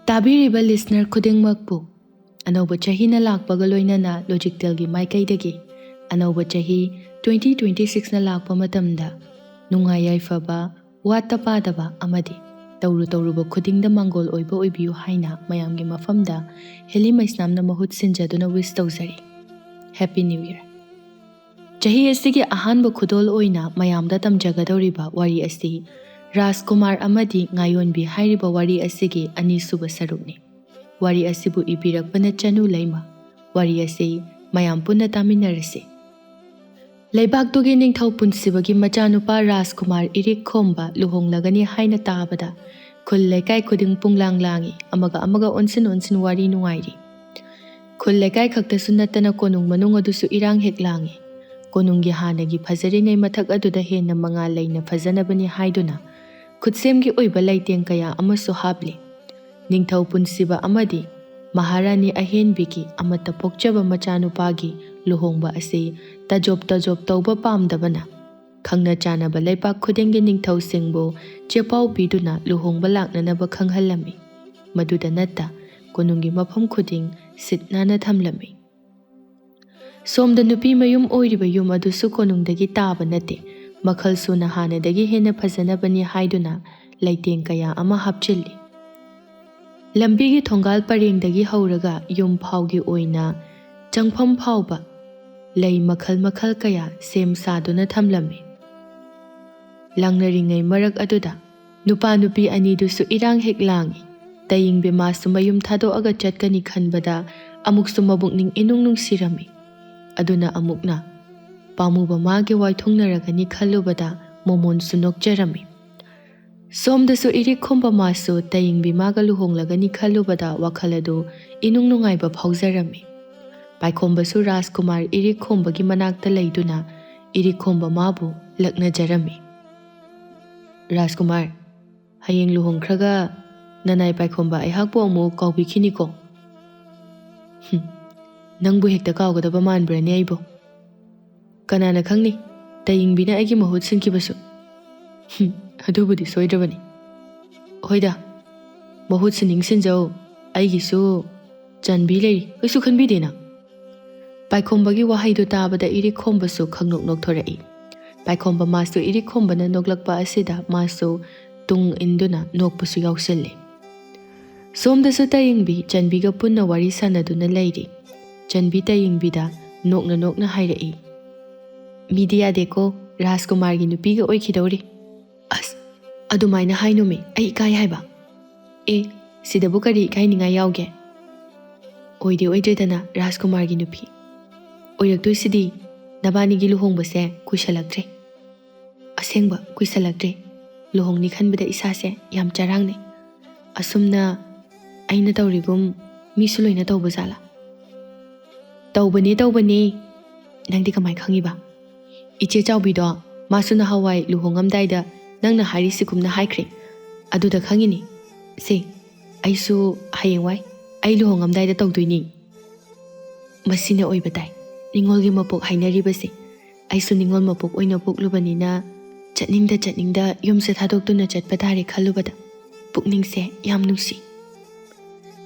ꯇꯥꯕꯤꯔꯤꯕ listener ꯈꯨꯗꯤꯡꯃꯛꯄꯨ ꯑꯅꯧꯕ ꯆꯍꯤꯅ ꯂꯥꯛꯄꯒ ꯂꯣꯏꯅꯅ ꯂꯣꯖꯤꯛꯇꯦꯜꯒꯤ ꯃꯥꯏꯀꯩꯗꯒꯤ ꯑꯅꯧꯕ ꯆꯍꯤ 2026ꯅ ꯂꯥꯛꯄ ꯃꯇꯝꯗ ꯅꯨꯡꯉꯥꯏ ꯌꯥꯏꯐꯕ ꯋꯥꯠꯇ ꯄꯥꯗꯕ ꯑꯃꯗꯤ ꯇꯧꯔꯨꯕ ꯈꯨꯗꯤꯡꯗ ꯃꯥꯡꯒꯣꯜ ꯑꯣꯏꯕ ꯑꯣꯏꯕꯤꯌꯨ ꯍꯥꯏꯅ ꯃꯌꯥꯝꯒꯤ ꯃꯐꯝꯗ ꯍꯦꯂꯤ ꯃꯩꯁꯅꯥꯝꯅ ꯃꯍꯨꯠ ꯁꯤꯟꯖꯗꯨꯅ ꯋꯤꯁ ꯇꯧꯖꯔꯤ꯫ Happy new year! ꯆꯍꯤ ꯑꯁꯤꯒꯤ ꯑꯍꯥꯟꯕ ꯈꯨꯗꯣꯜ ꯑꯣꯏꯅ ꯃꯌꯥꯝꯗ ꯇꯝꯖꯒꯗꯧꯔꯤꯕ ꯋꯥꯔꯤ ꯑꯁꯤ ꯔꯥꯖꯀꯨꯃꯥꯔ ꯑꯃꯗꯤ ꯉꯥꯌꯣꯟꯕꯤ ꯍꯥꯏꯔꯤꯕ ꯋꯥꯔꯤ ꯑꯁꯤꯒꯤ ꯑꯅꯤꯁꯨꯕ ꯁꯔꯨꯛꯅꯤ꯫ ꯋꯥꯔꯤ ꯑꯁꯤꯕꯨ ꯏꯕꯤꯔꯛꯄꯅ ꯆꯅꯨ ꯂꯩꯃ꯫ ꯋꯥꯔꯤ ꯑꯁꯤ ꯃꯌꯥꯝ ꯄꯨꯟꯅ ꯇꯥꯃꯤꯟꯅꯔꯁꯤ꯫ ꯂꯩꯕꯥꯛꯇꯨꯒꯤ ꯅꯤꯡꯊꯧ ꯄꯨꯟꯁꯤꯕꯒꯤ ꯃꯆꯥꯅꯨꯄꯥ ꯔꯥꯖꯀꯨꯃꯥꯔ ꯏꯔꯤꯛ ꯈꯣꯝꯕ ꯂꯨꯍꯣꯡꯂꯒꯅꯤ ꯍꯥꯏꯅ ꯇꯥꯕꯗ ꯈꯨꯜ ꯂꯩꯀꯥꯏ ꯈꯨꯗꯤꯡ ꯄꯨꯡꯂꯥꯡ ꯂꯥꯡꯏ, ꯑꯃꯒ ꯑꯣꯟꯁꯤꯟ ꯋꯥꯔꯤ ꯅꯨꯡꯉꯥꯏꯔꯤ꯫ ꯈꯨꯜ ꯂꯩꯀꯥꯏ ꯈꯛꯇꯁꯨ ꯅꯠꯇꯅ ꯀꯣꯅꯨꯡ ꯃꯅꯨꯡ ꯑꯗꯨꯁꯨ ꯏꯔꯥꯡ ꯍꯦꯛ ꯂꯥꯡꯏ꯫ ꯀꯣꯅꯨꯡꯒꯤ ꯍꯥꯟꯅꯒꯤ ꯐꯖꯔꯤꯉꯩ ꯃꯊꯛ ꯑꯗꯨꯗ ꯍꯦꯟꯅ ꯃꯉꯥꯜ ꯂꯩꯅ ꯐꯖꯅꯕꯅꯤ ꯍꯥꯏꯗꯨꯅ ꯈꯨꯠꯁꯦꯝꯒꯤ ꯑꯣꯏꯕ ꯂꯩꯇꯦꯡ ꯀꯌꯥ ꯑꯃꯁꯨ ꯍꯥꯞꯂꯤ꯫ ꯅꯤꯡꯊꯧ ꯄꯨꯟꯁꯤꯕ ꯑꯃꯗꯤ ꯃꯍꯥꯔꯥꯅꯤ ꯑꯍꯦꯟꯕꯤꯒꯤ ꯑꯃꯠꯇ ꯄꯣꯛꯆꯕ ꯃꯆꯥꯅꯨꯄꯥꯒꯤ ꯂꯨꯍꯣꯡꯕ ꯑꯁꯤ ꯇꯖꯣꯞ ꯇꯧꯕ ꯄꯥꯝꯗꯕꯅ ꯈꯪꯅ ꯆꯥꯟꯅꯕ ꯂꯩꯄꯥꯛ ꯈꯨꯗꯤꯡꯒꯤ ꯅꯤꯡꯊꯧꯁꯤꯡꯕꯨ ꯆꯦꯄꯥꯎ ꯄꯤꯗꯨꯅ ꯂꯨꯍꯣꯡꯕ ꯂꯥꯛꯅꯅꯕ ꯈꯪꯍꯜꯂꯝꯃꯤ꯫ ꯃꯗꯨꯗ ꯅꯠꯇ ꯀꯣꯅꯨꯡꯒꯤ ꯃꯐꯝ ꯈꯨꯗꯤꯡ ꯁꯤꯠ ꯅꯥꯟꯅ ꯊꯝꯂꯝꯃꯤ꯫ ꯁꯣꯝꯗ ꯅꯨꯄꯤ ꯃꯌꯨꯝ ꯑꯣꯏꯔꯤꯕ ꯌꯨꯝ ꯑꯗꯨꯁꯨ ꯀꯣꯅꯨꯡꯗꯒꯤ ꯇꯥꯕ ꯅꯠꯇꯦ, ꯃꯈꯜ ꯁꯨꯅ ꯍꯥꯟꯅꯗꯒꯤ ꯍꯦꯟꯅ ꯐꯖꯅꯕꯅꯤ ꯍꯥꯏꯗꯨꯅ ꯂꯩꯇꯦꯡ ꯀꯌꯥ ꯑꯃ ꯍꯥꯞꯆꯤꯜꯂꯤ꯫ ꯂꯝꯕꯤꯒꯤ ꯊꯣꯡꯒꯥꯜ ꯄꯔꯦꯡꯗꯒꯤ ꯍꯧꯔꯒ ꯌꯨꯝ ꯐꯥꯎꯒꯤ ꯑꯣꯏꯅ ꯆꯪꯐꯝ ꯐꯥꯎꯕ ꯂꯩ ꯃꯈꯜ ꯀꯌా ꯁꯦꯝ ꯁꯥꯗꯨꯅ ꯊꯝꯂꯝꯃꯤ꯫ ꯂꯥꯡꯅꯔꯤꯉꯩ ꯃꯔꯛ ꯑꯗꯨꯗ ꯅꯨꯄꯥ ꯅꯨꯄꯤ ꯑꯅꯤꯗꯨꯁꯨ ꯏꯔꯥꯡ ꯍꯦꯛ ꯂꯥꯡꯏ꯫ ꯇꯌꯤꯡꯕꯦꯝꯃꯥꯁꯨ ꯃꯌꯨꯝ ꯊꯥꯗꯣꯛꯑꯒ ꯆꯠꯀꯅꯤ ꯈꯟꯕꯗ ꯑꯃꯨꯛꯁꯨ ꯃꯕꯨꯛꯅꯤꯡ ꯏꯅꯨꯡ ꯅꯨꯡꯁꯤꯔꯝꯃꯤ꯫ ꯑꯗꯨꯅ ꯑꯃꯨꯛꯅ ꯄꯥꯝꯃꯨꯕ ꯃꯥꯒꯤ ꯋꯥꯏꯊꯨꯡꯅꯔꯒꯅꯤ ꯈꯜꯂꯨꯕꯗ ꯃꯣꯃꯣꯟꯁꯨ ꯅꯣꯛꯆꯔꯝꯃꯤ꯫ ꯁꯣꯝꯗꯁꯨ ꯏꯔꯤꯛ ꯈꯣꯝꯕ ꯃꯥꯁꯨ ꯇꯌꯤꯡꯕꯤꯃꯥꯒ ꯂꯨꯍꯣꯡꯂꯒꯅꯤ ꯈꯜꯂꯨꯕꯗ ꯋꯥꯈꯜ ꯑꯗꯨ ꯏꯅꯨꯡ ꯅꯨꯡꯉꯥꯏꯕ ꯐꯥꯎꯖꯔꯝꯃꯤ꯫ ꯄꯥꯏꯈꯣꯝꯕꯁꯨ ꯔꯥꯖꯀꯨꯃꯥꯔ ꯏꯔꯤꯛ ꯈꯣꯝꯕꯒꯤ ꯃꯅꯥꯛꯇ ꯂꯩꯗꯨꯅ ꯏꯔꯤꯛ ꯈꯣꯝꯕ ꯃꯥꯕꯨ ꯂꯛꯅꯖꯔꯝꯃꯤ꯫ ꯔꯥꯖꯀꯨꯃꯥꯔ, ꯍꯌꯦꯡ ꯂꯨꯍꯣꯡꯈ꯭ꯔꯒ ꯅꯅꯥꯏ ꯄꯥꯏꯈꯣꯝꯕ ꯑꯩꯍꯥꯛꯄꯨ ꯑꯃꯨꯛ ꯀꯥꯎꯕꯤꯈꯤꯅꯤꯀꯣ? ꯅꯪꯕꯨ ꯍꯦꯛꯇ ꯀꯥꯎꯒꯗꯕ ꯃꯥꯟꯕ꯭ꯔꯅꯦ ꯑꯩꯕꯨ? ꯀꯅꯥꯅ ꯈꯪꯅꯤ, ꯇꯌꯤꯡꯕꯤꯅ ꯑꯩꯒꯤ ꯃꯍꯨꯠ ꯁꯤꯟꯈꯤꯕꯁꯨ꯫ ꯑꯗꯨꯕꯨꯗꯤ ꯁꯣꯏꯗ꯭ꯔꯕꯅꯤ꯫ ꯍꯣꯏꯗ, ꯃꯍꯨꯠ ꯁꯤꯟꯖꯧ, ꯑꯩꯒꯤꯁꯨ ꯆꯟꯕꯤ ꯂꯩꯔꯤ, ꯀꯩꯁꯨ ꯈꯟꯕꯤꯗꯦ ꯅꯪ꯫ ꯄꯥꯏꯈꯣꯝꯕꯒꯤ ꯋꯥꯍꯩꯗꯨ ꯇꯥꯕꯗ ꯏꯔꯤꯛ ꯈꯣꯝꯕꯁꯨ ꯈꯪꯅꯣꯛ ꯅꯣꯛꯊꯣꯔꯛꯏ꯫ ꯄꯥꯏꯈꯣꯝꯕ ꯃꯥꯁꯨ ꯏꯔꯤꯛ ꯈꯣꯝꯕꯅ ꯅꯣꯛꯂꯛꯄ ꯑꯁꯤꯗ ꯃꯥꯁꯨ ꯇꯨꯡ ꯏꯟꯗꯨꯅ ꯅꯣꯛꯄꯁꯨ ꯌꯥꯎꯁꯤꯜꯂꯤ꯫ ꯁꯣꯝꯗꯁꯨ ꯇꯌꯤꯡꯕꯤ ꯆꯟꯕꯤꯒ ꯄꯨꯟꯅ ꯋꯥꯔꯤ ꯁꯥꯟꯅꯗꯨꯅ ꯂꯩꯔꯤ꯫ ꯆꯟꯕꯤ ꯇꯌꯤꯡꯕꯤꯗ ꯅꯣꯛꯅ ꯍꯥꯏꯔꯛꯏ, ꯃꯤꯗꯤ ꯌꯥꯗꯦꯀꯣ, ꯔꯥꯖꯀꯨꯃꯥꯔꯒꯤ ꯅꯨꯄꯤꯒ ꯑꯣꯏꯈꯤꯗꯧꯔꯤ꯫ ꯑꯁ, ꯑꯗꯨꯃꯥꯏꯅ ꯍꯥꯏꯅꯨꯃꯤ, ꯑꯩ ꯏꯀꯥꯏ ꯍꯥꯏꯕ꯫ ꯁꯤꯗꯕꯨ ꯀꯔꯤ ꯏꯀꯥꯏꯅꯤꯡꯉꯥꯏ ꯌꯥꯎꯒꯦ? ꯑꯣꯏꯗ꯭ꯔꯦꯗꯅ ꯔꯥꯖꯀꯨꯃꯥꯔꯒꯤ ꯅꯨꯄꯤ ꯑꯣꯏꯔꯛꯇꯣꯏꯁꯤꯗꯤ ꯅꯕꯥꯅꯤꯒꯤ ꯂꯨꯍꯣꯡꯕꯁꯦ ꯀꯨꯏꯁꯜꯂꯛꯇ꯭ꯔꯦ꯫ ꯑꯁꯦꯡꯕ ꯀꯨꯏꯁꯜꯂꯛꯇ꯭ꯔꯦ꯫ ꯂꯨꯍꯣꯡꯅꯤ ꯈꯟꯕꯗ ꯏꯁꯥꯁꯦ ꯌꯥꯝ ꯆꯔꯥꯡꯅꯩ꯫ ꯑꯁꯨꯝꯅ ꯑꯩꯅ ꯇꯧꯔꯤꯒꯨꯝ ꯃꯤꯁꯨ ꯂꯣꯏꯅ ꯇꯧꯕ ꯖꯥꯠꯂꯥ? ꯇꯧꯕꯅꯦ꯫ ꯅꯪꯗꯤ ꯀꯃꯥꯏ ꯈꯪꯉꯤꯕ? ꯏꯆꯦ ꯆꯥꯎꯕꯤꯗꯣ ꯃꯥꯁꯨ ꯅꯍꯥꯟꯋꯥꯏ ꯂꯨꯍꯣꯡꯉꯝꯗꯥꯏꯗ ꯅꯪꯅ ꯍꯥꯏꯔꯤꯁꯤꯒꯨꯝꯅ ꯍꯥꯏꯈ꯭ꯔꯦ꯫ ꯑꯗꯨꯗ ꯈꯪꯉꯤꯅꯤ꯫ ꯑꯩꯁꯨ ꯍꯌꯦꯡꯋꯥꯏ ꯑꯩ ꯂꯨꯍꯣꯡꯉꯝꯗꯥꯏꯗ ꯇꯧꯗꯣꯏꯅꯤ꯫ ꯃꯁꯤꯅ ꯑꯣꯏꯕ ꯇꯥꯏ, ꯅꯤꯡꯉꯣꯜꯒꯤ ꯃꯄꯣꯛ ꯍꯥꯏꯅꯔꯤꯕꯁꯦ꯫ ꯑꯩꯁꯨ ꯅꯤꯡꯉꯣꯜ ꯃꯄꯣꯛ ꯑꯣꯏꯅ ꯄꯣꯛꯂꯨꯕꯅꯤꯅ ꯆꯠꯅꯤꯡꯗ ꯌꯨꯝꯁꯦ ꯊꯥꯗꯣꯛꯇꯨꯅ ꯆꯠꯄ ꯇꯥꯔꯦ ꯈꯜꯂꯨꯕꯗ ꯄꯨꯛꯅꯤꯡꯁꯦ ꯌꯥꯝ ꯅꯨꯡꯁꯤ꯫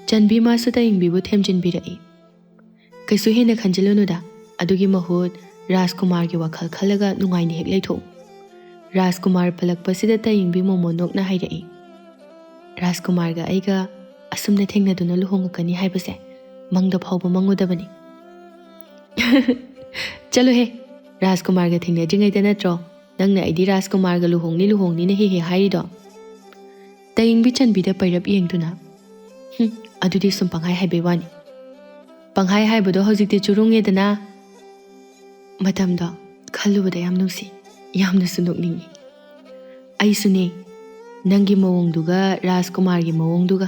ꯆꯟꯕꯤ ꯃꯥꯁꯨ ꯇꯌꯤꯡꯕꯤꯕꯨ ꯊꯦꯝꯖꯤꯟꯕꯤꯔꯛꯏ꯫ ꯀꯩꯁꯨ ꯍꯦꯟꯅ ꯈꯟꯖꯤꯜꯂꯨꯅꯨꯗ, ꯑꯗꯨꯒꯤ ꯃꯍꯨꯠ ꯔꯥꯖꯀꯨꯃꯥꯔꯒꯤ ꯋꯥꯈꯜ ꯈꯜꯂꯒ ꯅꯨꯡꯉꯥꯏꯅ ꯍꯦꯛ ꯂꯩꯊꯣꯛꯎ꯫ ꯔꯥꯖꯀꯨꯃꯥꯔ ꯄꯜꯂꯛꯄꯁꯤꯗ ꯇꯌꯤꯡꯕꯤ ꯃꯣꯃꯣꯟ ꯅꯣꯛꯅ ꯍꯥꯏꯔꯛꯏ, ꯔꯥꯖꯀꯨꯃꯥꯔꯒ ꯑꯩꯒ ꯑꯁꯨꯝꯅ ꯊꯦꯡꯅꯗꯨꯅ ꯂꯨꯍꯣꯡꯉꯛꯀꯅꯤ ꯍꯥꯏꯕꯁꯦ ꯃꯪꯗ ꯐꯥꯎꯕ ꯃꯪꯉꯨꯗꯕꯅꯤ꯫ ꯆꯠꯂꯨꯍꯦ, ꯔꯥꯖꯀꯨꯃꯥꯔꯒ ꯊꯦꯡꯅꯗ꯭ꯔꯤꯉꯩꯗ ꯅꯠꯇ꯭ꯔꯣ ꯅꯪꯅ ꯑꯩꯗꯤ ꯔꯥꯖꯀꯨꯃꯥꯔꯒ ꯂꯨꯍꯣꯡꯅꯤꯅ ꯍꯦꯛ ꯍꯥꯏꯔꯤꯗꯣ? ꯇꯌꯤꯡꯕꯤ ꯆꯟꯕꯤꯗ ꯄꯩꯔꯞ ꯌꯦꯡꯗꯨꯅ, ꯑꯗꯨꯗꯤ ꯁꯨꯝ ꯄꯪꯍꯥꯏ ꯍꯥꯏꯕꯩ ꯋꯥꯅꯤ꯫ ꯄꯪꯍꯥꯏ ꯍꯥꯏꯕꯗꯣ ꯍꯧꯖꯤꯛꯇꯤ ꯆꯨꯔꯨꯡꯉꯦꯗꯅ꯫ ꯃꯇꯝꯗꯣ ꯈꯜꯂꯨꯕꯗ ꯌꯥꯝ ꯅꯨꯡꯁꯤ, ꯌꯥꯝꯅꯁꯨ ꯅꯣꯛꯅꯤꯡꯉꯤ꯫ ꯑꯩꯁꯨꯅꯦ, ꯅꯪꯒꯤ ꯃꯑꯣꯡꯗꯨꯒ ꯔꯥꯖꯀꯨꯃꯥꯔꯒꯤ ꯃꯑꯣꯡꯗꯨꯒ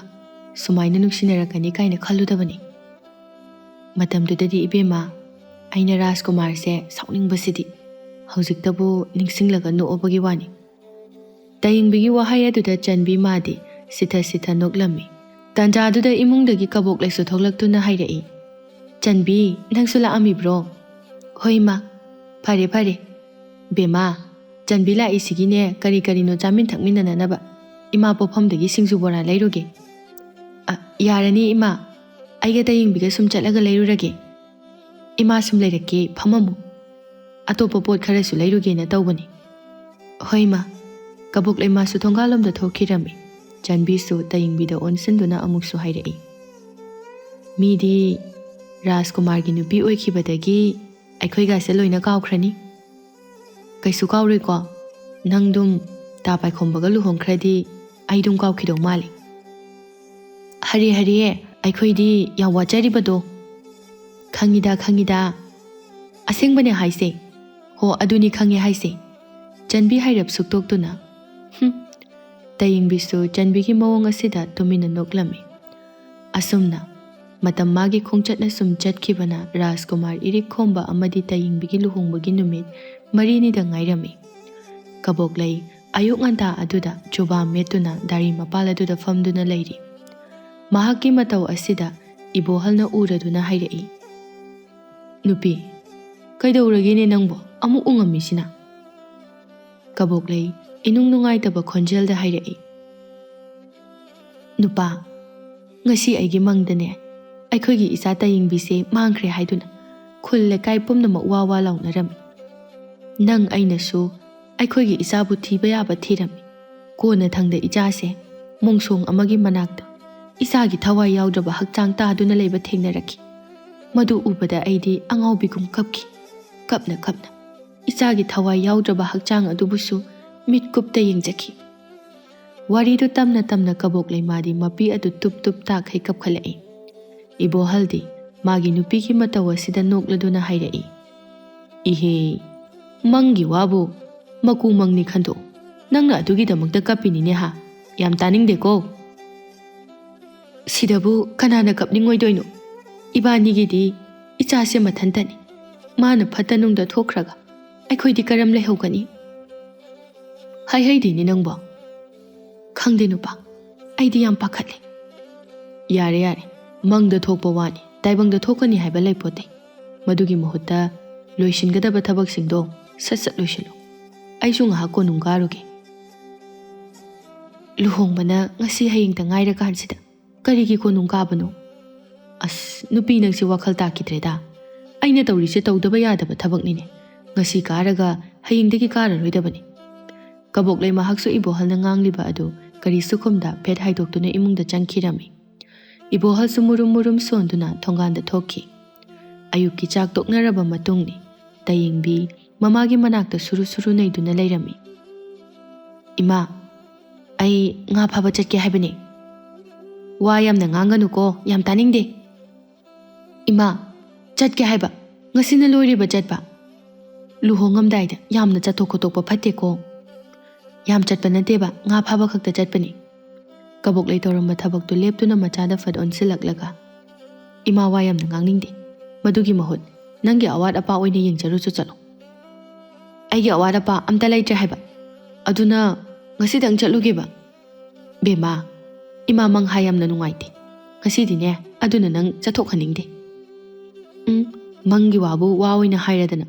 ꯁꯨꯃꯥꯏꯅ ꯅꯨꯡꯁꯤꯅꯔꯛꯀꯅꯤ ꯀꯥꯏꯅ ꯈꯜꯂꯨꯗꯕꯅꯤ꯫ ꯃꯇꯝꯗꯨꯗꯗꯤ ꯏꯕꯦꯝꯃ, ꯑꯩꯅ ꯔꯥꯖꯀꯨꯃꯥꯔꯁꯦ ꯁꯥꯎꯅꯤꯡꯕꯁꯤꯗꯤ ꯍꯧꯖꯤꯛꯇꯕꯨ ꯅꯤꯡꯁꯤꯡꯂꯒ ꯅꯣꯛꯑꯕꯒꯤ ꯋꯥꯅꯤ꯫ ꯇꯌꯤꯡꯕꯤꯒꯤ ꯋꯥꯍꯩ ꯑꯗꯨꯗ ꯆꯟꯕꯤ ꯃꯥꯗꯤ ꯁꯤꯊ ꯅꯣꯛꯂꯝꯃꯤ꯫ ꯇꯥꯟꯖꯥꯗꯨꯗ ꯏꯃꯨꯡꯗꯒꯤ ꯀꯕꯣꯛ ꯂꯩꯁꯨ ꯊꯣꯛꯂꯛꯇꯨꯅ ꯍꯥꯏꯔꯛꯏ, ꯆꯟꯕꯤ, ꯅꯪꯁꯨ ꯂꯥꯛꯑꯝꯃꯤꯕ꯭ꯔꯣ? ꯍꯣꯏ ꯃꯥ, ꯐꯔꯦ꯫ ꯕꯦꯝꯃꯥ, ꯆꯟꯕꯤ ꯂꯥꯛꯏꯁꯤꯒꯤꯅꯦ ꯀꯔꯤꯅꯣ ꯆꯥꯃꯤꯟ ꯊꯛꯃꯤꯟꯅꯅꯕ ꯏꯃꯥ ꯄꯣꯛꯐꯝꯗꯒꯤ ꯁꯤꯡꯖꯨ ꯕꯣꯔꯥ ꯂꯩꯔꯨꯒꯦ꯫ ꯌꯥꯔꯅꯤ ꯏꯃꯥ, ꯑꯩꯒ ꯇꯌꯦꯡꯕꯤꯒ ꯁꯨꯝ ꯆꯠꯂꯒ ꯂꯩꯔꯨꯔꯒꯦ. ꯏꯃꯥ ꯁꯨꯝ ꯂꯩꯔꯛꯀꯦ, ꯐꯝꯃꯝꯃꯨ. ꯑꯇꯣꯞꯄ ꯄꯣꯠ ꯈꯔꯁꯨ ꯂꯩꯔꯨꯒꯦꯅ ꯇꯧꯕꯅꯤ. ꯍꯣꯏ ꯏꯃꯥ. ꯀꯕꯣꯛꯂꯩꯃꯥꯁꯨ ꯊꯣꯡꯒꯥꯜꯂꯣꯝꯗ ꯊꯣꯛꯈꯤꯔꯝꯃꯤ. ꯆꯟꯕꯤꯁꯨ ꯇꯌꯦꯡꯕꯤꯗ ꯑꯣꯟꯁꯤꯟꯗꯨꯅ ꯑꯃꯨꯛꯁꯨ ꯍꯥꯏꯔꯛꯏ. ꯃꯤꯗꯤ ꯔꯥꯖꯀꯨꯃꯥꯔꯒꯤ ꯅꯨꯄꯤ ꯑꯣꯏꯈꯤꯕꯗꯒꯤ ꯑꯩꯈꯣꯏꯒꯥꯁꯦ ꯂꯣꯏꯅ ꯀꯥꯎꯈ꯭ꯔꯅꯤ. ꯀꯩꯁꯨ ꯀꯥꯎꯔꯣꯏꯀꯣ? ꯅꯪꯗꯨꯝ ꯇꯥ ꯄꯥꯏꯈꯣꯝꯕꯒ ꯂꯨꯍꯣꯡꯈ꯭ꯔꯗꯤ ꯑꯩꯗꯨꯝ ꯀꯥꯎꯈꯤꯗꯧ ꯃꯥꯜꯂꯤ. ꯍꯔꯦ ꯍꯔꯦ, ꯑꯩꯈꯣꯏꯗꯤ ꯌꯥꯝ ꯋꯥꯠꯆꯔꯤꯕꯗꯣ. ꯈꯪꯉꯤꯗ. ꯑꯁꯦꯡꯕꯅꯦ ꯍꯥꯏꯁꯦ. ꯍꯣ ꯑꯗꯨꯅꯤ ꯈꯪꯉꯦ ꯍꯥꯏꯁꯦ. ꯆꯟꯕꯤ ꯍꯥꯏꯔꯞ ꯁꯨꯛꯇꯣꯛꯇꯨꯅ. ꯇꯌꯦꯡꯕꯤꯁꯨ ꯆꯟꯕꯤꯒꯤ ꯃꯑꯣꯡ ꯑꯁꯤꯗ ꯇꯨꯃꯤꯟꯅ ꯅꯣꯛꯂꯝꯃꯤ. ꯑꯁꯨꯝꯅ ꯃꯇꯝ ꯃꯥꯒꯤ ꯈꯣꯡꯆꯠꯅ ꯁꯨꯝ ꯆꯠꯈꯤꯕꯅ ꯔꯥꯖꯀꯨꯃꯥꯔ ꯏꯔꯤꯛꯈꯣꯝꯕ ꯑꯃꯗꯤ ꯇꯌꯦꯡꯕꯤꯒꯤ ꯂꯨꯍꯣꯡꯕꯒꯤ ꯅꯨꯃꯤꯠ 4ꯅꯤꯗ ꯉꯥꯏꯔꯝꯃꯤ. ꯀꯕꯣꯛꯂꯩ ꯑꯌꯨꯛ ꯉꯟꯇꯥ ꯑꯗꯨꯗ ꯆꯨꯕꯥꯝ ꯃꯦꯠꯇꯨꯅ ꯗꯥꯔꯤ ꯃꯄꯥꯜ ꯑꯗꯨꯗ ꯐꯝꯗꯨꯅ ꯂꯩꯔꯤ. ꯃꯍꯥꯛꯀꯤ ꯃꯇꯧ ꯑꯁꯤꯗ ꯏꯕꯣꯍꯜꯅ ꯎꯔꯗꯨꯅ ꯍꯥꯏꯔꯛꯏ. ꯅꯨꯄꯤ, ꯀꯩꯗꯧꯔꯒꯦꯅꯦ ꯅꯪꯕꯣ ꯑꯃꯨꯛ ꯎꯉꯝꯃꯤꯁꯤꯅ? ꯀꯕꯣꯛꯂꯩ ꯏꯅꯨꯡ ꯅꯨꯡꯉꯥꯏꯇꯕ ꯈꯣꯟꯖꯦꯜꯗ ꯍꯥꯏꯔꯛꯏ. ꯅꯨꯄꯥ, ꯉꯁꯤ ꯑꯩꯒꯤ ꯃꯪꯗꯅꯦ ꯑꯩꯈꯣꯏꯒꯤ ꯏꯆꯥ ꯇꯌꯦꯡꯕꯤꯁꯦ ꯃꯥꯡꯈ꯭ꯔꯦ ꯍꯥꯏꯗꯨꯅ ꯈꯨꯜ ꯂꯩꯀꯥꯏ ꯄꯨꯝꯅꯃꯛ ꯋꯥ ꯂꯥꯎꯅꯔꯝꯃꯤ. ꯅꯪ ꯑꯩꯅꯁꯨ ꯑꯩꯈꯣꯏꯒꯤ ꯏꯆꯥꯕꯨ ꯊꯤꯕ ꯌꯥꯕ ꯊꯤꯔꯝꯃꯤ. ꯀꯣꯟꯅꯊꯪꯗ ꯏꯆꯥꯁꯦ ꯃꯣꯡꯁꯣꯡ ꯑꯃꯒꯤ ꯃꯅꯥꯛꯇ ꯏꯆꯥꯒꯤ ꯊꯋꯥꯏ ꯌꯥꯎꯗ꯭ꯔꯕ ꯍꯛꯆꯥꯡ ꯇꯥꯗꯨꯅ ꯂꯩꯕ ꯊꯦꯡꯅꯔꯛꯈꯤ. ꯃꯗꯨ ꯎꯕꯗ ꯑꯩꯗꯤ ꯑꯉꯥꯎꯕꯤꯒꯨꯝ ꯀꯞꯈꯤ. ꯀꯞꯅ ꯏꯆꯥꯒꯤ ꯊꯋꯥꯏ ꯌꯥꯎꯗ꯭ꯔꯕ ꯍꯛꯆꯥꯡ ꯑꯗꯨꯕꯨꯁꯨ ꯃꯤꯠꯀꯨꯞꯇ ꯌꯦꯡꯖꯈꯤ. ꯋꯥꯔꯤꯗꯨ ꯇꯝꯅ ꯀꯕꯣꯛꯂꯩꯃꯥꯗꯤ ꯃꯄꯤ ꯑꯗꯨ ꯇꯨꯞ ꯇꯥꯈꯩ ꯀꯞꯈꯠꯂꯛꯏ. ꯏꯕꯣꯍꯜꯗꯤ ꯃꯥꯒꯤ ꯅꯨꯄꯤꯒꯤ ꯃꯇꯧ ꯑꯁꯤꯗ ꯅꯣꯛꯂꯗꯨꯅ ꯍꯥꯏꯔꯛꯏ. ꯏꯍꯦ, ꯃꯪꯒꯤ ꯋꯥꯕꯨ ꯃꯀꯨ ꯃꯪꯅꯤ ꯈꯟꯗꯣꯛ. ꯅꯪꯅ ꯑꯗꯨꯒꯤꯗꯃꯛꯇ ꯀꯞꯄꯤꯅꯤꯅꯦ ꯍꯥ? ꯌꯥꯝ ꯇꯥꯅꯤꯡꯗꯦꯀꯣ. ꯁꯤꯗꯕꯨ ꯀꯅꯥꯅ ꯀꯞꯅꯤꯡꯉꯣꯏꯗꯣꯏꯅꯣ? ꯏꯕꯥꯅꯤꯒꯤꯗꯤ ꯏꯆꯥꯁꯦ ꯃꯊꯟꯇꯅꯤ. ꯃꯥꯅ ꯐꯠꯇ ꯅꯨꯡꯗ ꯊꯣꯛꯈ꯭ꯔꯒ ꯑꯩꯈꯣꯏꯗꯤ ꯀꯔꯝ ꯂꯩꯍꯧꯒꯅꯤ? ꯍꯥꯏꯍꯩꯗꯦꯅꯦ ꯅꯪꯕꯣ. ꯈꯪꯗꯦ ꯅꯨꯄꯥ, ꯑꯩꯗꯤ ꯌꯥꯝ ꯄꯥꯈꯠꯂꯦ. ꯌꯥꯔꯦ, ꯃꯪꯗ ꯊꯣꯛꯄ ꯋꯥꯅꯤ, ꯇꯥꯏꯕꯪꯗ ꯊꯣꯛꯀꯅꯤ ꯍꯥꯏꯕ ꯂꯩꯄꯣꯠꯇꯦ. ꯃꯗꯨꯒꯤ ꯃꯍꯨꯠꯇ ꯂꯣꯏꯁꯤꯟꯒꯗꯕ ꯊꯕꯛꯁꯤꯡꯗꯣ ꯁꯠ ꯂꯣꯏꯁꯤꯜꯂꯨ. ꯑꯩꯁꯨ ꯉꯥꯏꯍꯥꯛ ꯀꯣꯅꯨꯡ ꯀꯥꯔꯨꯒꯦ. ꯂꯨꯍꯣꯡꯕꯅ ꯉꯁꯤ ꯍꯌꯦꯡꯇ ꯉꯥꯏꯔꯀꯥꯟꯁꯤꯗ ꯀꯔꯤꯒꯤ ꯀꯣꯅꯨꯡ ꯀꯥꯕꯅꯣ? ꯑꯁ, ꯅꯨꯄꯤ ꯅꯪꯁꯤ ꯋꯥꯈꯜ ꯇꯥꯈꯤꯗ꯭ꯔꯦꯗ. ꯑꯩꯅ ꯇꯧꯔꯤꯁꯦ ꯇꯧꯗꯕ ꯌꯥꯗꯕ ꯊꯕꯛꯅꯤꯅꯦ. ꯉꯁꯤ ꯀꯥꯔꯒ ꯍꯌꯦꯡꯗꯒꯤ ꯀꯥꯔꯔꯣꯏꯗꯕꯅꯤ. ꯀꯕꯣꯛꯂꯩ ꯃꯍꯥꯛꯁꯨ ꯏꯕꯣꯍꯜꯅ ꯉꯥꯡꯂꯤꯕ ꯑꯗꯨ ꯀꯔꯤꯁꯨ ꯈꯨꯝꯗ ꯐꯦꯠ ꯍꯥꯏꯗꯣꯛꯇꯨꯅ ꯏꯃꯨꯡꯗ ꯆꯪꯈꯤꯔꯝꯃꯤ. ꯏꯕꯣꯍꯜꯁꯨ ꯃꯨꯔꯨꯝ ꯁꯣꯟꯗꯨꯅ ꯊꯣꯡꯒꯥꯟꯗ ꯊꯣꯛꯈꯤ. ꯑꯌꯨꯛꯀꯤ ꯆꯥꯛ ꯇꯣꯛꯅꯔꯕ ꯃꯇꯨꯡꯅꯤ. ꯇꯌꯦꯡꯕꯤ ꯃꯃꯥꯒꯤ ꯃꯅꯥꯛꯇ ꯁꯨꯔꯨ ꯅꯩꯗꯨꯅ ꯂꯩꯔꯝꯃꯤ. ꯏꯃꯥ, ꯑꯩ ꯉꯥ ꯐꯥꯕ ꯆꯠꯀꯦ ꯍꯥꯏꯕꯅꯦ. ꯋꯥ ꯌꯥꯝꯅ ꯉꯥꯡꯒꯅꯨꯀꯣ, ꯌꯥꯝ ꯇꯥꯅꯤꯡꯗꯦ. ꯏꯃꯥ, ꯆꯠꯀꯦ ꯍꯥꯏꯕ, ꯉꯁꯤꯅ ꯂꯣꯏꯔꯤꯕ ꯆꯠꯄ. ꯂꯨꯍꯣꯡꯉꯝꯗꯥꯏꯗ ꯌꯥꯝꯅ ꯆꯠꯊꯣꯛ ꯈꯣꯠꯇꯣꯛꯄ ꯐꯠꯇꯦꯀꯣ. ꯌꯥꯝ ꯆꯠꯄ ꯅꯠꯇꯦꯕ, ꯉꯥ ꯐꯥꯕ ꯈꯛꯇ ꯆꯠꯄꯅꯤ. ꯀꯕꯣꯛꯂꯩ ꯇꯧꯔꯝꯕ ꯊꯕꯛꯇꯨ ꯂꯦꯞꯇꯨꯅ ꯃꯆꯥꯗ ꯐꯠ ꯑꯣꯟꯁꯤꯜꯂꯛꯂꯒ, ꯏꯃꯥ ꯋꯥ ꯌꯥꯝꯅ ꯉꯥꯡꯅꯤꯡꯗꯦ. ꯃꯗꯨꯒꯤ ꯃꯍꯨꯠ ꯅꯪꯒꯤ ꯑꯋꯥꯠ ꯑꯄꯥ ꯑꯣꯏꯅ ꯌꯦꯡꯖꯔꯨꯆꯣ ꯆꯠꯂꯣ. ꯑꯩꯒꯤ ꯑꯋꯥꯠ ꯑꯄꯥ ꯑꯝꯇ ꯂꯩꯇ꯭ꯔꯦ ꯍꯥꯏꯕ. ꯑꯗꯨꯅ ꯉꯁꯤꯗꯪ ꯆꯠꯂꯨꯒꯦꯕ. ꯕꯦꯝꯃꯥ, ꯏꯃꯥ ꯃꯪꯍꯥ ꯌꯥꯝꯅ ꯅꯨꯡꯉꯥꯏꯇꯦ. ꯉꯁꯤꯗꯤꯅꯦ, ꯑꯗꯨꯅ ꯅꯪ ꯆꯠꯊꯣꯛꯍꯟꯅꯤꯡꯗꯦ. ꯃꯪꯒꯤ ꯋꯥꯕꯨ ꯋꯥ ꯑꯣꯏꯅ ꯍꯥꯏꯔꯗꯅ.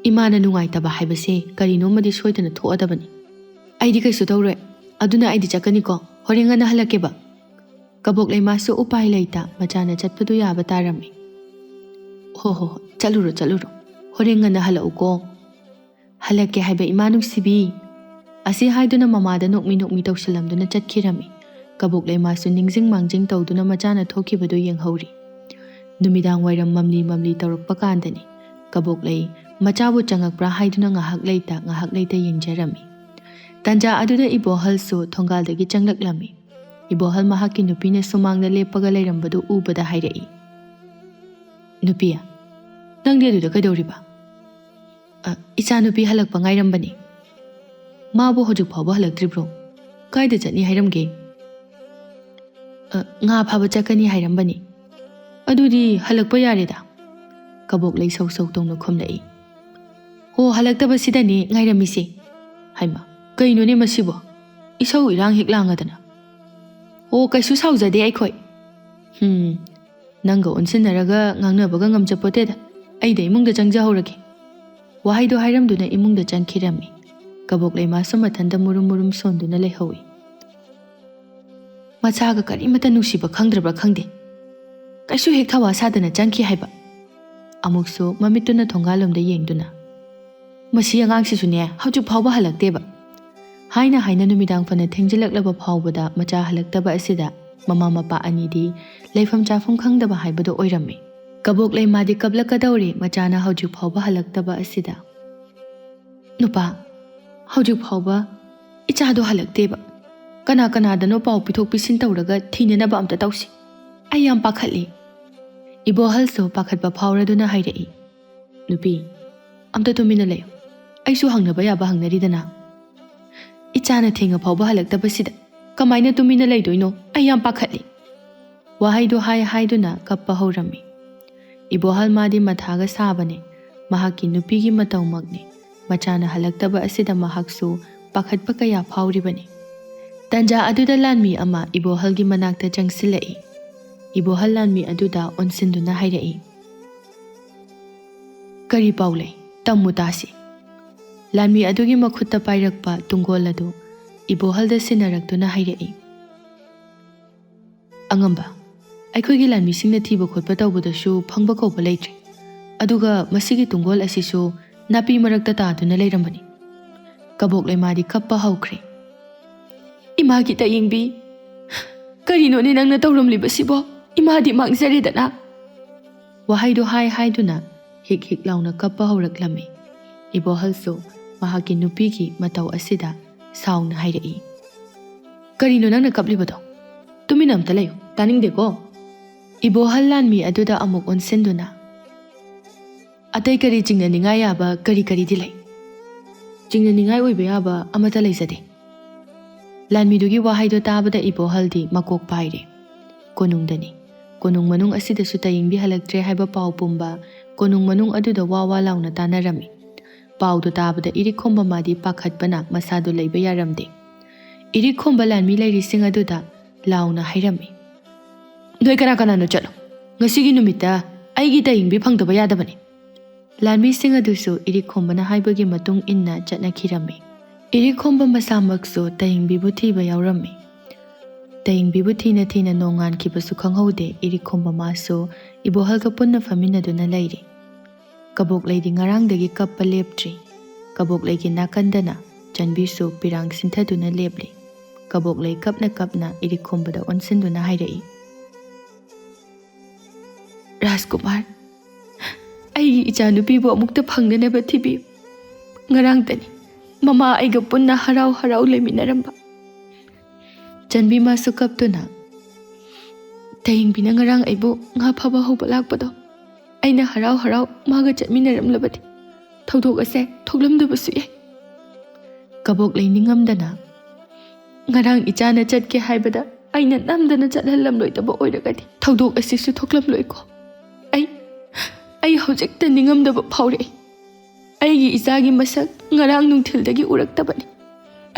ꯏꯃꯥꯅ ꯅꯨꯡꯉꯥꯏꯇꯕ ꯍꯥꯏꯕꯁꯦ ꯀꯔꯤꯅꯣꯃꯗꯤ ꯁꯣꯏꯗꯅ ꯊꯣꯛꯑꯗꯕꯅꯤ. ꯑꯩꯗꯤ ꯀꯩꯁꯨ ꯇꯧꯔꯣꯏ. ꯑꯗꯨꯅ ꯑꯩꯗꯤ ꯆꯠꯀꯅꯤꯀꯣ. ꯍꯣꯔꯦꯟ ꯉꯟꯅ ꯍꯜꯂꯛꯀꯦꯕ. ꯀꯕꯣꯛꯂꯩꯃꯥꯁꯨ ꯎꯄꯥꯏ ꯂꯩꯇ ꯃꯆꯥꯅ ꯆꯠꯄꯗꯨ ꯌꯥꯕ ꯇꯥꯔꯝꯃꯤ. ꯍꯣ, ꯆꯠꯂꯨꯔꯣ. ꯍꯣꯔꯦꯟ ꯉꯟꯅ ꯍꯜꯂꯛꯎꯀꯣ. ꯍꯜꯂꯛꯀꯦ ꯍꯥꯏꯕ ꯏꯃꯥ ꯅꯨꯡꯁꯤꯕꯤ. ꯑꯁꯤ ꯍꯥꯏꯗꯨꯅ ꯃꯃꯥꯗ ꯅꯣꯛꯃꯤ ꯇꯧꯁꯤꯜꯂꯝꯗꯨꯅ ꯆꯠꯈꯤꯔꯝꯃꯤ. ꯀꯕꯣꯛꯂꯩꯃꯥꯁꯨ ꯅꯤꯡꯖꯤꯡ ꯃꯥꯡꯖꯤꯡ ꯇꯧꯗꯨꯅ ꯃꯆꯥꯅ ꯊꯣꯛꯈꯤꯕꯗꯨ ꯌꯦꯡꯍꯧꯔꯤ. ꯅꯨꯃꯤꯗꯥꯡ ꯋꯥꯏꯔꯝ ꯃꯝꯂꯤ ꯇꯧꯔꯛꯄ ꯀꯥꯟꯗꯅꯤ ꯀꯕꯣꯛꯂꯩ ꯃꯆꯥꯕꯨ ꯆꯪꯉꯛꯄ꯭ꯔꯥ ꯍꯥꯏꯗꯨꯅ ꯉꯥꯏꯍꯥꯛ ꯂꯩꯇ ꯌꯦꯡꯖꯔꯝꯃꯤ. ꯇꯟꯖꯥ ꯑꯗꯨꯗ ꯏꯕꯣꯍꯜꯁꯨ ꯊꯣꯡꯒꯥꯜꯗꯒꯤ ꯆꯪꯂꯛꯂꯝꯃꯤ. ꯏꯕꯣꯍꯜ ꯃꯍꯥꯛꯀꯤ ꯅꯨꯄꯤꯅ ꯁꯨꯃꯥꯡꯗ ꯂꯦꯞꯄꯒ ꯂꯩꯔꯝꯕꯗꯨ ꯎꯕꯗ ꯍꯥꯏꯔꯛꯏ. ꯅꯨꯄꯤ, ꯅꯪꯗꯤ ꯑꯗꯨꯗ ꯀꯩꯗꯧꯔꯤꯕ? ꯏꯆꯥ ꯅꯨꯄꯤ ꯍꯜꯂꯛꯄ ꯉꯥꯏꯔꯝꯕꯅꯤ. ꯃꯥꯕꯨ ꯍꯧꯖꯤꯛ ꯐꯥꯎꯕ ꯍꯜꯂꯛꯇ꯭ꯔꯤꯕ꯭ꯔꯣ? ꯀꯥꯏꯗ ꯆꯠꯅꯤ ꯍꯥꯏꯔꯝꯒꯦ? ꯉꯥ ꯐꯥꯕ ꯆꯠꯀꯅꯤ ꯍꯥꯏꯔꯝꯕꯅꯤ. ꯑꯗꯨꯗꯤ ꯍꯜꯂꯛꯄ ꯌꯥꯔꯦꯗ. ꯀꯕꯣꯛꯂꯩ ꯁꯧ ꯇꯧꯅ ꯈꯨꯝꯂꯛꯏ. ꯍꯣ, ꯍꯜꯂꯛꯇꯕꯁꯤꯗꯅꯦ ꯉꯥꯏꯔꯝꯃꯤꯁꯦ. ꯍꯩꯃꯥ, ꯀꯩꯅꯣꯅꯦ ꯃꯁꯤꯕꯣ? ꯏꯁꯧ ꯏꯔꯥꯡ ꯍꯦꯛ ꯂꯥꯡꯉꯗꯅ. ꯍꯣ, ꯀꯩꯁꯨ ꯁꯥꯎꯖꯗꯦ ꯑꯩꯈꯣꯏ. ꯅꯪꯒ ꯑꯣꯟꯁꯤꯟꯅꯔꯒ ꯉꯥꯡꯅꯕꯒ ꯉꯝꯖꯄꯣꯠꯇꯦꯗ. ꯑꯩꯗ ꯏꯃꯨꯡꯗ ꯆꯪꯖꯍꯧꯔꯒꯦ. ꯋꯥꯍꯩꯗꯣ ꯍꯥꯏꯔꯝꯗꯨꯅ ꯏꯃꯨꯡꯗ ꯆꯪꯈꯤꯔꯝꯃꯤ. ꯀꯕꯣꯛꯂꯩꯃꯥꯁꯨ ꯃꯊꯟꯇ ꯃꯨꯔꯨꯝ ꯁꯣꯟꯗꯨꯅ ꯂꯩꯍꯧꯏ꯫ ꯃꯆꯥꯒ ꯀꯔꯤꯃꯠꯇ ꯅꯨꯡꯁꯤꯕ ꯈꯪꯗ꯭ꯔꯕ꯭ꯔꯥ ꯈꯪꯗꯦ ꯀꯩꯁꯨ ꯍꯦꯛ ꯊꯋꯥ ꯁꯥꯗꯅ ꯆꯪꯈꯤ ꯍꯥꯏꯕ ꯑꯃꯨꯛꯁꯨ ꯃꯃꯤꯠꯇꯨꯅ ꯊꯣꯡꯒꯥꯜꯂꯣꯝꯗ ꯌꯦꯡꯗꯨꯅ ꯃꯁꯤ ꯑꯉꯥꯡꯁꯤꯁꯨꯅꯦ ꯍꯧꯖꯤꯛ ꯐꯥꯎꯕ ꯍꯜꯂꯛꯇꯦꯕ ꯍꯥꯏꯅ ꯅꯨꯃꯤꯗꯥꯡ ꯐꯅ ꯊꯦꯡꯖꯤꯜꯂꯛꯂꯕ ꯐꯥꯎꯕꯗ ꯃꯆꯥ ꯍꯜꯂꯛꯇꯕ ꯑꯁꯤꯗ ꯃꯃꯥ ꯃꯄꯥ ꯑꯅꯤꯗꯤ ꯂꯩꯐꯝ ꯆꯥꯐꯝ ꯈꯪꯗꯕ ꯍꯥꯏꯕꯗꯨ ꯑꯣꯏꯔꯝꯃꯤ ꯀꯕꯣꯛꯂꯩ ꯃꯥꯗꯤ ꯀꯞꯂꯛꯀꯗꯧꯔꯦ ꯃꯆꯥꯅ ꯍꯧꯖꯤꯛ ꯐꯥꯎꯕ ꯍꯜꯂꯛꯇꯕ ꯑꯁꯤꯗ ꯅꯨꯄꯥ ꯍꯧꯖꯤꯛ ꯐꯥꯎꯕ ꯏꯆꯥꯗꯣ ꯍꯜꯂꯛꯇꯦꯕ ꯀꯅꯥꯗꯅꯣ ꯄꯥꯎ ꯄꯤꯊꯣꯛ ꯄꯤꯁꯤꯟ ꯇꯧꯔꯒ ꯊꯤꯅꯅꯕ ꯑꯝꯇ ꯇꯧꯁꯤ ꯑꯩ ꯌꯥꯝ ꯄꯥꯈꯠꯂꯤ ꯏꯕꯣꯍꯜꯁꯨ ꯄꯥꯈꯠꯄ ꯐꯥꯎꯔꯗꯨꯅ ꯍꯥꯏꯔꯛꯏ ꯅꯨꯄꯤ ꯑꯝꯇ ꯇꯨꯃꯤꯟꯅ ꯂꯩꯌꯨ ꯑꯩꯁꯨ ꯍꯪꯅꯕ ꯌꯥꯕ ꯍꯪꯅꯔꯤꯗꯅ ꯏꯆꯥꯅ ꯊꯦꯡꯉ ꯐꯥꯎꯕ ꯍꯜꯂꯛꯇꯕꯁꯤꯗ ꯀꯃꯥꯏꯅ ꯇꯨꯃꯤꯟꯅ ꯂꯩꯗꯣꯏꯅꯣ ꯑꯩ ꯌꯥꯝ ꯄꯥꯈꯠꯂꯤ ꯋꯥꯍꯩꯗꯣ ꯍꯥꯏꯗꯨꯅ ꯀꯞꯄ ꯍꯧꯔꯝꯃꯤ ꯏꯕꯣꯍꯜ ꯃꯥꯗꯤ ꯃꯊꯥꯒ ꯁꯥꯕꯅꯦ ꯃꯍꯥꯛꯀꯤ ꯅꯨꯄꯤꯒꯤ ꯃꯇꯧꯃꯛꯅꯤ ꯃꯆꯥꯅ ꯍꯜꯂꯛꯇꯕ ꯑꯁꯤꯗ ꯃꯍꯥꯛꯁꯨ ꯄꯥꯈꯠꯄ ꯀꯌꯥ ꯐꯥꯎꯔꯤꯕꯅꯤ ꯇꯟꯖꯥ ꯑꯗꯨꯗ ꯂꯥꯟꯃꯤ ꯑꯃ ꯏꯕꯣꯍꯜꯒꯤ ꯃꯅꯥꯛꯇ ꯆꯪꯁꯤꯜꯂꯛꯏ ꯏꯕꯣꯍꯜ ꯂꯥꯟꯃꯤ ꯑꯗꯨꯗ ꯑꯣꯟꯁꯤꯟꯗꯨꯅ ꯍꯥꯏꯔꯛꯏ ꯀꯔꯤ ꯄꯥꯎ ꯂꯩ ꯇꯝꯃꯨ ꯇꯥꯁꯤ ꯂꯥꯟꯃꯤ ꯑꯗꯨꯒꯤ ꯃꯈꯨꯠꯇ ꯄꯥꯏꯔꯛꯄ ꯇꯨꯡꯒꯣꯜ ꯑꯗꯨ ꯏꯕꯣꯍꯜꯗ ꯁꯤꯟꯅꯔꯛꯇꯨꯅ ꯍꯥꯏꯔꯛꯏ ꯑꯉꯝꯕ ꯑꯩꯈꯣꯏꯒꯤ ꯂꯥꯟꯃꯤꯁꯤꯡꯅ ꯊꯤꯕ ꯈꯣꯠꯄ ꯇꯧꯕꯗꯁꯨ ꯐꯪꯕ ꯀꯧꯕ ꯂꯩꯇ꯭ꯔꯦ ꯑꯗꯨꯒ ꯃꯁꯤꯒꯤ ꯇꯨꯡꯒꯣꯜ ꯑꯁꯤꯁꯨ ꯅꯥꯄꯤ ꯃꯔꯛꯇ ꯇꯥꯗꯨꯅ ꯂꯩꯔꯝꯕꯅꯤ ꯀꯕꯣꯛꯂꯩ ꯃꯥꯗꯤ ꯀꯞꯄ ꯍꯧꯈ꯭ꯔꯦ ꯏꯃꯥꯒꯤ ꯇꯌꯦꯡꯕꯤ ꯀꯔꯤꯅꯣꯅꯦ ꯅꯪꯅ ꯇꯧꯔꯝꯂꯤꯕꯁꯤꯕꯣ ꯏꯃꯥꯗꯤ ꯃꯥꯡꯖꯔꯦꯗꯅ ꯋꯥꯍꯩꯗꯣ ꯍꯥꯏꯗꯨꯅ ꯍꯤꯛ ꯂꯥꯎꯅ ꯀꯞꯄ ꯍꯧꯔꯛꯂꯝꯃꯤ ꯏꯕꯣꯍꯜꯁꯨ ꯃꯍꯥꯛꯀꯤ ꯅꯨꯄꯤꯒꯤ ꯃꯇꯧ ꯑꯁꯤꯗ ꯁꯥꯎꯅ ꯍꯥꯏꯔꯛꯏ ꯀꯔꯤꯅꯣ ꯅꯪꯅ ꯀꯞꯂꯤꯕꯗꯣ ꯇꯨꯃꯤꯟꯅ ꯑꯝꯇ ꯂꯩꯌꯨ ꯇꯥꯅꯤꯡꯗꯦꯀꯣ ꯏꯕꯣꯍꯜ ꯂꯥꯟꯃꯤ ꯑꯗꯨꯗ ꯑꯃꯨꯛ ꯑꯣꯟꯁꯤꯟꯗꯨꯅ ꯑꯇꯩ ꯀꯔꯤ ꯆꯤꯡꯅꯅꯤꯡꯉꯥꯏ ꯌꯥꯕ ꯀꯔꯤꯗꯤ ꯂꯩ ꯆꯤꯡꯅꯅꯤꯡꯉꯥꯏ ꯑꯣꯏꯕ ꯌꯥꯕ ꯑꯃꯠꯇ ꯂꯩꯖꯗꯦ ꯂꯥꯟꯃꯤꯗꯨꯒꯤ ꯋꯥꯍꯩꯗꯣ ꯇꯥꯕꯗ ꯏꯕꯣꯍꯜꯗꯤ ꯃꯀꯣꯛ ꯄꯥꯏꯔꯦ ꯀꯣꯅꯨꯡꯗꯅꯤ ꯀꯣꯅꯨꯡ ꯃꯅꯨꯡ ꯑꯁꯤꯗꯁꯨ ꯇꯌꯦꯡꯕꯤ ꯍꯜꯂꯛꯇ꯭ꯔꯦ ꯍꯥꯏꯕ ꯄꯥꯎ ꯄꯨꯝꯕ ꯀꯣꯅꯨꯡ ꯃꯅꯨꯡ ꯑꯗꯨꯗ ꯋꯥ ꯂꯥꯎꯅ ꯇꯥꯅꯔꯝꯃꯤ ꯄꯥꯎꯗꯣ ꯇꯥꯕꯗ ꯏꯔꯤꯛꯈꯣꯝꯕ ꯃꯥꯗꯤ ꯄꯥꯈꯠꯄꯅ ꯃꯁꯥꯗꯣ ꯂꯩꯕ ꯌꯥꯔꯝꯗꯦ ꯏꯔꯤꯛꯈꯣꯝꯕ ꯂꯥꯟꯃꯤ ꯂꯩꯔꯤꯁꯤꯡ ꯑꯗꯨꯗ ꯂꯥꯎꯅ ꯍꯥꯏꯔꯝꯃꯤ ꯅꯣꯏ ꯀꯅꯥꯅꯣ ꯆꯠꯂꯣ ꯉꯁꯤꯒꯤ ꯅꯨꯃꯤꯠꯇ ꯑꯩꯒꯤ ꯇꯌꯦꯡꯕꯤ ꯐꯪꯗꯕ ꯌꯥꯗꯕꯅꯤ ꯂꯥꯟꯃꯤꯁꯤꯡ ꯑꯗꯨꯁꯨ ꯏꯔꯤꯛꯈꯣꯝꯕꯅ ꯍꯥꯏꯕꯒꯤ ꯃꯇꯨꯡ ꯏꯟꯅ ꯆꯠꯅꯈꯤꯔꯝꯃꯤ ꯏꯔꯤꯛꯈꯣꯝꯕ ꯃꯁꯥꯃꯛꯁꯨ ꯇꯌꯦꯡꯕꯤꯕꯨ ꯊꯤꯕ ꯌꯥꯎꯔꯝꯃꯤ ꯇꯌꯦꯡꯕꯤꯕꯨ ꯊꯤꯅ ꯅꯣꯡꯉꯥꯟꯈꯤꯕꯁꯨ ꯈꯪꯍꯧꯗꯦ ꯏꯔꯤꯛꯈꯣꯝꯕ ꯃꯥꯁꯨ ꯏꯕꯣꯍꯜꯒ ꯄꯨꯟꯅ ꯐꯝꯃꯤꯟꯅꯗꯨꯅ ꯂꯩꯔꯤ ꯀꯕꯣꯛꯂꯩꯗꯤ ꯉꯔꯥꯡꯗꯒꯤ ꯀꯞꯄ ꯂꯦꯞꯇ꯭ꯔꯤ ꯀꯕꯣꯛꯂꯩꯒꯤ ꯅꯥꯀꯟꯗꯅ ꯆꯟꯕꯤꯁꯨ ꯄꯤꯔꯥꯡ ꯁꯤꯟꯊꯗꯨꯅ ꯂꯦꯞꯂꯤ ꯀꯕꯣꯛꯂꯩ ꯀꯞꯅ ꯏꯔꯤꯛꯈꯣꯝꯕꯗ ꯑꯣꯟꯁꯤꯟꯗꯨꯅ ꯍꯥꯏꯔꯛꯏ ꯔꯥꯖꯀꯨꯃꯥꯔ ꯑꯩꯒꯤ ꯏꯆꯥꯅꯨꯄꯤꯕꯨ ꯑꯃꯨꯛꯇ ꯐꯪꯅꯅꯕ ꯊꯤꯕꯤꯌꯨ ꯉꯔꯥꯡꯇꯅꯤ ꯃꯃꯥ ꯑꯩꯒ ꯄꯨꯟꯅ ꯍꯔꯥꯎ ꯂꯩꯃꯤꯟꯅꯔꯝꯕ ꯆꯟꯕꯤ ꯃꯥꯁꯨ ꯀꯞꯇꯨꯅ ꯇꯌꯦꯡꯕꯤꯅ ꯉꯔꯥꯡ ꯑꯩꯕꯨ ꯉꯥ ꯐꯥꯕ ꯍꯧꯕ ꯂꯥꯛꯄꯗꯣ ꯑꯩꯅ ꯍꯔꯥꯎ ꯃꯥꯒ ꯆꯠꯃꯤꯟꯅꯔꯝꯂꯕꯗꯤ ꯊꯧꯗꯣꯛ ꯑꯁꯦ ꯊꯣꯛꯂꯝꯗꯕꯁꯨ ꯌꯥꯏ ꯀꯕꯣꯛꯂꯩ ꯅꯤꯡꯉꯝꯗꯅ ꯉꯔꯥꯡ ꯏꯆꯥꯅ ꯆꯠꯀꯦ ꯍꯥꯏꯕꯗ ꯑꯩꯅ ꯅꯝꯗꯅ ꯆꯠꯍꯜꯂꯝꯂꯣꯏꯗꯕ ꯑꯣꯏꯔꯒꯗꯤ ꯊꯧꯗꯣꯛ ꯑꯁꯤꯁꯨ ꯊꯣꯛꯂꯝꯂꯣꯏꯀꯣ ꯑꯩ ꯍꯧꯖꯤꯛꯇ ꯅꯤꯡꯉꯝꯗꯕ ꯐꯥꯎꯔꯛꯏ ꯑꯩꯒꯤ ꯏꯆꯥꯒꯤ ꯃꯁꯛ ꯉꯔꯥꯡ ꯅꯨꯡꯊꯤꯜꯗꯒꯤ ꯎꯔꯛꯇꯕꯅꯤ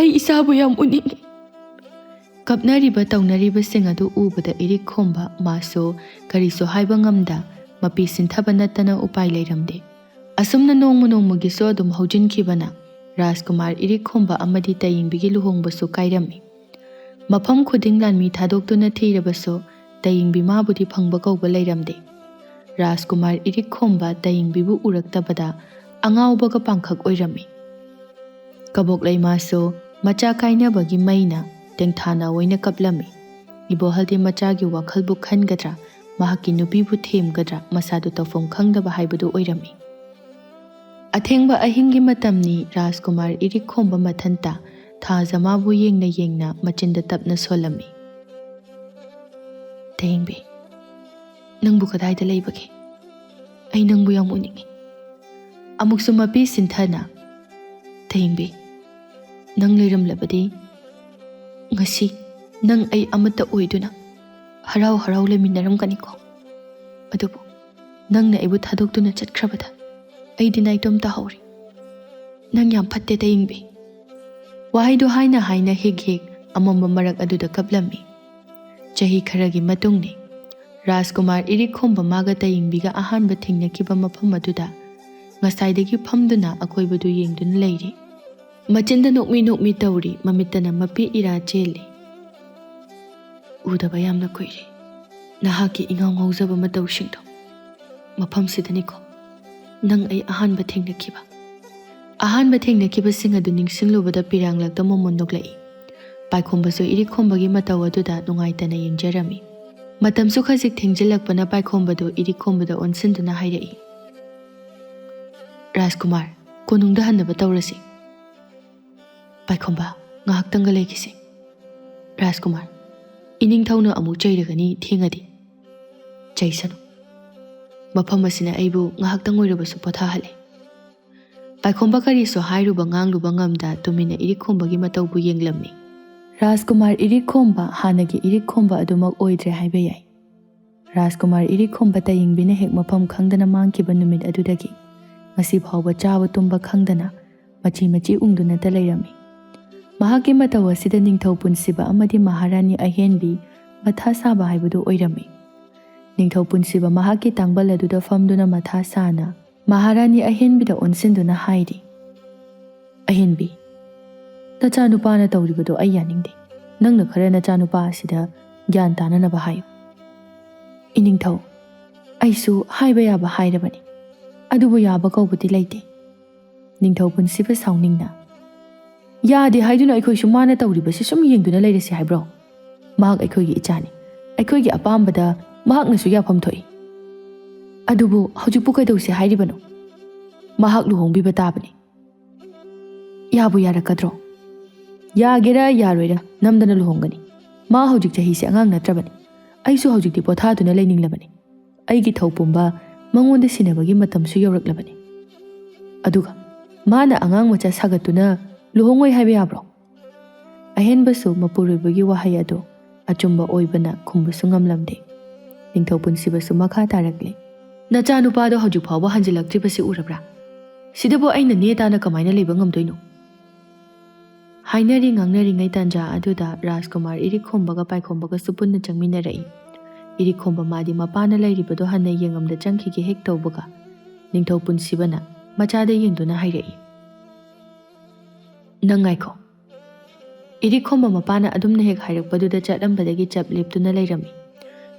ꯑꯩ ꯏꯆꯥꯕꯨ ꯌꯥꯝ ꯎꯅꯤꯡꯉꯤ ꯀꯞꯅꯔꯤꯕ ꯇꯧꯅꯔꯤꯕꯁꯤꯡ ꯑꯗꯨ ꯎꯕꯗ ꯏꯔꯤꯛꯈꯣꯝꯕ ꯃꯥꯁꯨ ꯀꯔꯤꯁꯨ ꯍꯥꯏꯕ ꯉꯝꯗ ꯃꯄꯤ ꯁꯤꯟꯊꯕ ꯅꯠꯇꯅ ꯎꯄꯥꯏ ꯂꯩꯔꯝꯗꯦ ꯑꯁꯨꯝꯅ ꯅꯣꯡꯃꯒꯤꯁꯨ ꯑꯗꯨꯝ ꯍꯧꯖꯤꯟꯈꯤꯕꯅ ꯔꯥꯖꯀꯨꯃꯥꯔ ꯏꯔꯤꯛꯈꯣꯝꯕ ꯑꯃꯗꯤ ꯇꯌꯦꯡꯕꯤꯒꯤ ꯂꯨꯍꯣꯡꯕꯁꯨ ꯀꯥꯏꯔꯝꯃꯤ ꯃꯐꯝ ꯈꯨꯗꯤꯡ ꯂꯥꯟꯃꯤ ꯊꯥꯗꯣꯛꯇꯨꯅ ꯊꯤꯔꯕꯁꯨ ꯇꯌꯦꯡꯕꯤ ꯃꯥꯕꯨꯗꯤ ꯐꯪꯕ ꯀꯧꯕ ꯂꯩꯔꯝꯗꯦ ꯔꯥꯖꯀꯨꯃꯥꯔ ꯏꯔꯤꯛꯈꯣꯝꯕ ꯇꯌꯦꯡꯕꯤꯕꯨ ꯎꯔꯛꯇꯕꯗ ꯑꯉꯥꯎꯕꯒ ꯄꯥꯡꯈꯛ ꯑꯣꯏꯔꯝꯃꯤ ꯀꯕꯣꯛꯂꯩ ꯃꯥꯁꯨ ꯃꯆꯥ ꯀꯥꯏꯅꯕꯒꯤ ꯃꯩꯅ ꯇꯦꯡꯊꯥꯅ ꯑꯣꯏꯅ ꯀꯞꯂꯝꯃꯤ ꯏꯕꯣꯍꯜꯗꯤ ꯃꯆꯥꯒꯤ ꯋꯥꯈꯜꯕꯨ ꯈꯟꯒꯗ꯭ꯔꯥ ꯃꯍꯥꯛꯀꯤ ꯅꯨꯄꯤꯕꯨ ꯊꯦꯝꯒꯗ꯭ꯔꯥ ꯃꯁꯥꯗꯨ ꯇꯧꯐꯝ ꯈꯪꯗꯕ ꯍꯥꯏꯕꯗꯨ ꯑꯣꯏꯔꯝꯃꯤ ꯑꯊꯦꯡꯕ ꯑꯍꯤꯡꯒꯤ ꯃꯇꯝꯅꯤ ꯔꯥꯖꯀꯨꯃꯥꯔ ꯏꯔꯤꯛꯈꯣꯝꯕ ꯃꯊꯟꯇ ꯊꯥꯖ ꯃꯥꯕꯨ ꯌꯦꯡꯅ ꯃꯆꯤꯟꯗ ꯇꯞꯅ ꯁꯣꯜꯂꯝꯃꯤ ꯇꯌꯦꯡꯕꯤ ꯅꯪꯕꯨ ꯀꯗꯥꯏꯗ ꯂꯩꯕꯒꯦ ꯑꯩ ꯅꯪꯕꯨ ꯌꯥꯝ ꯎꯅꯤꯡꯉꯤ ꯑꯃꯨꯛꯁꯨ ꯃꯄꯤ ꯁꯤꯟꯊꯅ ꯇꯌꯦꯡꯕꯤ ꯅꯪ ꯂꯩꯔꯝꯂꯕꯗꯤ ꯉꯁꯤ ꯅꯪ ꯑꯩ ꯑꯃꯠꯇ ꯑꯣꯏꯗꯨꯅ ꯍꯔꯥꯎ ꯂꯩꯃꯤꯟꯅꯔꯝꯒꯅꯤꯀꯣ ꯑꯗꯨꯕꯨ ꯅꯪꯅ ꯑꯩꯕꯨ ꯊꯥꯗꯣꯛꯇꯨꯅ ꯆꯠꯈ꯭ꯔꯕꯗ ꯑꯩꯗꯤ ꯅꯥꯏꯇꯣꯝ ꯇꯥꯍꯧꯔꯤ ꯅꯪ ꯌꯥꯝ ꯐꯠꯇꯦ ꯇꯌꯦꯡꯕꯤ ꯋꯥꯍꯩꯗꯣ ꯍꯥꯏꯅ ꯍꯤꯛ ꯑꯃꯝꯕ ꯃꯔꯛ ꯑꯗꯨꯗ ꯀꯞꯂꯝꯃꯤ ꯆꯍꯤ ꯈꯔꯒꯤ ꯃꯇꯨꯡꯅꯤ ꯔꯥꯖꯀꯨꯃꯥꯔ ꯏꯔꯤꯛꯈꯣꯝꯕ ꯃꯥꯒ ꯇꯌꯦꯡꯕꯤꯒ ꯑꯍꯥꯟꯕ ꯊꯦꯡꯅꯈꯤꯕ ꯃꯐꯝ ꯑꯗꯨꯗ ꯉꯁꯥꯏꯗꯒꯤ ꯐꯝꯗꯨꯅ ꯑꯀꯣꯏꯕꯗꯨ ꯌꯦꯡꯗꯨꯅ ꯂꯩꯔꯤ ꯃꯆꯤꯟꯗ ꯅꯣꯛꯃꯤ ꯇꯧꯔꯤ ꯃꯃꯤꯠꯇꯅ ꯃꯄꯤ ꯏꯔꯥ ꯆꯦꯜꯂꯤ ꯎꯗꯕ ꯌꯥꯝꯅ ꯀꯨꯏꯔꯦ ꯅꯍꯥꯛꯀꯤ ꯏꯉꯥꯎ ꯉꯥꯎꯖꯕ ꯃꯇꯧꯁꯤꯡꯗꯣ ꯃꯐꯝꯁꯤꯗꯅꯤꯀꯣ ꯅꯪ ꯑꯩ ꯑꯍꯥꯟꯕ ꯊꯦꯡꯅꯈꯤꯕ ꯑꯍꯥꯟꯕ ꯊꯦꯡꯅꯈꯤꯕꯁꯤꯡ ꯑꯗꯨ ꯅꯤꯡꯁꯤꯡꯂꯨꯕꯗ ꯄꯤꯔꯥꯡꯂꯛꯇ ꯃꯣꯃꯣꯟ ꯅꯣꯛꯂꯛꯏ ꯄꯥꯏꯈꯣꯝꯕꯁꯨ ꯏꯔꯤꯛꯈꯣꯝꯕꯒꯤ ꯃꯇꯧ ꯑꯗꯨꯗ ꯅꯨꯡꯉꯥꯏꯇꯅ ꯌꯦꯡꯖꯔꯝꯃꯤ ꯃꯇꯝꯁꯨ ꯈꯖꯤꯛ ꯊꯦꯡꯖꯤꯜꯂꯛꯄꯅ ꯄꯥꯏꯈꯣꯝꯕꯗꯨ ꯏꯔꯤꯛꯈꯣꯝꯕꯗ ꯑꯣꯟꯁꯤꯟꯗꯨꯅ ꯍꯥꯏꯔꯛꯏ ꯔꯥꯖꯀꯨꯃꯥꯔ ꯀꯣꯅꯨꯡꯗ ꯍꯟꯅꯕ ꯇꯧꯔꯁꯤ ꯄꯥꯏꯈꯣꯝꯕ ꯉꯥꯏꯍꯥꯛꯇꯪꯒ ꯂꯩꯈꯤꯁꯤ ꯔꯥꯖꯀꯨꯃꯥꯔ ꯏꯅꯤꯡꯊꯧꯅ ꯑꯃꯨꯛ ꯆꯩꯔꯒꯅꯤ ꯊꯦꯡꯉꯗꯤ ꯆꯩꯁꯅꯨ ꯃꯐꯝ ꯑꯁꯤꯅ ꯑꯩꯕꯨ ꯉꯥꯏꯍꯥꯛꯇꯪ ꯑꯣꯏꯔꯕꯁꯨ ꯄꯣꯊꯥꯍꯜꯂꯦ ꯄꯥꯏꯈꯣꯝꯕ ꯀꯔꯤꯁꯨ ꯍꯥꯏꯔꯨꯕ ꯉꯥꯡꯂꯨꯕ ꯉꯝꯗ ꯇꯨꯃꯤꯟꯅ ꯏꯔꯤꯛꯈꯣꯝꯕꯒꯤ ꯃꯇꯧꯕꯨ ꯌꯦꯡꯂꯝꯃꯤ ꯔꯥꯖꯀꯨꯃꯥꯔ ꯏꯔꯤꯛꯈꯣꯝꯕ ꯍꯥꯟꯅꯒꯤ ꯏꯔꯤꯛꯈꯣꯝꯕ ꯑꯗꯨꯃꯛ ꯑꯣꯏꯗ꯭ꯔꯦ ꯍꯥꯏꯕ ꯌꯥꯏ ꯔꯥꯖꯀꯨꯃꯥꯔ ꯏꯔꯤꯛꯈꯣꯝꯕ ꯇꯌꯤꯡꯕꯤꯅ ꯍꯦꯛ ꯃꯐꯝ ꯈꯪꯗꯅ ꯃꯥꯡꯈꯤꯕ ꯅꯨꯃꯤꯠ ꯑꯗꯨꯗꯒꯤ ꯉꯁꯤ ꯐꯥꯎꯕ ꯆꯥꯕ ꯇꯨꯝꯕ ꯈꯪꯗꯅ ꯃꯆꯤ ꯃꯆꯤ ꯎꯪꯗꯨꯅꯇ ꯂꯩꯔꯝꯃꯤ ꯃꯍꯥꯛꯀꯤ ꯃꯇꯧ ꯑꯁꯤꯗ ꯅꯤꯡꯊꯧ ꯄꯨꯟꯁꯤꯕ ꯑꯃꯗꯤ ꯃꯍꯥꯔꯥꯅꯤ ꯑꯍꯦꯟꯕꯤ ꯃꯊꯥ ꯁꯥꯕ ꯍꯥꯏꯕꯗꯨ ꯑꯣꯏꯔꯝꯃꯤ ꯅꯤꯡꯊꯧ ꯄꯨꯟꯁꯤꯕ ꯃꯍꯥꯛꯀꯤ ꯇꯥꯡꯕꯜ ꯑꯗꯨꯗ ꯐꯝꯗꯨꯅ ꯃꯊꯥ ꯁꯥꯅ ꯃꯍꯥꯔꯥꯅꯤ ꯑꯍꯦꯟꯕꯤꯗ ꯑꯣꯟꯁꯤꯟꯗꯨꯅ ꯍꯥꯏꯔꯤ ꯑꯍꯦꯟꯕꯤ ꯅꯆꯥꯅꯨꯄꯥꯅ ꯇꯧꯔꯤꯕꯗꯣ ꯑꯩ ꯌꯥꯅꯤꯡꯗꯦ ꯅꯪꯅ ꯈꯔ ꯅꯆꯥꯅꯨꯄꯥ ꯑꯁꯤꯗ ꯒ꯭ꯌꯥꯟ ꯇꯥꯅꯅꯕ ꯍꯥꯏꯌꯨ ꯏꯅꯤꯡꯊꯧ ꯑꯩꯁꯨ ꯍꯥꯏꯕ ꯌꯥꯕ ꯍꯥꯏꯔꯕꯅꯤ ꯑꯗꯨꯕꯨ ꯌꯥꯕ ꯀꯧꯕꯗꯤ ꯂꯩꯇꯦ ꯅꯤꯡꯊꯧ ꯄꯨꯟꯁꯤꯕ ꯁꯥꯎꯅꯤꯡꯅ ꯌꯥꯗꯦ ꯍꯥꯏꯗꯨꯅ ꯑꯩꯈꯣꯏꯁꯨ ꯃꯥꯅ ꯇꯧꯔꯤꯕꯁꯤ ꯁꯨꯝ ꯌꯦꯡꯗꯨꯅ ꯂꯩꯔꯁꯤ ꯍꯥꯏꯕ꯭ꯔꯣ ꯃꯍꯥꯛ ꯑꯩꯈꯣꯏꯒꯤ ꯏꯆꯥꯅꯤ ꯑꯩꯈꯣꯏꯒꯤ ꯑꯄꯥꯝꯕꯗ ꯃꯍꯥꯛꯅꯁꯨ ꯌꯥꯐꯝ ꯊꯣꯛꯏ ꯑꯗꯨꯕꯨ ꯍꯧꯖꯤꯛꯄꯨ ꯀꯩꯗꯧꯁꯤ ꯍꯥꯏꯔꯤꯕꯅꯣ ꯃꯍꯥꯛ ꯂꯨꯍꯣꯡꯕꯤꯕ ꯇꯥꯕꯅꯤ ꯌꯥꯕꯨ ꯌꯥꯔꯛꯀꯗ꯭ꯔꯣ ꯌꯥꯒꯦꯔꯥ ꯌꯥꯔꯣꯏꯔꯥ ꯅꯝꯗꯅ ꯂꯨꯍꯣꯡꯒꯅꯤ ꯃꯥ ꯍꯧꯖꯤꯛ ꯆꯍꯤꯁꯦ ꯑꯉꯥꯡ ꯅꯠꯇ꯭ꯔꯕꯅꯤ ꯑꯩꯁꯨ ꯍꯧꯖꯤꯛꯇꯤ ꯄꯣꯊꯥꯗꯨꯅ ꯂꯩꯅꯤꯡꯂꯕꯅꯤ ꯑꯩꯒꯤ ꯊꯧ ꯄꯨꯝꯕ ꯃꯉꯣꯟꯗ ꯁꯤꯟꯅꯕꯒꯤ ꯃꯇꯝꯁꯨ ꯌꯧꯔꯛꯂꯕꯅꯤ ꯑꯗꯨꯒ ꯃꯥꯅ ꯑꯉꯥꯡ ꯃꯆꯥ ꯁꯥꯒꯠꯇꯨꯅ ꯂꯨꯍꯣꯡꯉꯣꯏ ꯍꯥꯏꯕ ꯌꯥꯕ꯭ꯔꯣ ꯑꯍꯦꯟꯕꯁꯨ ꯃꯄꯨꯔꯣꯏꯕꯒꯤ ꯋꯥꯍꯩ ꯑꯗꯨ ꯑꯆꯨꯝꯕ ꯑꯣꯏꯕꯅ ꯈꯨꯝꯕꯁꯨ ꯉꯝꯂꯝꯗꯦ ꯅꯤꯡꯊꯧ ꯄꯨꯟꯁꯤꯕꯁꯨ ꯃꯈꯥ ꯇꯥꯔꯛꯂꯤ ꯅꯆꯥꯅꯨꯄꯥꯗꯣ ꯍꯧꯖꯤꯛ ꯐꯥꯎꯕ ꯍꯟꯖꯤꯜꯂꯛꯇ꯭ꯔꯤꯕꯁꯤ ꯎꯔꯕ꯭ꯔꯥ ꯁꯤꯗꯕꯨ ꯑꯩꯅ ꯅꯦ ꯇꯥꯅ ꯀꯃꯥꯏꯅ ꯂꯩꯕ ꯉꯝꯗꯣꯏꯅꯣ ꯍꯥꯏꯅꯔꯤ ꯉꯥꯡꯅꯔꯤꯉꯩ ꯇꯥꯟꯖꯥ ꯑꯗꯨꯗ ꯔꯥꯖꯀꯨꯃꯥꯔ ꯏꯔꯤꯛꯈꯣꯝꯕꯒ ꯄꯥꯏꯈꯣꯝꯕꯒꯁꯨ ꯄꯨꯟꯅ ꯆꯪꯃꯤꯟꯅꯔꯛꯏ ꯏꯔꯤꯛꯈꯣꯝꯕ ꯃꯥꯗꯤ ꯃꯄꯥꯅ ꯂꯩꯔꯤꯕꯗꯣ ꯍꯟꯅ ꯌꯦꯡꯉꯝꯗ ꯆꯪꯈꯤꯒꯦ ꯍꯦꯛ ꯇꯧꯕꯒ ꯅꯤꯡꯊꯧ ꯄꯨꯟꯁꯤꯕꯅ ꯃꯆꯥꯗ ꯌꯦꯡꯗꯨꯅ ꯍꯥꯏꯔꯛꯏ ꯅꯪ ꯉꯥꯏꯈꯣ ꯏꯔꯤꯛꯈꯣꯝꯕ ꯃꯄꯥꯅ ꯑꯗꯨꯝꯅ ꯍꯦꯛ ꯍꯥꯏꯔꯛꯄꯗꯨꯗ ꯆꯠꯂꯝꯕꯗꯒꯤ ꯆꯞ ꯂꯦꯞꯇꯨꯅ ꯂꯩꯔꯝꯃꯤ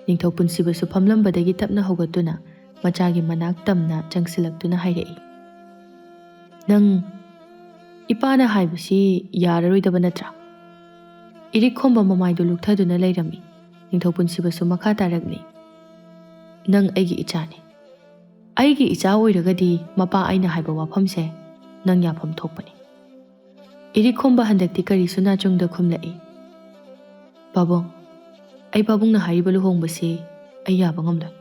ꯅꯤꯡꯊꯧ ꯄꯨꯟꯁꯤꯕꯁꯨ ꯐꯝꯂꯝꯕꯗꯒꯤ ꯇꯞꯅ ꯍꯧꯒꯠꯇꯨꯅ ꯃꯆꯥꯒꯤ ꯃꯅꯥꯛ ꯇꯝꯅ ꯆꯪꯁꯤꯜꯂꯛꯇꯨꯅ ꯍꯥꯏꯔꯛꯏ ꯅꯪ ꯏꯄꯥꯅ ꯍꯥꯏꯕꯁꯤ ꯌꯥꯔꯔꯣꯏꯗꯕ ꯅꯠꯇ꯭ꯔꯥ ꯏꯔꯤꯛꯈꯣꯝꯕ ꯃꯃꯥꯏꯗꯨ ꯂꯨꯛꯊꯗꯨꯅ ꯂꯩꯔꯝꯃꯤ ꯅꯤꯡꯊꯧ ꯄꯨꯟꯁꯤꯕꯁꯨ ꯃꯈꯥ ꯇꯥꯔꯛꯂꯤ ꯅꯪ ꯑꯩꯒꯤ ꯏꯆꯥꯅꯤ ꯑꯩꯒꯤ ꯏꯆꯥ ꯑꯣꯏꯔꯒꯗꯤ ꯃꯄꯥ ꯑꯩꯅ ꯍꯥꯏꯕ ꯋꯥꯐꯝꯁꯦ ꯅꯪ ꯌꯥꯐꯝ ꯊꯣꯛꯄꯅꯤ ꯏꯔꯤꯛꯈꯣꯝꯕ ꯍꯟꯗꯛꯇꯤ ꯀꯔꯤꯁꯨ ꯅꯥꯆꯨꯡꯗ ꯈꯨꯝꯂꯛꯏ ꯄꯥꯕꯨꯡ ꯑꯩ ꯄꯥꯕꯨꯡꯅ ꯍꯥꯏꯔꯤꯕ ꯂꯨꯍꯣꯡꯕꯁꯤ ꯑꯩ ꯌꯥꯕ ꯉꯝꯂꯣꯏ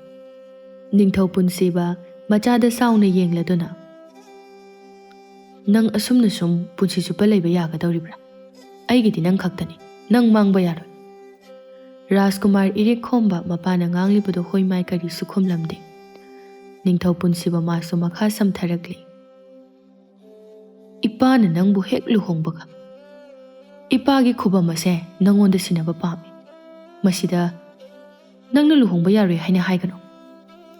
ꯅꯤꯡꯊꯧ ꯄꯨꯟꯁꯤꯕ ꯃꯆꯥꯗ ꯁꯥꯎꯅ ꯌꯦꯡꯂꯗꯨꯅ ꯅꯪ ꯑꯁꯨꯝꯅ ꯁꯨꯝ ꯄꯨꯟꯁꯤ ꯆꯨꯞꯄ ꯂꯩꯕ ꯌꯥꯒꯗꯧꯔꯤꯕ꯭ꯔꯥ ꯑꯩꯒꯤꯗꯤ ꯅꯪ ꯈꯛꯇꯅꯤ ꯅꯪ ꯃꯥꯡꯕ ꯌꯥꯔꯣꯏ ꯔꯥꯖꯀꯨꯃꯥꯔ ꯏꯔꯤꯛꯈꯣꯝꯕ ꯃꯄꯥꯅ ꯉꯥꯡꯂꯤꯕꯗꯣ ꯍꯣꯏ ꯃꯥꯏ ꯀꯔꯤꯁꯨ ꯈꯨꯝꯂꯝꯗꯦ ꯅꯤꯡꯊꯧ ꯄꯨꯟꯁꯤꯕ ꯃꯥꯁꯨ ꯃꯈꯥ ꯁꯝꯊꯔꯛꯂꯤ ꯏꯄꯥꯅ ꯅꯪꯕꯨ ꯍꯦꯛ ꯂꯨꯍꯣꯡꯕꯒ ꯏꯄꯥꯒꯤ ꯈꯨꯕꯝ ꯑꯁꯦ ꯅꯪꯉꯣꯟꯗ ꯁꯤꯟꯅꯕ ꯄꯥꯝꯃꯤ ꯃꯁꯤꯗ ꯅꯪꯅ ꯂꯨꯍꯣꯡꯕ ꯌꯥꯔꯣꯏ ꯍꯥꯏꯅ ꯍꯥꯏꯒꯅꯨ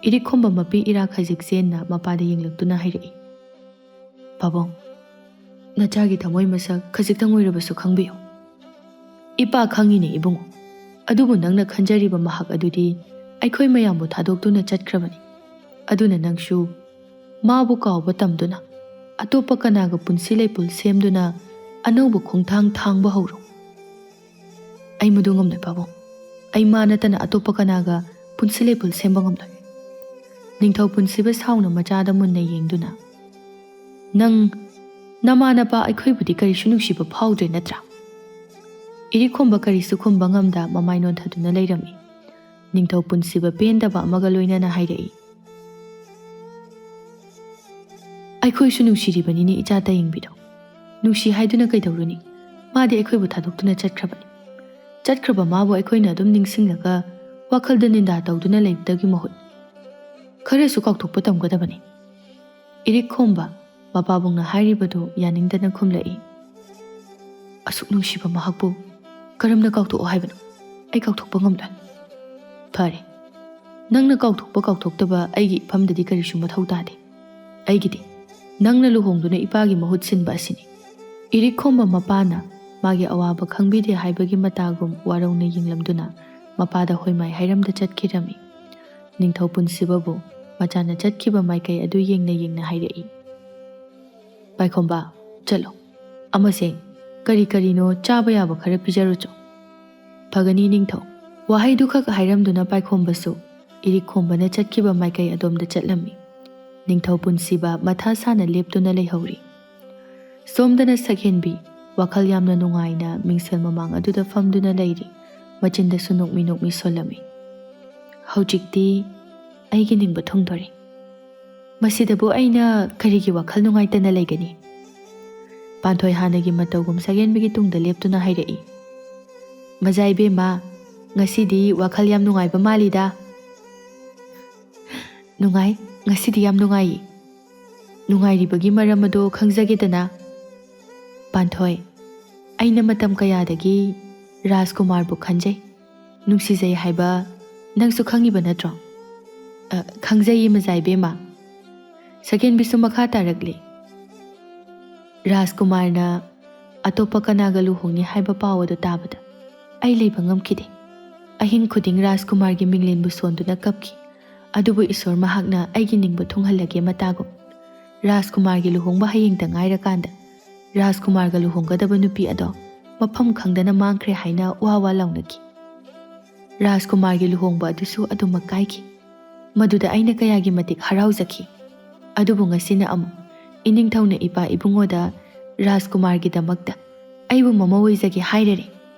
ꯏꯔꯤꯛꯈꯣꯝꯕ ꯃꯄꯤ ꯏꯔꯥ ꯈꯖꯤꯛ ꯆꯦꯟꯅ ꯃꯄꯥꯗ ꯌꯦꯡꯂꯛꯇꯨꯅ ꯍꯥꯏꯔꯛꯏ ꯄꯥꯕꯨꯡ ꯅꯆꯥꯒꯤ ꯊꯃꯣꯏ ꯃꯁꯛ ꯈꯖꯤꯛꯇꯪ ꯑꯣꯏꯔꯕꯁꯨ ꯈꯪꯕꯤꯌꯨ ꯏꯄꯥ ꯈꯪꯉꯤꯅꯦ ꯏꯕꯨꯡꯉꯣ ꯑꯗꯨꯕꯨ ꯅꯪꯅ ꯈꯟꯖꯔꯤꯕ ꯃꯍꯥꯛ ꯑꯗꯨꯗꯤ ꯑꯩꯈꯣꯏ ꯃꯌꯥꯝꯕꯨ ꯊꯥꯗꯣꯛꯇꯨꯅ ꯆꯠꯈ꯭ꯔꯕꯅꯤ ꯑꯗꯨꯅ ꯅꯪꯁꯨ ꯃꯥꯕꯨ ꯀꯥꯎꯕ ꯇꯝꯗꯨꯅ ꯑꯇꯣꯞꯄ ꯀꯅꯥꯒ ꯄꯨꯟꯁꯤ ꯂꯩꯄꯨꯜ ꯁꯦꯝꯗꯨꯅ ꯑꯅꯧꯕ ꯈꯣꯡꯊꯥꯡ ꯊꯥꯡꯕ ꯍꯧꯔꯣ ꯑꯩ ꯃꯗꯨ ꯉꯝꯂꯣꯏ ꯄꯥꯕꯨꯡ ꯑꯩ ꯃꯥ ꯅꯠꯇꯅ ꯑꯇꯣꯞꯄ ꯀꯅꯥꯒ ꯄꯨꯟꯁꯤ ꯂꯩꯄꯨꯜ ꯁꯦꯝꯕ ꯉꯝꯂꯣꯏ ꯅꯤꯡꯊꯧ ꯄꯨꯟꯁꯤꯕ ꯁꯥꯎꯅ ꯃꯆꯥꯗ ꯃꯨꯟꯅ ꯌꯦꯡꯗꯨꯅ ꯅꯪ ꯅꯃꯥ ꯅꯄꯥ ꯑꯩꯈꯣꯏꯕꯨꯗꯤ ꯀꯔꯤꯁꯨ ꯅꯨꯡꯁꯤꯕ ꯐꯥꯎꯗ꯭ꯔꯦ ꯅꯠꯇ꯭ꯔꯥ ꯏꯔꯤꯛꯈꯣꯝꯕ ꯀꯔꯤꯁꯨ ꯈꯨꯝꯕ ꯉꯝꯗ ꯃꯃꯥꯏ ꯅꯣꯟꯊꯗꯨꯅ ꯂꯩꯔꯝꯃꯤ ꯅꯤꯡꯊꯧ ꯄꯨꯟꯁꯤꯕ ꯄꯦꯟꯗꯕ ꯑꯃꯒ ꯂꯣꯏꯅꯅ ꯍꯥꯏꯔꯛꯏ ꯑꯩꯈꯣꯏꯁꯨ ꯅꯨꯡꯁꯤꯔꯤꯕꯅꯤꯅꯦ ꯏꯆꯥ ꯇꯌꯤꯡꯕꯤꯗꯣ ꯅꯨꯡꯁꯤ ꯍꯥꯏꯗꯨꯅ ꯀꯩꯗꯧꯔꯨꯅꯤ ꯃꯥꯗꯤ ꯑꯩꯈꯣꯏꯕꯨ ꯊꯥꯗꯣꯛꯇꯨꯅ ꯆꯠꯈ꯭ꯔꯕꯅꯤ ꯆꯠꯈ꯭ꯔꯕ ꯃꯥꯕꯨ ꯑꯩꯈꯣꯏꯅ ꯑꯗꯨꯝ ꯅꯤꯡꯁꯤꯡꯂꯒ ꯋꯥꯈꯜꯗ ꯅꯤꯟꯗꯥ ꯇꯧꯗꯨꯅ ꯂꯩꯕꯗꯒꯤ ꯃꯍꯨꯠ ꯈꯔꯁꯨ ꯀꯥꯎꯊꯣꯛꯄ ꯇꯝꯒꯗꯕꯅꯤ ꯏꯔꯤꯛꯈꯣꯝꯕ ꯃꯄꯥꯕꯨꯡꯅ ꯍꯥꯏꯔꯤꯕꯗꯨ ꯌꯥꯅꯤꯡꯗꯅ ꯈꯨꯝꯂꯛꯏ ꯑꯁꯨꯛ ꯅꯨꯡꯁꯤꯕ ꯃꯍꯥꯛꯄꯨ ꯀꯔꯝꯅ ꯀꯥꯎꯊꯣꯛꯑꯣ ꯍꯥꯏꯕꯅꯣ ꯑꯩ ꯀꯥꯎꯊꯣꯛꯄ ꯉꯝꯂꯣꯏ ꯐꯔꯦ ꯅꯪꯅ ꯀꯥꯎꯊꯣꯛꯄ ꯀꯥꯎꯊꯣꯛꯇꯕ ꯑꯩꯒꯤ ꯏꯐꯝꯗꯗꯤ ꯀꯔꯤꯁꯨ ꯃꯊꯧ ꯇꯥꯗꯦ ꯑꯩꯒꯤꯗꯤ ꯅꯪꯅ ꯂꯨꯍꯣꯡꯗꯨꯅ ꯏꯄꯥꯒꯤ ꯃꯍꯨꯠ ꯁꯤꯟꯕ ꯑꯁꯤꯅꯤ ꯏꯔꯤꯛꯈꯣꯝꯕ ꯃꯄꯥꯅ ꯃꯥꯒꯤ ꯑꯋꯥꯕ ꯈꯪꯕꯤꯗꯦ ꯍꯥꯏꯕꯒꯤ ꯃꯇꯥꯒꯨꯝ ꯋꯥꯔꯧꯅ ꯌꯦꯡꯂꯝꯗꯨꯅ ꯃꯄꯥꯗ ꯍꯣꯏꯃꯥꯏ ꯍꯩꯔꯝꯗ ꯆꯠꯈꯤꯔꯝꯃꯤ꯫ ꯅꯤꯡꯊꯧ ꯄꯨꯟꯁꯤꯕꯕꯨ ꯃꯆꯥꯅ ꯆꯠꯈꯤꯕ ꯃꯥꯏꯀꯩ ꯑꯗꯨ ꯌꯦꯡꯅ ꯌꯦꯡꯅ ꯍꯥꯏꯔꯛꯏ꯫ ꯄꯥꯏꯈꯣꯝꯕ ꯆꯠꯂꯣ, ꯑꯃꯁꯦ ꯀꯔꯤ ꯀꯔꯤꯅꯣ ꯆꯥꯕ ꯌꯥꯕ ꯈꯔ ꯄꯤꯖꯔꯨꯆꯣ꯫ ꯐꯒꯅꯤ ꯅꯤꯡꯊꯧ꯫ ꯋꯥꯍꯩꯗꯨꯈꯛ ꯍꯥꯏꯔꯝꯗꯨꯅ ꯄꯥꯏꯈꯣꯝꯕꯁꯨ ꯏꯔꯤꯛ ꯈꯣꯝꯕꯅ ꯆꯠꯈꯤꯕ ꯃꯥꯏꯀꯩ ꯑꯗꯣꯝꯗ ꯆꯠꯂꯝꯃꯤ꯫ ꯅꯤꯡꯊꯧ ꯄꯨꯟꯁꯤꯕ ꯃꯊꯥ ꯁꯥꯅ ꯂꯦꯞꯇꯨꯅ ꯂꯩꯍꯧꯔꯤ꯫ ꯁꯣꯝꯗꯅ ꯁꯛꯍꯦꯟꯕꯤ ꯋꯥꯈꯜ ꯌꯥꯝꯅ ꯅꯨꯡꯉꯥꯏꯅ ꯃꯤꯡꯁꯦꯜ ꯃꯃꯥꯡ ꯑꯗꯨꯗ ꯐꯝꯗꯨꯅ ꯂꯩꯔꯤ꯫ ꯃꯆꯤꯟꯗꯁꯨ ꯅꯣꯛꯃꯤ ꯅꯣꯛꯃꯤ ꯁꯣꯜꯂꯝꯃꯤ꯫ ꯍꯧꯖꯤꯛꯇꯤ ꯑꯩꯒꯤ ꯅꯤꯡꯕ ꯊꯨꯡꯗꯣꯔꯦ꯫ ꯃꯁꯤꯗꯕꯨ ꯑꯩꯅ ꯀꯔꯤꯒꯤ ꯋꯥꯈꯜ ꯅꯨꯡꯉꯥꯏꯇꯅ ꯂꯩꯒꯅꯤ? ꯄꯥꯟꯊꯣꯏ ꯍꯥꯟꯅꯒꯤ ꯃꯇꯧꯒꯨꯝ ꯁꯛꯍꯦꯟꯕꯤꯒꯤ ꯇꯨꯡꯗ ꯂꯦꯞꯇꯨꯅ ꯍꯥꯏꯔꯛꯏ꯫ ꯃꯖꯥ ꯏꯕꯦꯝꯃ, ꯉꯁꯤꯗꯤ ꯋꯥꯈꯜ ꯌꯥꯝ ꯅꯨꯡꯉꯥꯏꯕ ꯃꯥꯜꯂꯤꯗ꯫ ꯅꯨꯡꯉꯥꯏ, ꯉꯁꯤꯗꯤ ꯌꯥꯝ ꯅꯨꯡꯉꯥꯏꯌꯦ꯫ ꯅꯨꯡꯉꯥꯏꯔꯤꯕꯒꯤ ꯃꯔꯝ ꯑꯗꯣ ꯈꯪꯖꯒꯦꯗꯅ? ꯄꯥꯟꯊꯣꯏ, ꯑꯩꯅ ꯃꯇꯝ ꯀꯌꯥꯗꯒꯤ ꯔꯥꯖꯀꯨꯃꯥꯔꯕꯨ ꯈꯟꯖꯩ, ꯅꯨꯡꯁꯤꯖꯩ ꯍꯥꯏꯕ ꯅꯪꯁꯨ ꯈꯪꯉꯤꯕ ꯅꯠꯇ꯭ꯔꯣ? ꯈꯪꯖꯩꯌꯦ ꯃꯖꯥ ꯏꯕꯦꯝꯃ꯫ ꯁꯛꯍꯦꯟꯕꯤꯁꯨ ꯃꯈꯥ ꯇꯥꯔꯛꯂꯤ꯫ ꯔꯥꯖꯀꯨꯃꯥꯔꯅ ꯑꯇꯣꯞꯄ ꯀꯅꯥꯒ ꯂꯨꯍꯣꯡꯅꯤ ꯍꯥꯏꯕ ꯄꯥꯎ ꯑꯗꯨ ꯇꯥꯕꯗ ꯑꯩ ꯂꯩꯕ ꯉꯝꯈꯤꯗꯦ꯫ ꯑꯍꯤꯡ ꯈꯨꯗꯤꯡ ꯔꯥꯖꯀꯨꯃꯥꯔꯒꯤ ꯃꯤꯡꯂꯦꯟꯕꯨ ꯁꯣꯟꯗꯨꯅ ꯀꯞꯈꯤ꯫ ꯑꯗꯨꯕꯨ ꯏꯁꯣꯔ ꯃꯍꯥꯛꯅ ꯑꯩꯒꯤ ꯅꯤꯡꯕ ꯊꯨꯡꯍꯜꯂꯒꯦ ꯃꯇꯥꯒꯨꯝ ꯔꯥꯖꯀꯨꯃꯥꯔꯒꯤ ꯂꯨꯍꯣꯡꯕ ꯍꯌꯦꯡꯇ ꯉꯥꯏꯔꯀꯥꯟꯗ ꯔꯥꯖꯀꯨꯃꯥꯔꯒ ꯂꯨꯍꯣꯡꯒꯗꯕ ꯅꯨꯄꯤ ꯑꯗꯣ ꯃꯐꯝ ꯈꯪꯗꯅ ꯃꯥꯡꯈ꯭ꯔꯦ ꯍꯥꯏꯅ ꯋꯥ ꯋꯥ ꯂꯥꯎꯅꯈꯤ꯫ ꯔꯥꯖꯀꯨꯃꯥꯔꯒꯤ ꯂꯨꯍꯣꯡꯕ ꯑꯗꯨꯁꯨ ꯑꯗꯨꯃꯛ ꯀꯥꯏꯈꯤ꯫ ꯃꯗꯨꯗ ꯑꯩꯅ ꯀꯌꯥꯒꯤ ꯃꯇꯤꯛ ꯍꯔꯥꯎꯖꯈꯤ꯫ ꯑꯗꯨꯕꯨ ꯉꯁꯤꯅ ꯑꯃꯨꯛ ꯏꯅꯤꯡꯊꯧꯅ ꯏꯄꯥ ꯏꯕꯨꯡꯉꯣꯗ ꯔꯥꯖꯀꯨꯃꯥꯔꯒꯤꯗꯃꯛꯇ ꯑꯩꯕꯨ ꯃꯃꯧ ꯑꯣꯏꯖꯒꯦ ꯍꯥꯏꯔꯔꯦ꯫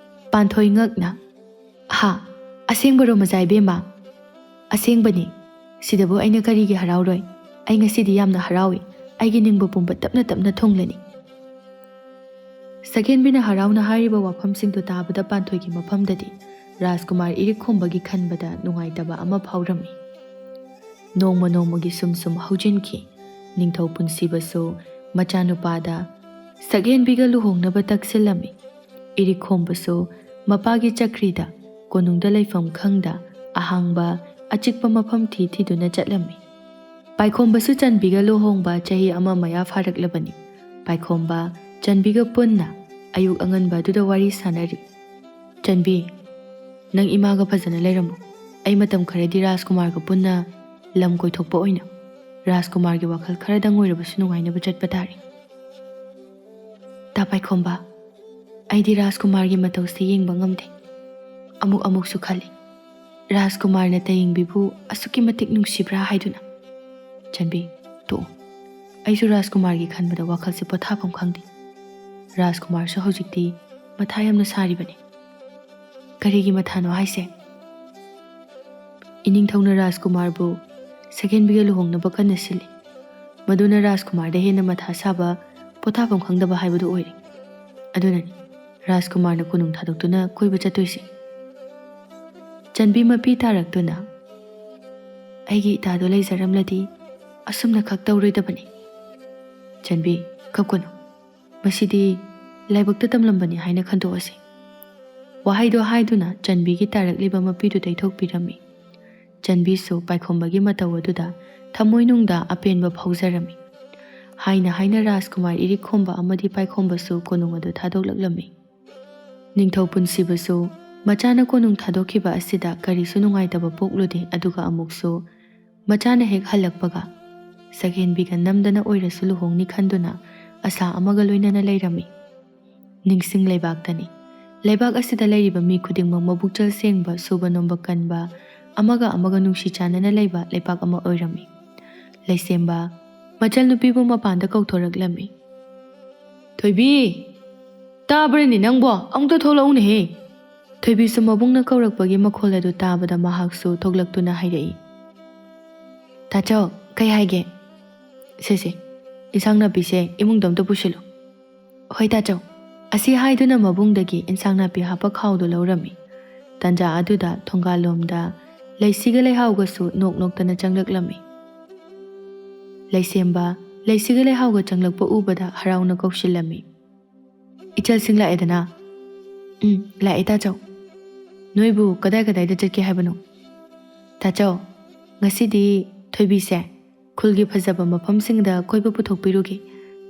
ꯄꯥꯟꯊꯣꯏ ꯉꯛꯅ, ꯍꯥ, ꯑꯁꯦꯡꯕꯔꯣ ꯃꯖꯥ ꯏꯕꯦꯝꯃ? ꯑꯁꯦꯡꯕꯅꯤ꯫ ꯁꯤꯗꯕꯨ ꯑꯩꯅ ꯀꯔꯤꯒꯤ ꯍꯔꯥꯎꯔꯣꯏ? ꯑꯩ ꯉꯁꯤꯗꯤ ꯌꯥꯝꯅ ꯍꯔꯥꯎꯏ꯫ ꯑꯩꯒꯤ ꯅꯤꯡꯕ ꯄꯨꯝꯕ ꯇꯞꯅ ꯇꯞꯅ ꯊꯨꯡꯂꯅꯤ꯫ ꯁꯛꯍꯦꯟꯕꯤꯅ ꯍꯔꯥꯎꯅ ꯍꯥꯏꯔꯤꯕ ꯋꯥꯐꯝꯁꯤꯡꯗꯨ ꯇꯥꯕꯗ ꯄꯥꯟꯊꯣꯏꯒꯤ ꯃꯐꯝꯗꯗꯤ ꯔꯥꯖꯀꯨꯃꯥꯔ ꯏꯔꯤꯛ ꯈꯣꯝꯕꯒꯤ ꯈꯟꯕꯗ ꯅꯨꯡꯉꯥꯏꯇꯕ ꯑꯃ ꯐꯥꯎꯔꯝꯃꯤ꯫ ꯅꯣꯡꯃ ꯅꯣꯡꯃꯒꯤ ꯁꯨꯝ ꯁꯨꯝ ꯍꯧꯖꯤꯟꯈꯤ꯫ ꯅꯤꯡꯊꯧ ꯄꯨꯟꯁꯤꯕꯁꯨ ꯃꯆꯥꯅꯨꯄꯥꯗ ꯁꯛꯍꯦꯟꯕꯤꯒ ꯂꯨꯍꯣꯡꯅꯕ ꯇꯛꯁꯤꯜꯂꯝꯃꯤ꯫ ꯏꯔꯤꯛ ꯈꯣꯝꯕꯁꯨ ꯃꯄꯥꯒꯤ ꯆꯀ꯭ꯔꯤꯗ ꯀꯣꯅꯨꯡꯗ ꯂꯩꯐꯝ ꯈꯪꯗ ꯑꯍꯥꯡꯕ ꯑꯆꯤꯛꯄ ꯃꯐꯝ ꯊꯤꯗꯨꯅ ꯆꯠꯂꯝꯃꯤ꯫ ꯄꯥꯏꯈꯣꯝꯕꯁꯨ ꯆꯟꯕꯤꯒ ꯂꯨꯍꯣꯡꯕ ꯆꯍꯤ ꯑꯃ ꯃꯌꯥ ꯐꯥꯔꯛꯂꯕꯅꯤ꯫ ꯄꯥꯏꯈꯣꯝꯕ ꯆꯟꯕꯤꯒ ꯄꯨꯟꯅ ꯑꯌꯨꯛ ꯑꯉꯟꯕ ꯑꯗꯨꯗ ꯋꯥꯔꯤ ꯁꯥꯅꯔꯤ꯫ ꯆꯟꯕꯤ, ꯅꯪ ꯏꯃꯥꯒ ꯐꯖꯅ ꯂꯩꯔꯝꯃꯨ꯫ ꯑꯩ ꯃꯇꯝ ꯈꯔꯗꯤ ꯔꯥꯖꯀꯨꯃꯥꯔꯒ ꯄꯨꯟꯅ ꯂꯝ ꯀꯣꯏꯊꯣꯛꯄ ꯑꯣꯏꯅ ꯔꯥꯖꯀꯨꯃꯥꯔꯒꯤ ꯋꯥꯈꯜ ꯈꯔꯗꯪ ꯑꯣꯏꯔꯕꯁꯨ ꯅꯨꯡꯉꯥꯏꯅꯕ ꯆꯠꯄ ꯇꯥꯔꯦ꯫ ꯇꯥ ꯄꯥꯏꯈꯣꯝꯕ, ꯑꯩꯗꯤ ꯔꯥꯖꯀꯨꯃꯥꯔꯒꯤ ꯃꯇꯧꯁꯤ ꯌꯦꯡꯕ ꯉꯝꯗꯦ꯫ ꯑꯃꯨꯛꯁꯨ ꯈꯜꯂꯤ, ꯔꯥꯖꯀꯨꯃꯥꯔꯅ ꯇꯌꯦꯡꯕꯤꯕꯨ ꯑꯁꯨꯛꯀꯤ ꯃꯇꯤꯛ ꯅꯨꯡꯁꯤꯕ꯭ꯔꯥ ꯍꯥꯏꯗꯨꯅ꯫ ꯆꯟꯕꯤ, ꯇꯣꯛꯑꯣ꯫ ꯑꯩꯁꯨ ꯔꯥꯖꯀꯨꯃꯥꯔꯒꯤ ꯈꯟꯕꯗ ꯋꯥꯈꯜꯁꯦ ꯄꯣꯊꯥꯐꯝ ꯈꯪꯗꯦ꯫ ꯔꯥꯖꯀꯨꯃꯥꯔꯁꯨ ꯍꯧꯖꯤꯛꯇꯤ ꯃꯊꯥ ꯌꯥꯝꯅ ꯁꯥꯔꯤꯕꯅꯤ꯫ ꯀꯔꯤꯒꯤ ꯃꯊꯥꯅꯣ ꯍꯥꯏꯁꯦ? ꯏꯅꯤꯡꯊꯧꯅ ꯔꯥꯖꯀꯨꯃꯥꯔꯕꯨ ꯁꯛꯍꯦꯟꯕꯤꯒ ꯂꯨꯍꯣꯡꯅꯕ ꯀꯟꯅ ꯁꯤꯜꯂꯤ꯫ ꯃꯗꯨꯅ ꯔꯥꯖꯀꯨꯃꯥꯔꯗ ꯍꯦꯟꯅ ꯃꯊꯥ ꯁꯥꯕ, ꯄꯣꯊꯥꯐꯝ ꯈꯪꯗꯕ ꯍꯥꯏꯕꯗꯨ ꯑꯣꯏꯔꯦ꯫ ꯑꯗꯨꯅꯅꯤ ꯔꯥꯖꯀꯨꯃꯥꯔꯅ ꯀꯣꯅꯨꯡ ꯊꯥꯗꯣꯛꯇꯨꯅ ꯀꯣꯏꯕ ꯆꯠꯇꯣꯏꯁꯦ꯫ ꯆꯟꯕꯤ ꯃꯄꯤ ꯇꯥꯔꯛꯇꯨꯅ, ꯑꯩꯒꯤ ꯏꯇꯥꯗꯣ ꯂꯩꯖꯔꯝꯂꯗꯤ ꯑꯁꯨꯝꯅ ꯈꯛ ꯇꯧꯔꯣꯏꯗꯕꯅꯤ꯫ ꯆꯟꯕꯤ, ꯀꯞꯀꯅꯨ꯫ ꯃꯁꯤꯗꯤ ꯂꯥꯏꯕꯛꯇ ꯇꯝꯂꯝꯕꯅꯤ ꯍꯥꯏꯅ ꯈꯟꯗꯣꯛꯑꯁꯤ꯫ ꯋꯥꯍꯩꯗꯣ ꯍꯥꯏꯗꯨꯅ ꯆꯟꯕꯤꯒꯤ ꯇꯥꯔꯛꯂꯤꯕ ꯃꯄꯤꯗꯨ ꯇꯩꯊꯣꯛꯄꯤꯔꯝꯃꯤ꯫ ꯆꯟꯕꯤꯁꯨ ꯄꯥꯏꯈꯣꯝꯕꯒꯤ ꯃꯇꯧ ꯑꯗꯨꯗ ꯊꯃꯣꯏꯅꯨꯡꯗ ꯑꯄꯦꯟꯕ ꯐꯥꯎꯖꯔꯝꯃꯤ꯫ ꯍꯥꯏꯅ ꯔꯥꯖꯀꯨꯃꯥꯔ ꯏꯔꯤꯛ ꯈꯣꯝꯕ ꯑꯃꯗꯤ ꯄꯥꯏꯈꯣꯝꯕꯁꯨ ꯀꯣꯅꯨꯡ ꯑꯗꯨ ꯊꯥꯗꯣꯛꯂꯛꯂꯝꯃꯤ꯫ ꯅꯤꯡꯊꯧ ꯄꯨꯟꯁꯤꯕꯁꯨ ꯃꯆꯥꯅ ꯀꯣꯅꯨꯡ ꯊꯥꯗꯣꯛꯈꯤꯕ ꯑꯁꯤꯗ ꯀꯔꯤꯁꯨ ꯅꯨꯡꯉꯥꯏꯇꯕ ꯄꯣꯛꯂꯨꯗꯦ꯫ ꯑꯗꯨꯒ ꯑꯃꯨꯛꯁꯨ ꯃꯆꯥꯅ ꯍꯦꯛ ꯍꯜꯂꯛꯄꯒ ꯁꯛꯍꯦꯟꯕꯤꯒ ꯅꯝꯗꯅ ꯑꯣꯏꯔꯁꯨ ꯂꯨꯍꯣꯡꯅꯤ ꯈꯟꯗꯨꯅ ꯑꯁꯥ ꯑꯃꯒ ꯂꯣꯏꯅꯅ ꯂꯩꯔꯝꯃꯤ꯫ ꯅꯤꯡꯁꯤꯡ ꯂꯩꯕꯥꯛꯇꯅꯤ꯫ ꯂꯩꯕꯥꯛ ꯑꯁꯤꯗ ꯂꯩꯔꯤꯕ ꯃꯤ ꯈꯨꯗꯤꯡꯃꯛ ꯃꯕꯨꯛꯆꯦꯜ ꯁꯦꯡꯕ, ꯁꯨꯕ ꯅꯣꯝꯕ ꯀꯟꯕ, ꯑꯃꯒ ꯑꯃꯒ ꯅꯨꯡꯁꯤ ꯆꯥꯟꯅꯅ ꯂꯩꯕ ꯂꯩꯄꯥꯛ ꯑꯃ ꯑꯣꯏꯔꯝꯃꯤ꯫ ꯂꯩꯁꯦꯝꯕ ꯃꯆꯜꯅꯨꯄꯤꯕꯨ ꯃꯄꯥꯟꯗ ꯀꯧꯊꯣꯔꯛꯂꯝꯃꯤ꯫ ꯊꯣꯏꯕꯤ, ꯇꯥꯕ꯭ꯔꯅꯦ ꯅꯪꯕꯣ? ꯑꯃꯨꯛꯇ ꯊꯣꯛꯂꯛꯎꯅꯦꯍꯦ꯫ ꯊꯣꯏꯕꯤꯁꯨ ꯃꯕꯨꯡꯅ ꯀꯧꯔꯛꯄꯒꯤ ꯃꯈꯣꯜ ꯑꯗꯨ ꯇꯥꯕꯗ ꯃꯍꯥꯛꯁꯨ ꯊꯣꯛꯂꯛꯇꯨꯅ ꯍꯥꯏꯔꯛꯏ꯫ ꯇꯥꯆꯧ, ꯀꯩ ꯍꯥꯏꯒꯦ? ꯁꯦ, ꯏꯟꯁꯥꯡ ꯅꯥꯄꯤꯁꯦ ꯏꯃꯨꯡꯗ ꯑꯝꯇ ꯄꯨꯁꯤꯜꯂꯨ꯫ ꯍꯣꯏ ꯇꯥꯆꯧ꯫ ꯑꯁꯤ ꯍꯥꯏꯗꯨꯅ ꯃꯕꯨꯡꯗꯒꯤ ꯏꯟꯁꯥꯡ ꯅꯥꯄꯤ ꯍꯥꯞꯄ ꯈꯥꯎꯗꯨ ꯂꯧꯔꯝꯃꯤ꯫ ꯇꯥꯟꯖꯥ ꯑꯗꯨꯗ ꯊꯣꯡꯒꯥꯜꯂꯣꯝꯗ ꯂꯩꯁꯤꯒ ꯂꯩꯍꯥꯎꯒꯁꯨ ꯅꯣꯛ ꯅꯣꯛꯇꯅ ꯆꯪꯂꯛꯂꯝꯃꯤ꯫ ꯂꯩꯁꯦꯝꯕ ꯂꯩꯁꯤꯒ ꯂꯩꯍꯥꯎꯒ ꯆꯪꯂꯛꯄ ꯎꯕꯗ ꯍꯔꯥꯎꯅ ꯀꯧꯁꯤꯜꯂꯝꯃꯤ꯫ ꯏꯆꯜꯁꯤꯡ ꯂꯥꯛꯑꯦꯗꯅ? ꯂꯥꯛꯑꯦ ꯇꯥꯆꯧ꯫ ꯅꯣꯏꯕꯨ ꯀꯗꯥꯏꯗ ꯆꯠꯀꯦ ꯍꯥꯏꯕꯅꯣ? ꯇꯥꯆꯧ, ꯉꯁꯤꯗꯤ ꯊꯣꯏꯕꯤꯁꯦ ꯈꯨꯜꯒꯤ ꯐꯖꯕ ꯃꯐꯝꯁꯤꯡꯗ ꯀꯣꯏꯕ ꯄꯨꯊꯣꯛꯄꯤꯔꯨꯒꯦ꯫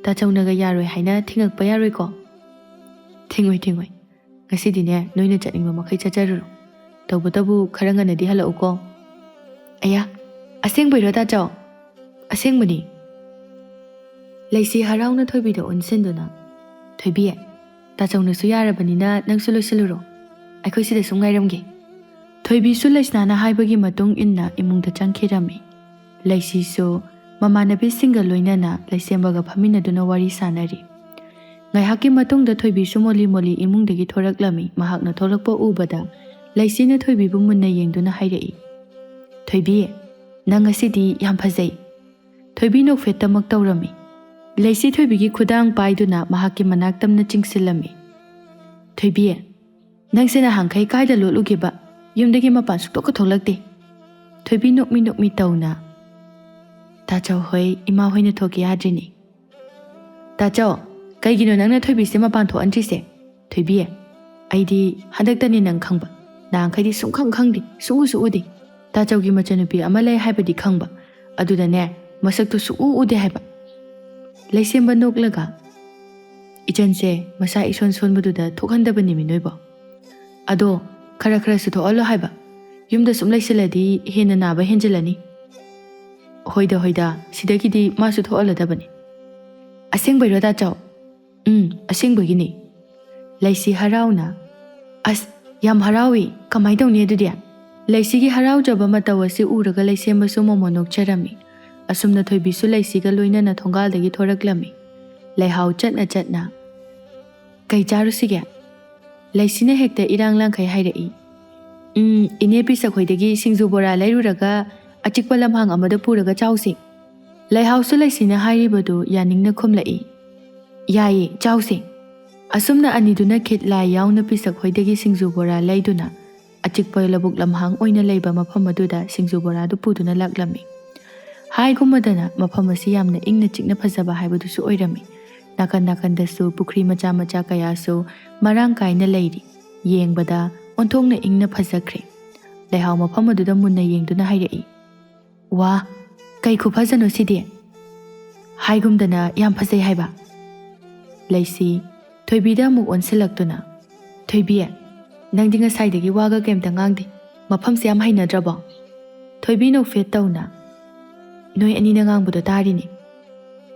ꯇꯥꯆꯧꯅꯒ ꯌꯥꯔꯣꯏ ꯍꯥꯏꯅ ꯊꯤꯡꯉꯛꯄ ꯌꯥꯔꯣꯏꯀꯣ? ꯊꯤꯡꯉꯣꯏ꯫ ꯉꯁꯤꯗꯤꯅꯦ ꯅꯣꯏꯅ ꯆꯠꯅꯤꯡꯕ ꯃꯈꯩ ꯆꯠꯆꯔꯨꯔꯣ꯫ ꯇꯧꯕꯇꯕꯨ ꯈꯔ ꯉꯟꯅꯗꯤ ꯍꯜꯂꯛꯎꯀꯣ. ꯑꯌꯥ, ꯑꯁꯦꯡꯕꯩꯔꯣ ꯇꯥꯆꯧ? ꯑꯁꯦꯡꯕꯅꯤ. ꯂꯩꯁꯤ ꯍꯔꯥꯎꯅ ꯊꯣꯏꯕꯤꯗ ꯑꯣꯟꯁꯤꯟꯗꯨꯅ, ꯊꯣꯏꯕꯤ, ꯇꯥꯆꯧꯅꯁꯨ ꯌꯥꯔꯕꯅꯤꯅ ꯅꯪꯁꯨ ꯂꯣꯏꯁꯤꯜꯂꯨꯔꯣ. ꯑꯩꯈꯣꯏ ꯁꯤꯗ ꯁꯨꯝ ꯉꯥꯏꯔꯝꯒꯦ. ꯊꯣꯏꯕꯤꯁꯨ ꯂꯩꯁꯅꯥꯅ ꯍꯥꯏꯕꯒꯤ ꯃꯇꯨꯡ ꯏꯟꯅ ꯏꯃꯨꯡꯗ ꯆꯪꯈꯤꯔꯝꯃꯤ. ꯂꯩꯁꯤꯁꯨ ꯃꯃꯥꯟꯅꯕꯤꯁꯤꯡꯒ ꯂꯣꯏꯅꯅ ꯂꯩꯁꯦꯝꯕꯒ ꯐꯝꯃꯤꯟꯅꯗꯨꯅ ꯋꯥꯔꯤ ꯁꯥꯅꯔꯤ. ꯉꯥꯏꯍꯥꯛꯀꯤ ꯃꯇꯨꯡꯗ ꯊꯣꯏꯕꯤꯁꯨ ꯃꯣꯂꯤ ꯃꯣꯂꯤ ꯏꯃꯨꯡꯗꯒꯤ ꯊꯣꯔꯛꯂꯝꯃꯤ. ꯃꯍꯥꯛꯅ ꯊꯣꯛꯂꯛꯄ ꯎꯕꯗ ꯂꯩꯁꯤꯅ ꯊꯣꯏꯕꯤꯕꯨ ꯃꯨꯟꯅ ꯌꯦꯡꯗꯨꯅ ꯍꯥꯏꯔꯛꯏ, ꯊꯣꯏꯕꯤ, ꯅꯪ ꯉꯁꯤꯗꯤ ꯌꯥꯝ ꯐꯖꯩ. ꯊꯣꯏꯕꯤ ꯅꯣꯛꯐꯦꯠꯇꯃꯛ ꯇꯧꯔꯝꯃꯤ. ꯂꯩꯁꯤ ꯊꯣꯏꯕꯤꯒꯤ ꯈꯨꯗꯥꯡ ꯄꯥꯏꯗꯨꯅ ꯃꯍꯥꯛꯀꯤ ꯃꯅꯥꯛ ꯇꯝꯅ ꯆꯤꯡꯁꯤꯜꯂꯝꯃꯤ. ꯊꯣꯏꯕꯤ, ꯅꯪꯁꯦ ꯅꯍꯥꯟꯈꯩ ꯀꯥꯏꯗ ꯂꯣꯠꯂꯨꯒꯦꯕ? ꯌꯨꯝꯗꯒꯤ ꯃꯄꯥꯟ ꯁꯨꯛꯊꯣꯛꯀ ꯊꯣꯛꯂꯛꯇꯦ. ꯊꯣꯏꯕꯤ ꯅꯣꯛꯃꯤ ꯅꯣꯛꯃꯤ ꯇꯧꯅ, ꯇꯥꯆꯧ ꯍꯣꯏ, ꯏꯃꯥ ꯍꯣꯏꯅ ꯊꯣꯛꯀꯦ ꯌꯥꯗ꯭ꯔꯤꯅꯤ. ꯇꯥꯆꯧ, ꯀꯩꯒꯤꯅꯣ ꯅꯪꯅ ꯊꯣꯏꯕꯤꯁꯦ ꯃꯄꯥꯟ ꯊꯣꯛꯍꯟꯗ꯭ꯔꯤꯁꯦ? ꯊꯣꯏꯕꯤ, ꯑꯩꯗꯤ ꯍꯟꯗꯛꯇꯅꯤ ꯅꯪ ꯈꯪꯕ. ꯅꯍꯥꯟꯈꯩꯗꯤ ꯁꯨꯡꯈꯪ ꯈꯪꯗꯦ, ꯁꯨꯛꯎꯁꯨ ꯎꯗꯦ. ꯇꯥꯆꯧꯒꯤ ꯃꯆꯟꯅꯨꯄꯤ ꯑꯃ ꯂꯩ ꯍꯥꯏꯕꯗꯤ ꯈꯪꯕ, ꯑꯗꯨꯗꯅꯦ ꯃꯁꯛꯇꯨ ꯁꯨꯛꯎ ꯎꯗꯦ ꯍꯥꯏꯕ. ꯂꯩꯁꯦꯝꯕ ꯅꯣꯛꯂꯒ, ꯏꯆꯟꯁꯦ ꯃꯁꯥ ꯏꯁꯣꯟ ꯁꯣꯟꯕꯗꯨꯗ ꯊꯣꯛꯍꯟꯗꯕꯅꯤꯃꯤ ꯅꯣꯏꯕꯣ. ꯑꯗꯣ ꯈꯔ ꯈꯔꯁꯨ ꯊꯣꯛꯍꯜꯂꯣ ꯍꯥꯏꯕ. ꯌꯨꯝꯗ ꯁꯨꯝ ꯂꯩꯁꯤꯜꯂꯗꯤ ꯍꯦꯟꯅ ꯅꯥꯕ ꯍꯦꯟꯖꯤꯜꯂꯅꯤ. ꯍꯣꯏꯗ, ꯁꯤꯗꯒꯤꯗꯤ ꯃꯥꯁꯨ ꯊꯣꯛꯍꯜꯂꯗꯕꯅꯤ. ꯑꯁꯦꯡꯕꯩꯔꯣ ꯇꯥꯆꯧ? ꯑꯁꯦꯡꯕꯒꯤꯅꯤ. ꯂꯩꯁꯤ ꯍꯔꯥꯎꯅ, ꯑꯁ, ꯌꯥꯝ ꯍꯔꯥꯎꯏ. ꯀꯃꯥꯏ ꯇꯧꯅꯤ ꯑꯗꯨꯗꯤ? ꯂꯩꯁꯤꯒꯤ ꯍꯔꯥꯎꯖꯕ ꯃꯇꯧ ꯑꯁꯤ ꯎꯔꯒ ꯂꯩꯁꯦꯝꯕꯁꯨ ꯃꯣꯃꯣ ꯅꯣꯛꯆꯔꯝꯃꯤ. ꯑꯁꯨꯝꯅ ꯊꯣꯏꯕꯤꯁꯨ ꯂꯩꯁꯤꯒ ꯂꯣꯏꯅꯅ ꯊꯣꯡꯒꯥꯜꯗꯒꯤ ꯊꯣꯔꯛꯂꯝꯃꯤ. ꯂꯩꯍꯥꯎ ꯆꯠꯅ, ꯀꯩ ꯆꯥꯔꯨꯁꯤꯒꯦ? ꯂꯩꯁꯤꯅ ꯍꯦꯛꯇ ꯏꯔꯥꯡ ꯂꯥꯡꯈꯩ ꯍꯥꯏꯔꯛꯏ. ꯏꯅꯦ ꯄꯤꯁꯛꯈꯣꯏꯗꯒꯤ ꯁꯤꯡꯖꯨ ꯕꯣꯔꯥ ꯂꯩꯔꯨꯔꯒ ꯑꯆꯤꯛꯄ ꯂꯝꯍꯥꯡ ꯑꯃꯗ ꯄꯨꯔꯒ ꯆꯥꯎꯁꯤ. ꯂꯩꯍꯥꯎꯁꯨ ꯂꯩꯁꯤꯅ ꯍꯥꯏꯔꯤꯕꯗꯨ ꯌꯥꯅꯤꯡꯅ ꯈꯨꯝꯂꯛꯏ. ꯌꯥꯏꯌꯦ, ꯆꯥꯎꯁꯤ. ꯑꯁꯨꯝꯅ ꯑꯅꯤꯗꯨꯅ ꯈꯤꯠ ꯂꯥꯏ ꯌꯥꯎꯅ ꯄꯤꯁꯛꯈꯣꯏꯗꯒꯤ ꯁꯤꯡꯖꯨ ꯕꯣꯔꯥ ꯂꯩꯗꯨꯅ ꯑꯆꯤꯛꯄ ꯂꯧꯕꯨꯛ ꯂꯝꯍꯥꯡ ꯑꯣꯏꯅ ꯂꯩꯕ ꯃꯐꯝ ꯑꯗꯨꯗ ꯁꯤꯡꯖꯨ ꯕꯣꯔꯥꯗꯨ ꯄꯨꯗꯨꯅ ꯂꯥꯛꯂꯝꯃꯤ. ꯍꯥꯏꯒꯨꯝꯃꯗꯅ ꯃꯐꯝ ꯑꯁꯤ ꯌꯥꯝꯅ ꯏꯪꯅ ꯆꯤꯛꯅ ꯐꯖꯕ ꯍꯥꯏꯕꯗꯨꯁꯨ ꯑꯣꯏꯔꯝꯃꯤ. ꯅꯥꯀꯟ ꯅꯥꯀꯟꯗꯁꯨ ꯄꯨꯈ꯭ꯔꯤ ꯃꯆꯥ ꯃꯆꯥ ꯀꯌꯥꯁꯨ ꯃꯔꯥꯡ ꯀꯥꯏꯅ ꯂꯩꯔꯤ. ꯌꯦꯡꯕꯗ ꯑꯣꯟꯊꯣꯛꯅ ꯏꯪꯅ ꯐꯖꯈ꯭ꯔꯦ. ꯂꯩꯍꯥꯎ ꯃꯐꯝ ꯑꯗꯨꯗ ꯃꯨꯟꯅ ꯌꯦꯡꯗꯨꯅ ꯍꯥꯏꯔꯛꯏ, ꯋꯥ, ꯀꯩ ꯈꯨꯐꯖꯅꯣ ꯁꯤꯗꯤ? ꯍꯥꯏꯒꯨꯝꯗꯅ ꯌꯥꯝ ꯐꯖꯩ ꯍꯥꯏꯕ. ꯂꯩꯁꯤ ꯊꯣꯏꯕꯤꯗ ꯑꯃꯨꯛ ꯑꯣꯟꯁꯤꯜꯂꯛꯇꯨꯅ, ꯊꯣꯏꯕꯤ, ꯅꯪꯗꯤ ꯉꯁꯥꯏꯗꯒꯤ ꯋꯥꯒ ꯀꯩꯝꯇ ꯉꯥꯡꯗꯦ. ꯃꯐꯝꯁꯦ ꯌꯥꯝ ꯍꯩꯅꯗ꯭ꯔꯕꯣ? ꯊꯣꯏꯕꯤ ꯅꯣꯛꯐꯦꯠ ꯇꯧꯅ, ꯅꯣꯏ ꯑꯅꯤꯅ ꯉꯥꯡꯕꯗꯣ ꯇꯥꯔꯤꯅꯤ.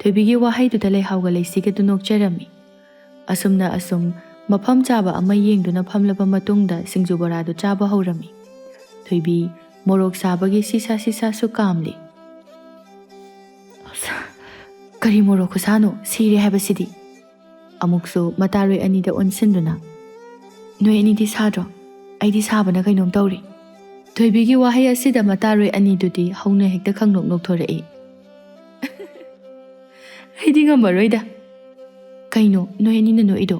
ꯊꯣꯏꯕꯤꯒꯤ ꯋꯥꯍꯩꯗꯨꯗ ꯂꯩꯍꯥꯎꯒ ꯂꯩꯁꯤꯒꯗꯨ ꯅꯣꯛꯆꯔꯝꯃꯤ. ꯑꯁꯨꯝ ꯃꯐꯝ ꯆꯥꯕ ꯑꯃ ꯌꯦꯡꯗꯨꯅ ꯐꯝꯂꯕ ꯃꯇꯨꯡꯗ ꯁꯤꯡꯖꯨ ꯕꯣꯔꯥꯗꯨ ꯆꯥꯕ ꯍꯧꯔꯝꯃꯤ. ꯊꯣꯏꯕꯤ ꯃꯣꯔꯣꯛ ꯁꯥꯕꯒꯤ ꯁꯤꯁꯥꯁꯨ ꯀꯥꯝꯂꯤ. ꯀꯔꯤ ꯃꯣꯔꯣꯛ ꯈꯨꯁꯥꯅꯣ, ꯁꯤꯔꯦ ꯍꯥꯏꯕꯁꯤꯗꯤ. ꯑꯃꯨꯛꯁꯨ ꯃꯇꯥꯔꯣꯏ ꯑꯅꯤꯗ ꯑꯣꯟꯁꯤꯟꯗꯨꯅ, ꯅꯣꯏ ꯑꯅꯤꯗꯤ ꯁꯥꯗ꯭ꯔꯣ? ꯑꯩꯗꯤ ꯁꯥꯕꯅ ꯀꯩꯅꯣꯝ ꯇꯧꯔꯤ. ꯊꯣꯏꯕꯤꯒꯤ ꯋꯥꯍꯩ ꯑꯁꯤꯗ ꯃꯇꯥꯔꯣꯏ ꯑꯅꯤꯗꯨꯗꯤ ꯍꯧꯅ ꯍꯦꯛꯇ ꯈꯪꯅꯣꯛ ꯅꯣꯛꯊꯣꯔꯛꯏ. ꯑꯩꯗꯤ ꯉꯝꯃꯔꯣꯏꯗ. ꯀꯩꯅꯣ ꯅꯣꯏ ꯑꯅꯤꯅ ꯅꯣꯛꯏꯗꯣ?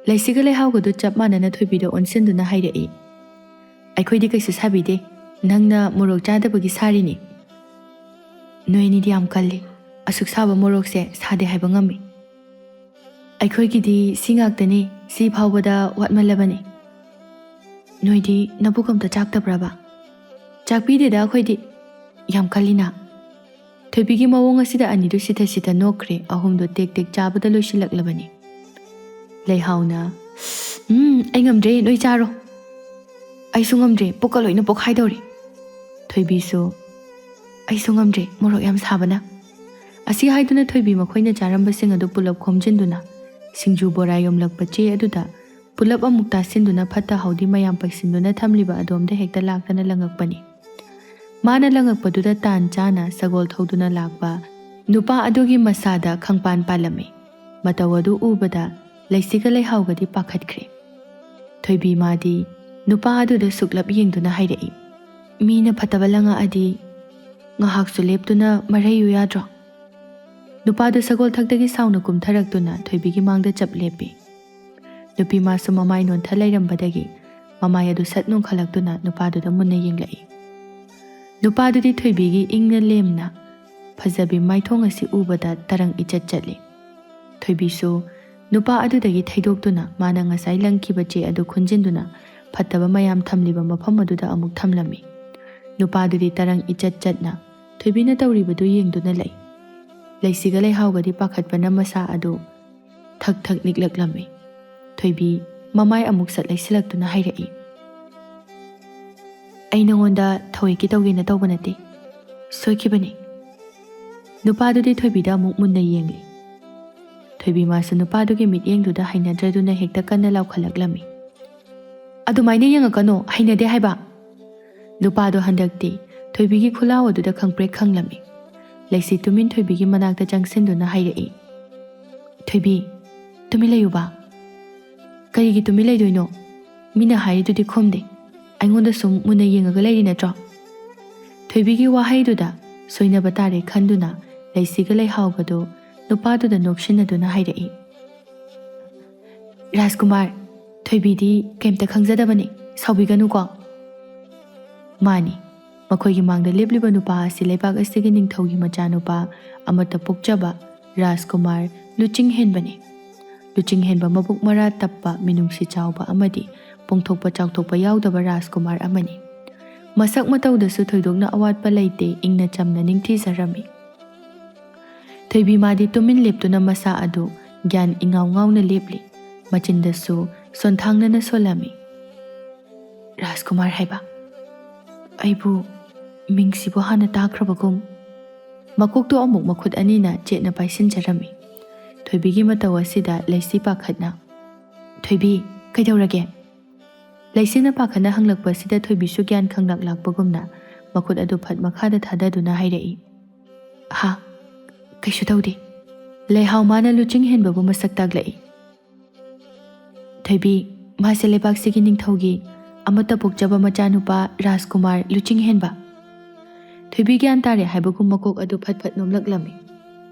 ꯂꯩꯁꯤꯒ ꯂꯩꯍꯥꯎꯒꯗꯨ ꯆꯞ ꯃꯥꯟꯅꯅ ꯊꯣꯏꯕꯤꯗ ꯑꯣꯟꯁꯤꯟꯗꯨꯅ ꯍꯥꯏꯔꯛꯏ. ꯑꯩꯈꯣꯏꯗꯤ ꯀꯩꯁꯨ ꯁꯥꯕꯤꯗꯦ. ꯅꯪꯅ ꯃꯣꯔꯣꯛ ꯆꯥꯗꯕꯒꯤ ꯁꯥꯔꯤꯅꯤ. ꯅꯣꯏ ꯑꯅꯤꯗꯤ ꯌꯥꯝ ꯀꯜꯂꯤ. ꯑꯁꯨꯛ ꯁꯥꯕ ꯃꯣꯔꯣꯛꯁꯦ ꯁꯥꯗꯦ ꯍꯥꯏꯕ ꯉꯝꯃꯤ. ꯑꯩꯈꯣꯏꯒꯤꯗꯤ ꯁꯤ ꯉꯥꯛꯇꯅꯤ, ꯁꯤ ꯐꯥꯎꯕꯗ ꯋꯥꯠꯃꯜꯂꯕꯅꯤ. ꯅꯣꯏꯗꯤ ꯅꯕꯨꯛ ꯑꯝꯇ ꯆꯥꯛꯇꯕ꯭ꯔꯕ? ꯆꯥꯛꯄꯤꯗꯦꯗ ꯑꯩꯈꯣꯏꯗꯤ. ꯌꯥꯝ ꯀꯜꯂꯤꯅ. ꯊꯣꯏꯕꯤꯒꯤ ꯃꯑꯣꯡ ꯑꯁꯤꯗ ꯑꯅꯤꯗꯨ ꯁꯤꯊ ꯅꯣꯛꯈ꯭ꯔꯦ. ꯑꯍꯨꯝꯗꯨ ꯇꯦꯛ ꯆꯥꯕꯗ ꯂꯣꯏꯁꯤꯜꯂꯛꯂꯕꯅꯤ. ꯂꯩꯍꯥꯎꯅ, ꯑꯩ ꯉꯝꯗ꯭ꯔꯦ, ꯅꯣꯏ ꯆꯥꯔꯣ. ꯑꯩꯁꯨ ꯉꯝꯗ꯭ꯔꯦ, ꯄꯨꯛꯀ ꯂꯣꯏꯅ ꯄꯣꯛꯈꯥꯏꯗꯧꯔꯤ. ꯊꯣꯏꯕꯤꯁꯨ, ꯑꯩꯁꯨ ꯉꯝꯗ꯭ꯔꯦ, ꯃꯣꯔꯣꯛ ꯌꯥꯝ ꯁꯥꯕꯅ. ꯑꯁꯤ ꯍꯥꯏꯗꯨꯅ ꯊꯣꯏꯕꯤ ꯃꯈꯣꯏꯅ ꯆꯥꯔꯝꯕꯁꯤꯡ ꯑꯗꯨ ꯄꯨꯂꯞ ꯈꯣꯝꯖꯤꯟꯗꯨꯅ ꯁꯤꯡꯖꯨ ꯕꯣꯔꯥ ꯌꯣꯝꯂꯛꯄ ꯆꯦ ꯑꯗꯨꯗ ꯄꯨꯂꯞ ꯑꯃꯨꯛ ꯇꯥꯁꯤꯟꯗꯨꯅ ꯐꯠꯇ ꯍꯥꯎꯗꯤ ꯃꯌꯥꯝ ꯄꯩꯁꯤꯟꯗꯨꯅ ꯊꯝꯂꯤꯕ ꯑꯗꯣꯝꯗ ꯍꯦꯛꯇ ꯂꯥꯛꯇꯅ ꯂꯪꯉꯛꯄꯅꯤ. ꯃꯥꯅ ꯂꯪꯉꯛꯄꯗꯨꯗ ꯇꯥꯟ ꯆꯥꯅ ꯁꯒꯣꯜ ꯊꯧꯗꯨꯅ ꯂꯥꯛꯄ ꯅꯨꯄꯥ ꯑꯗꯨꯒꯤ ꯃꯁꯥꯗ ꯈꯪꯄꯥꯟ ꯄꯥꯜꯂꯝꯃꯤ. ꯃꯇꯧ ꯑꯗꯨ ꯎꯕꯗ ꯂꯩꯁꯤꯒ ꯂꯩꯍꯥꯎꯒꯗꯤ ꯄꯥꯈꯠꯈ꯭ꯔꯦ. ꯊꯣꯏꯕꯤ ꯃꯥꯗꯤ ꯅꯨꯄꯥ ꯑꯗꯨꯗ ꯁꯨꯛꯂꯞ ꯌꯦꯡꯗꯨꯅ ꯍꯥꯏꯔꯛꯏ, ꯃꯤꯅ ꯐꯠꯇꯕ ꯂꯪꯉꯛꯑꯗꯤ ꯉꯥꯏꯍꯥꯛꯁꯨ ꯂꯦꯞꯇꯨꯅ ꯃꯔꯩꯌꯨ ꯌꯥꯗ꯭ꯔꯣ? ꯅꯨꯄꯥꯗꯨ ꯁꯒꯣꯜꯊꯛꯇꯒꯤ ꯁꯥꯎꯅ ꯀꯨꯝꯊꯔꯛꯇꯨꯅ ꯊꯣꯏꯕꯤꯒꯤ ꯃꯥꯡꯗ ꯆꯞ ꯂꯦꯞꯄꯤ. ꯅꯨꯄꯤ ꯃꯥꯁꯨ ꯃꯃꯥꯏ ꯅꯣꯟꯊ ꯂꯩꯔꯝꯕꯗꯒꯤ ꯃꯃꯥꯏ ꯑꯗꯨ ꯁꯠ ꯅꯣꯟꯈꯠꯂꯛꯇꯨꯅ ꯅꯨꯄꯥꯗꯨꯗ ꯃꯨꯟꯅ ꯌꯦꯡꯂꯛꯏ. ꯅꯨꯄꯥꯗꯨꯗꯤ ꯊꯣꯏꯕꯤꯒꯤ ꯏꯪꯅ ꯂꯦꯝꯅ ꯐꯖꯕꯤ ꯃꯥꯏꯊꯣꯡ ꯑꯁꯤ ꯎꯕꯗ ꯇꯔꯪ ꯏꯆꯠ ꯆꯠꯂꯤ. ꯊꯣꯏꯕꯤꯁꯨ ꯅꯨꯄꯥ ꯑꯗꯨꯗꯒꯤ ꯊꯩꯗꯣꯛꯇꯨꯅ ꯃꯥꯅ ꯉꯁꯥꯏ ꯂꯪꯈꯤꯕ ꯆꯦ ꯑꯗꯨ ꯈꯨꯟꯖꯤꯟꯗꯨꯅ ꯐꯠꯇꯕ ꯃꯌꯥꯝ ꯊꯝꯂꯤꯕ ꯃꯐꯝ ꯑꯗꯨꯗ ꯑꯃꯨꯛ ꯊꯝꯂꯝꯃꯤ. ꯅꯨꯄꯥꯗꯨꯗꯤ ꯇꯔꯪ ꯏꯆꯠ ꯆꯠꯅ ꯊꯣꯏꯕꯤꯅ ꯇꯧꯔꯤꯕꯗꯨ ꯌꯦꯡꯗꯨꯅ ꯂꯩ. ꯂꯩꯁꯤꯒ ꯂꯩꯍꯥꯎꯒꯗꯤ ꯄꯥꯈꯠꯄꯅ ꯃꯁꯥ ꯑꯗꯨ ꯊꯛ ꯅꯤꯛꯂꯛꯂꯝꯃꯤ. ꯊꯣꯏꯕꯤ ꯃꯃꯥꯏ ꯑꯃꯨꯛ ꯁꯠ ꯂꯩꯁꯤꯜꯂꯛꯇꯨꯅ ꯍꯥꯏꯔꯛꯏ, ꯑꯩ ꯅꯉꯣꯟꯗ ꯊꯧꯋꯣꯏꯀꯤ ꯇꯧꯒꯦꯅ ꯇꯧꯕ ꯅꯠꯇꯦ, ꯁꯣꯏꯈꯤꯕꯅꯤ꯫ ꯅꯨꯄꯥꯗꯨꯗꯤ ꯊꯣꯏꯕꯤꯗ ꯑꯃꯨꯛ ꯃꯨꯟꯅ ꯌꯦꯡꯂꯤ꯫ ꯊꯣꯏꯕꯤ ꯃꯥꯁꯨ ꯅꯨꯄꯥꯗꯨꯒꯤ ꯃꯤꯠꯌꯦꯡꯗꯨꯗ ꯍꯩꯅꯗ꯭ꯔꯗꯨꯅ ꯍꯦꯛꯇ ꯀꯟꯅ ꯂꯥꯎꯈꯠꯂꯛꯂꯝꯃꯤ꯫ ꯑꯗꯨꯃꯥꯏꯅ ꯌꯦꯡꯉꯛꯀꯅꯣ, ꯍꯩꯅꯗꯦ ꯍꯥꯏꯕ꯫ ꯅꯨꯄꯥꯗꯣ ꯍꯟꯗꯛꯇꯤ ꯊꯣꯏꯕꯤꯒꯤ ꯈꯨꯠꯂꯥꯎ ꯑꯗꯨꯗ ꯈꯪꯄ꯭ꯔꯦꯛ ꯈꯪꯂꯝꯃꯤ꯫ ꯂꯩꯁꯤ ꯇꯨꯃꯤꯟ ꯊꯣꯏꯕꯤꯒꯤ ꯃꯅꯥꯛꯇ ꯆꯪꯁꯤꯟꯗꯨꯅ ꯍꯥꯏꯔꯛꯏ, ꯊꯣꯏꯕꯤ, ꯇꯨꯃꯤꯟ ꯂꯩꯌꯨꯕ꯫ ꯀꯔꯤꯒꯤ ꯇꯨꯃꯤꯟ ꯂꯩꯗꯣꯏꯅꯣ? ꯃꯤꯅ ꯍꯥꯏꯔꯤꯗꯨꯗꯤ ꯈꯨꯝꯗꯦ, ꯑꯩꯉꯣꯟꯗ ꯁꯨꯝ ꯃꯨꯟꯅ ꯌꯦꯡꯉꯒ ꯂꯩꯔꯤ ꯅꯠꯇ꯭ꯔꯣ? ꯊꯣꯏꯕꯤꯒꯤ ꯋꯥꯍꯩꯗꯨꯗ ꯁꯣꯏꯅꯕ ꯇꯥꯔꯦ ꯈꯟꯗꯨꯅ ꯂꯩꯁꯤꯒ ꯂꯩꯍꯥꯎꯒꯗꯨ ꯅꯨꯄꯥꯗꯨꯗ ꯅꯣꯛꯁꯤꯟꯅꯗꯨꯅ ꯍꯥꯏꯔꯛꯏ, ꯔꯥꯖꯀꯨꯃꯥꯔ, ꯊꯣꯏꯕꯤꯗꯤ ꯀꯩꯝꯇ ꯈꯪꯖꯗꯕꯅꯤ, ꯁꯥꯎꯕꯤꯒꯅꯨꯀꯣ꯫ ꯃꯥꯅꯤ, ꯃꯈꯣꯏꯒꯤ ꯃꯥꯡꯗ ꯂꯦꯞꯂꯤꯕ ꯅꯨꯄꯥ ꯑꯁꯤ ꯂꯩꯕꯥꯛ ꯑꯁꯤꯒꯤ ꯅꯤꯡꯊꯧꯒꯤ ꯃꯆꯥꯅꯨꯄꯥ ꯑꯃꯠꯇ ꯄꯣꯛꯆꯕ ꯔꯥꯖꯀꯨꯃꯥꯔ ꯂꯨꯆꯤꯡꯍꯦꯟꯕꯅꯤ꯫ ꯂꯨꯆꯤꯡꯍꯦꯟꯕ ꯃꯕꯨꯛ ꯃꯔꯥ ꯇꯞꯄ, ꯃꯤꯅꯨꯡꯁꯤ ꯆꯥꯎꯕ ꯑꯃꯗꯤ ꯄꯣꯡꯊꯣꯛꯄ ꯆꯥꯎꯊꯣꯛꯄ ꯌꯥꯎꯗꯕ ꯔꯥꯖꯀꯨꯃꯥꯔ ꯑꯃꯅꯤ꯫ ꯃꯁꯛ ꯃꯇꯧꯗꯁꯨ ꯊꯣꯏꯗꯣꯛꯅ ꯑꯋꯥꯠꯄ ꯂꯩꯇꯦ, ꯏꯪꯅ ꯆꯝꯅ ꯅꯤꯡꯊꯤꯖꯔꯝꯃꯤ꯫ ꯊꯣꯏꯕꯤ ꯃꯥꯗꯤ ꯇꯨꯃꯤꯟ ꯂꯦꯞꯇꯨꯅ ꯃꯁꯥ ꯑꯗꯨ ꯒ꯭ꯌꯥꯟ ꯏꯉꯥꯎ ꯉꯥꯎꯅ ꯂꯦꯞꯂꯤ, ꯃꯆꯤꯟꯗꯁꯨ ꯁꯣꯟꯊꯥꯡꯅꯅ ꯁꯣꯜꯂꯝꯃꯤ꯫ ꯔꯥꯖꯀꯨꯃꯥꯔ ꯍꯥꯏꯕ, ꯑꯩꯕꯨ ꯃꯤꯡꯁꯤꯕꯨ ꯍꯥꯟꯅ ꯇꯥꯈ꯭ꯔꯕꯒꯨꯝ꯫ ꯃꯀꯣꯛꯇꯣ ꯑꯃꯨꯛ ꯃꯈꯨꯠ ꯑꯅꯤꯅ ꯆꯦꯠꯅ ꯄꯥꯏꯁꯤꯟꯖꯔꯝꯃꯤ꯫ ꯊꯣꯏꯕꯤꯒꯤ ꯃꯇꯧ ꯑꯁꯤꯗ ꯂꯩꯁꯤ ꯄꯥꯈꯠꯅ, ꯊꯣꯏꯕꯤ, ꯀꯩꯗꯧꯔꯒꯦ? ꯂꯩꯁꯤꯅ ꯄꯥꯈꯠꯅ ꯍꯪꯂꯛꯄꯁꯤꯗ ꯊꯣꯏꯕꯤꯁꯨ ꯒ꯭ꯌꯥꯟ ꯈꯪꯂꯛꯄꯒꯨꯝꯅ ꯃꯈꯨꯠ ꯑꯗꯨ ꯐꯠ ꯃꯈꯥꯗ ꯊꯥꯗꯗꯨꯅ ꯍꯥꯏꯔꯛꯏ, ꯍꯥ, ꯀꯩꯁꯨ ꯇꯧꯗꯦ꯫ ꯂꯩꯍꯥꯎ ꯃꯥꯅ ꯂꯨꯆꯤꯡꯍꯦꯟꯕꯕꯨ ꯃꯁꯛ ꯇꯥꯛꯂꯛꯏ꯫ ꯊꯣꯏꯕꯤ, ꯃꯥꯁꯦ ꯂꯩꯕꯥꯛꯁꯤꯒꯤ ꯅꯤꯡꯊꯧꯒꯤ ꯑꯃꯠꯇ ꯄꯣꯛꯆꯕ ꯃꯆꯥꯅꯨꯄꯥ ꯔꯥꯖꯀꯨꯃꯥꯔ ꯂꯨꯆꯤꯡꯍꯦꯟꯕ꯫ ꯊꯣꯏꯕꯤ ꯒ꯭ꯌꯥꯟ ꯇꯥꯔꯦ ꯍꯥꯏꯕꯒꯨꯝ ꯃꯀꯣꯛ ꯑꯗꯨ ꯐꯠ ꯐꯠ ꯅꯣꯝꯂꯛꯂꯝꯃꯤ꯫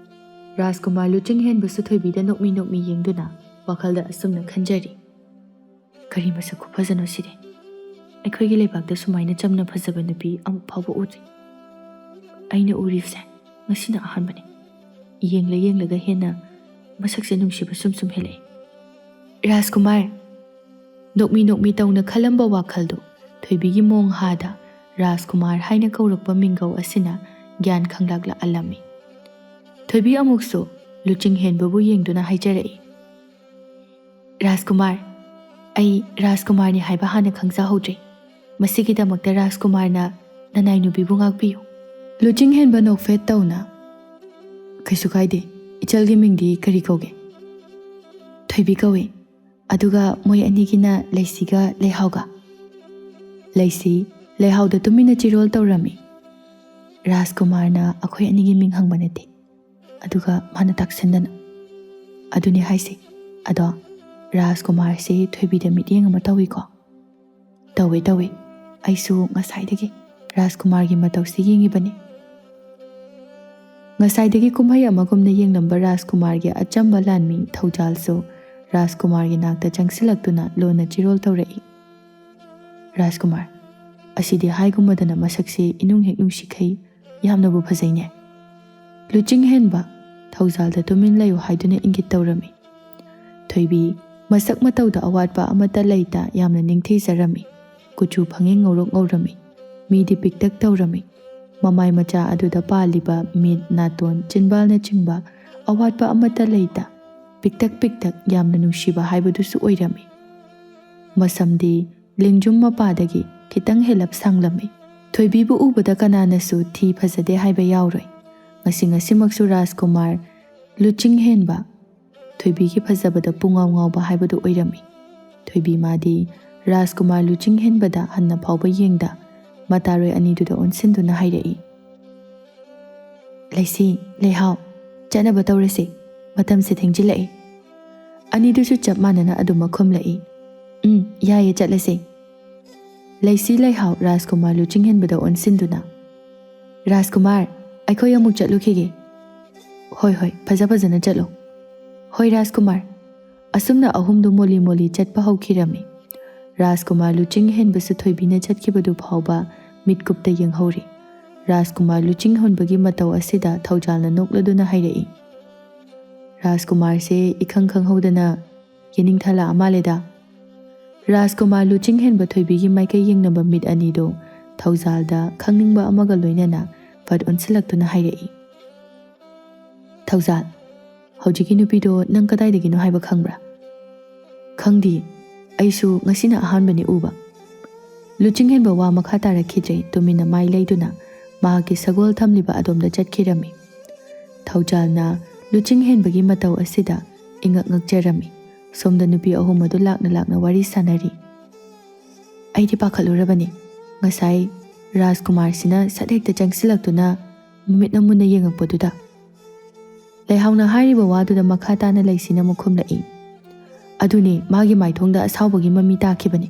ꯔꯥꯖꯀꯨꯃꯥꯔ ꯂꯨꯆꯤꯡꯍꯦꯟꯕꯁꯨ ꯊꯣꯏꯕꯤꯗ ꯅꯣꯛꯃꯤ ꯅꯣꯛꯃꯤ ꯌꯦꯡꯗꯨꯅ ꯋꯥꯈꯜꯗ ꯑꯁꯨꯝꯅ ꯈꯟꯖꯔꯤ, ꯀꯔꯤ ꯃꯁꯛ ꯈꯨꯐꯖꯅꯣ ꯁꯤꯗꯤ! ꯑꯩꯈꯣꯏꯒꯤ ꯂꯩꯕꯥꯛꯇ ꯁꯨꯃꯥꯏꯅ ꯆꯝꯅ ꯐꯖꯕ ꯅꯨꯄꯤ ꯑꯃꯨꯛ ꯐꯥꯎꯕ ꯎꯗ꯭ꯔꯤ꯫ ꯑꯩꯅ ꯎꯔꯤꯕꯁꯦ ꯉꯁꯤꯅ ꯑꯍꯥꯟꯕꯅꯤ꯫ ꯌꯦꯡꯂ ꯌꯦꯡꯂꯒ ꯍꯦꯟꯅ ꯃꯁꯛꯁꯦ ꯅꯨꯡꯁꯤꯕ ꯁꯨꯝ ꯁꯨꯝ ꯍꯦꯜꯂꯛꯏ꯫ ꯔꯥꯖꯀꯨꯃꯥꯔ, ꯅꯣꯛꯃꯤ ꯅꯣꯛꯃꯤ ꯇꯧꯅ ꯈꯜꯂꯝꯕ ꯋꯥꯈꯜꯗꯨ ꯊꯣꯏꯕꯤꯒꯤ ꯃꯣꯡ ꯍꯥꯗ ꯔꯥꯖꯀꯨꯃꯥꯔ ꯍꯥꯏꯅ ꯀꯧꯔꯛꯄ ꯃꯤꯡꯒꯧ ꯑꯁꯤꯅ ꯒ꯭ꯌꯥꯟ ꯈꯪꯂꯛꯂꯛꯑꯜꯂꯝꯃꯤ꯫ ꯊꯣꯏꯕꯤ ꯑꯃꯨꯛꯁꯨ ꯂꯨꯆꯤꯡꯍꯦꯟꯕꯕꯨ ꯌꯦꯡꯗꯨꯅ ꯍꯥꯏꯖꯔꯛꯏ, ꯔꯥꯖꯀꯨꯃꯥꯔ, ꯑꯩ ꯔꯥꯖꯀꯨꯃꯥꯔꯅꯤ ꯍꯥꯏꯕ ꯍꯥꯟꯅ ꯈꯪꯖꯍꯧꯗ꯭ꯔꯦ꯫ ꯃꯁꯤꯒꯤꯗꯃꯛꯇ ꯔꯥꯖꯀꯨꯃꯥꯔꯅ ꯅꯅꯥꯏ ꯅꯨꯄꯤꯕꯨ ꯉꯥꯛꯄꯤꯌꯨ꯫ ꯂꯨꯆꯤꯡꯍꯦꯟꯕ ꯅꯣꯛꯐꯦꯠ ꯇꯧꯅ, ꯀꯩꯁꯨ ꯀꯥꯏꯗꯦ, ꯏꯆꯜꯒꯤ ꯃꯤꯡꯗꯤ ꯀꯔꯤ ꯀꯧꯒꯦ? ꯊꯣꯏꯕꯤ ꯀꯧꯏ, ꯑꯗꯨꯒ ꯃꯣꯏ ꯑꯅꯤꯒꯤꯅ ꯂꯩꯁꯤꯒ ꯂꯩꯍꯥꯎꯒ꯫ ꯂꯩꯁꯤ ꯂꯩꯍꯥꯎꯗ ꯇꯨꯃꯤꯟꯅ ꯆꯤꯔꯣꯜ ꯇꯧꯔꯝꯃꯤ꯫ ꯔꯥꯖꯀꯨꯃꯥꯔꯅ ꯑꯩꯈꯣꯏ ꯑꯅꯤꯒꯤ ꯃꯤꯡ ꯍꯪꯕ ꯅꯠꯇꯦ, ꯑꯗꯨꯒ ꯃꯥꯅ ꯇꯥꯛꯁꯤꯟꯗꯅ꯫ ꯑꯗꯨꯅꯤ ꯍꯥꯏꯁꯤ, ꯑꯗꯣ ꯔꯥꯖꯀꯨꯃꯥꯔꯁꯤ ꯊꯣꯏꯕꯤꯗ ꯃꯤꯠꯌꯦꯡ ꯑꯃ ꯇꯧꯏꯀꯣ? ꯇꯧꯏ ꯇꯧꯏ, ꯑꯩꯁꯨ ꯉꯁꯥꯏꯗꯒꯤ ꯔꯥꯖꯀꯨꯃꯥꯔꯒꯤ ꯃꯇꯧꯁꯤ ꯌꯦꯡꯉꯤꯕꯅꯤ꯫ ꯉꯁꯥꯏꯗꯒꯤ ꯀꯨꯝꯍꯩ ꯑꯃꯒꯨꯝꯅ ꯌꯦꯡꯂꯝꯕ ꯔꯥꯖꯀꯨꯃꯥꯔꯒꯤ ꯑꯆꯝꯕ ꯂꯥꯟꯃꯤ ꯊꯧꯖꯥꯜꯁꯨ ꯔꯥꯖꯀꯨꯃꯥꯔꯒꯤ ꯅꯥꯛꯇ ꯆꯪꯁꯤꯜꯂꯛꯇꯨꯅ ꯂꯣꯟꯅ ꯆꯤꯔꯣꯜ ꯇꯧꯔꯛꯏ, ꯔꯥꯖꯀꯨꯃꯥꯔ, ꯑꯁꯤꯗꯤ ꯍꯥꯏꯒꯨꯝꯃꯗꯅ ꯃꯁꯛꯁꯤ ꯏꯅꯨꯡ ꯍꯦꯛ ꯅꯨꯡꯁꯤꯈꯩ ꯌꯥꯝꯅꯕꯨ ꯐꯖꯩꯅꯦ꯫ ꯂꯨꯆꯤꯡꯍꯦꯟꯕ ꯊꯧꯖꯥꯜꯗ ꯇꯨꯃꯤꯟ ꯂꯩꯌꯨ ꯍꯥꯏꯗꯨꯅ ꯏꯪꯒꯤꯠ ꯇꯧꯔꯝꯃꯤ꯫ ꯊꯣꯏꯕꯤ ꯃꯁꯛ ꯃꯇꯧꯗ ꯑꯋꯥꯠꯄ ꯑꯃꯠꯇ ꯂꯩꯇ ꯌꯥꯝꯅ ꯅꯤꯡꯊꯤꯖꯔꯝꯃꯤ꯫ ꯀꯨꯆꯨ ꯐꯪꯉꯦ ꯉꯧꯔꯣꯛ ꯉꯧꯔꯝꯃꯤ, ꯃꯤꯗꯤ ꯄꯤꯛꯇꯛ ꯇꯧꯔꯝꯃꯤ꯫ ꯃꯃꯥꯏ ꯃꯆꯥ ꯑꯗꯨꯗ ꯄꯥꯜꯂꯤꯕ ꯃꯤꯠ, ꯅꯥꯇꯣꯟ, ꯆꯤꯟꯕꯥꯜꯅꯆꯤꯡꯕ ꯑꯋꯥꯠꯄ ꯑꯃꯠꯇ ꯂꯩꯇ ꯄꯤꯛꯇꯛ ꯄꯤꯛꯇꯛ ꯌꯥꯝꯅ ꯅꯨꯡꯁꯤꯕ ꯍꯥꯏꯕꯗꯨꯁꯨ ꯑꯣꯏꯔꯝꯃꯤ꯫ ꯃꯁꯝꯗꯤ ꯂꯦꯡꯖꯨꯝ ꯃꯄꯥꯗꯒꯤ ꯈꯤꯇꯪ ꯍꯦꯜꯂꯞ ꯁꯥꯡꯂꯝꯃꯤ꯫ ꯊꯣꯏꯕꯤꯕꯨ ꯎꯕꯗ ꯀꯅꯥꯅꯁꯨ ꯊꯤ ꯐꯖꯗꯦ ꯍꯥꯏꯕ ꯌꯥꯎꯔꯣꯏ꯫ ꯉꯁꯤꯃꯛꯁꯨ ꯔꯥꯖꯀꯨꯃꯥꯔ ꯂꯨꯆꯤꯡꯍꯦꯟꯕ ꯊꯣꯏꯕꯤꯒꯤ ꯐꯖꯕꯗ ꯄꯨꯡꯉꯥꯎ ꯉꯥꯎꯕ ꯍꯥꯏꯕꯗꯨ ꯑꯣꯏꯔꯝꯃꯤ꯫ ꯊꯣꯏꯕꯤ ꯃꯥꯗꯤ ꯔꯥꯖꯀꯨꯃꯥꯔ ꯂꯨꯆꯤꯡꯍꯦꯟꯕꯗ ꯍꯟꯅ ꯐꯥꯎꯕ ꯌꯦꯡꯗ ꯃꯇꯥꯔꯣꯏ ꯑꯅꯤꯗꯨꯗ ꯑꯣꯟꯁꯤꯟꯗꯨꯅ ꯍꯥꯏꯔꯛꯏ, ꯂꯩꯁꯤ, ꯂꯩꯍꯥꯎ, ꯆꯠꯅꯕ ꯇꯧꯔꯁꯤ, ꯃꯇꯝꯁꯦ ꯊꯦꯡꯖꯤꯜꯂꯛꯏ꯫ ꯑꯅꯤꯗꯨꯁꯨ ꯆꯞ ꯃꯥꯟꯅꯅ ꯑꯗꯨꯃꯛ ꯈꯨꯝꯂꯛꯏ, ꯌꯥꯏꯌꯦ, ꯆꯠꯂꯁꯤ꯫ ꯂꯩꯁꯤ ꯂꯩꯍꯥꯎ ꯔꯥꯖꯀꯨꯃꯥꯔ ꯂꯨꯆꯤꯡꯍꯦꯟꯕꯗ ꯑꯣꯟꯁꯤꯟꯗꯨꯅ, ꯔꯥꯖꯀꯨꯃꯥꯔ, ꯑꯩꯈꯣꯏ ꯑꯃꯨꯛ ꯆꯠꯂꯨꯈꯤꯒꯦ꯫ ꯍꯣꯏ ꯍꯣꯏ, ꯐꯖꯅ ꯆꯠꯂꯨ꯫ ꯍꯣꯏ ꯔꯥꯖꯀꯨꯃꯥꯔ꯫ ꯑꯁꯨꯝꯅ ꯑꯍꯨꯝꯗꯨ ꯃꯣꯂꯤ ꯃꯣꯂꯤ ꯆꯠꯄ ꯍꯧꯈꯤꯔꯝꯃꯤ꯫ ꯔꯥꯖꯀꯨꯃꯥꯔ ꯂꯨꯆꯤꯡꯍꯦꯟꯕꯁꯨ ꯊꯣꯏꯕꯤꯅ ꯆꯠꯈꯤꯕꯗꯨ ꯐꯥꯎꯕ ꯃꯤꯠꯀꯨꯞꯇ ꯌꯦꯡꯍꯧꯔꯤ꯫ ꯔꯥꯖꯀꯨꯃꯥꯔ ꯂꯨꯆꯤꯡꯍꯦꯟꯕꯒꯤ ꯃꯇꯧ ꯑꯁꯤꯗ ꯊꯧꯖꯥꯜꯅ ꯅꯣꯛꯂꯗꯨꯅ ꯍꯥꯏꯔꯛꯏ, ꯔꯥꯖꯀꯨꯃꯥꯔꯁꯦ ꯏꯈꯪ ꯈꯪꯍꯧꯗꯅ ꯌꯦꯅꯤꯡꯊꯂꯛꯑ ꯃꯥꯜꯂꯦꯗ꯫ ꯔꯥꯖꯀꯨꯃꯥꯔ ꯂꯨꯆꯤꯡꯍꯦꯟꯕ ꯊꯣꯏꯕꯤꯒꯤ ꯃꯥꯏꯀꯩ ꯌꯦꯡꯅꯕ ꯃꯤꯠ ꯑꯅꯤꯗꯨ ꯊꯧꯖꯥꯜꯗ ꯈꯪꯅꯤꯡꯕ ꯑꯃꯒ ꯂꯣꯏꯅꯅ ꯐꯠ ꯑꯣꯟꯁꯤꯜꯂꯛꯇꯨꯅ ꯍꯥꯏꯔꯛꯏ, ꯊꯧꯖꯥꯜ, ꯍꯧꯖꯤꯛꯀꯤ ꯅꯨꯄꯤꯗꯣ ꯅꯪ ꯀꯗꯥꯏꯗꯒꯤꯅꯣ ꯍꯥꯏꯕ ꯈꯪꯕ꯭ꯔꯥ? ꯈꯪꯗꯦ, ꯑꯩꯁꯨ ꯉꯁꯤꯅ ꯑꯍꯥꯟꯕꯅꯤ ꯎꯕ꯫ ꯂꯨꯆꯤꯡꯍꯦꯟꯕ ꯋꯥ ꯃꯈꯥ ꯇꯥꯔꯛꯈꯤꯗ꯭ꯔꯦ, ꯇꯨꯃꯤꯟꯅ ꯃꯥꯏ ꯂꯩꯗꯨꯅ ꯃꯍꯥꯛꯀꯤ ꯁꯒꯣꯜ ꯊꯝꯂꯤꯕ ꯑꯗꯣꯝꯗ ꯆꯠꯈꯤꯔꯝꯃꯤ꯫ ꯊꯧꯖꯥꯜꯅ ꯂꯨꯆꯤꯡꯍꯦꯟꯕꯒꯤ ꯃꯇꯧ ꯑꯁꯤꯗ ꯏꯉꯛ ꯉꯛꯆꯔꯝꯃꯤ꯫ ꯁꯣꯝꯗ ꯅꯨꯄꯤ ꯑꯍꯨꯝ ꯑꯗꯨ ꯂꯥꯛꯅ ꯂꯥꯛꯅ ꯋꯥꯔꯤ ꯁꯥꯟꯅꯔꯤ꯫ ꯑꯩꯗꯤ ꯄꯥꯈꯠꯂꯨꯔꯕꯅꯤ꯫ ꯉꯁꯥꯏ ꯔꯥꯖꯀꯨꯃꯥꯔꯁꯤꯅ ꯁꯠ ꯍꯦꯛꯇ ꯆꯪꯁꯤꯜꯂꯛꯇꯨꯅ ꯃꯃꯤꯠꯅ ꯃꯨꯟꯅ ꯌꯦꯡꯉꯛꯄꯗꯨꯗ꯫ ꯂꯩꯍꯥꯎꯅ ꯍꯥꯏꯔꯤꯕ ꯋꯥꯗꯨꯗ ꯃꯈꯥ ꯇꯥꯅ ꯂꯩꯁꯤꯅ ꯑꯃꯨꯛ ꯈꯨꯝꯂꯛꯏ꯫ ꯑꯗꯨꯅꯦ, ꯃꯥꯒꯤ ꯃꯥꯏꯊꯣꯡꯗ ꯑꯁꯥꯎꯕꯒꯤ ꯃꯃꯤ ꯇꯥꯈꯤꯕꯅꯤ꯫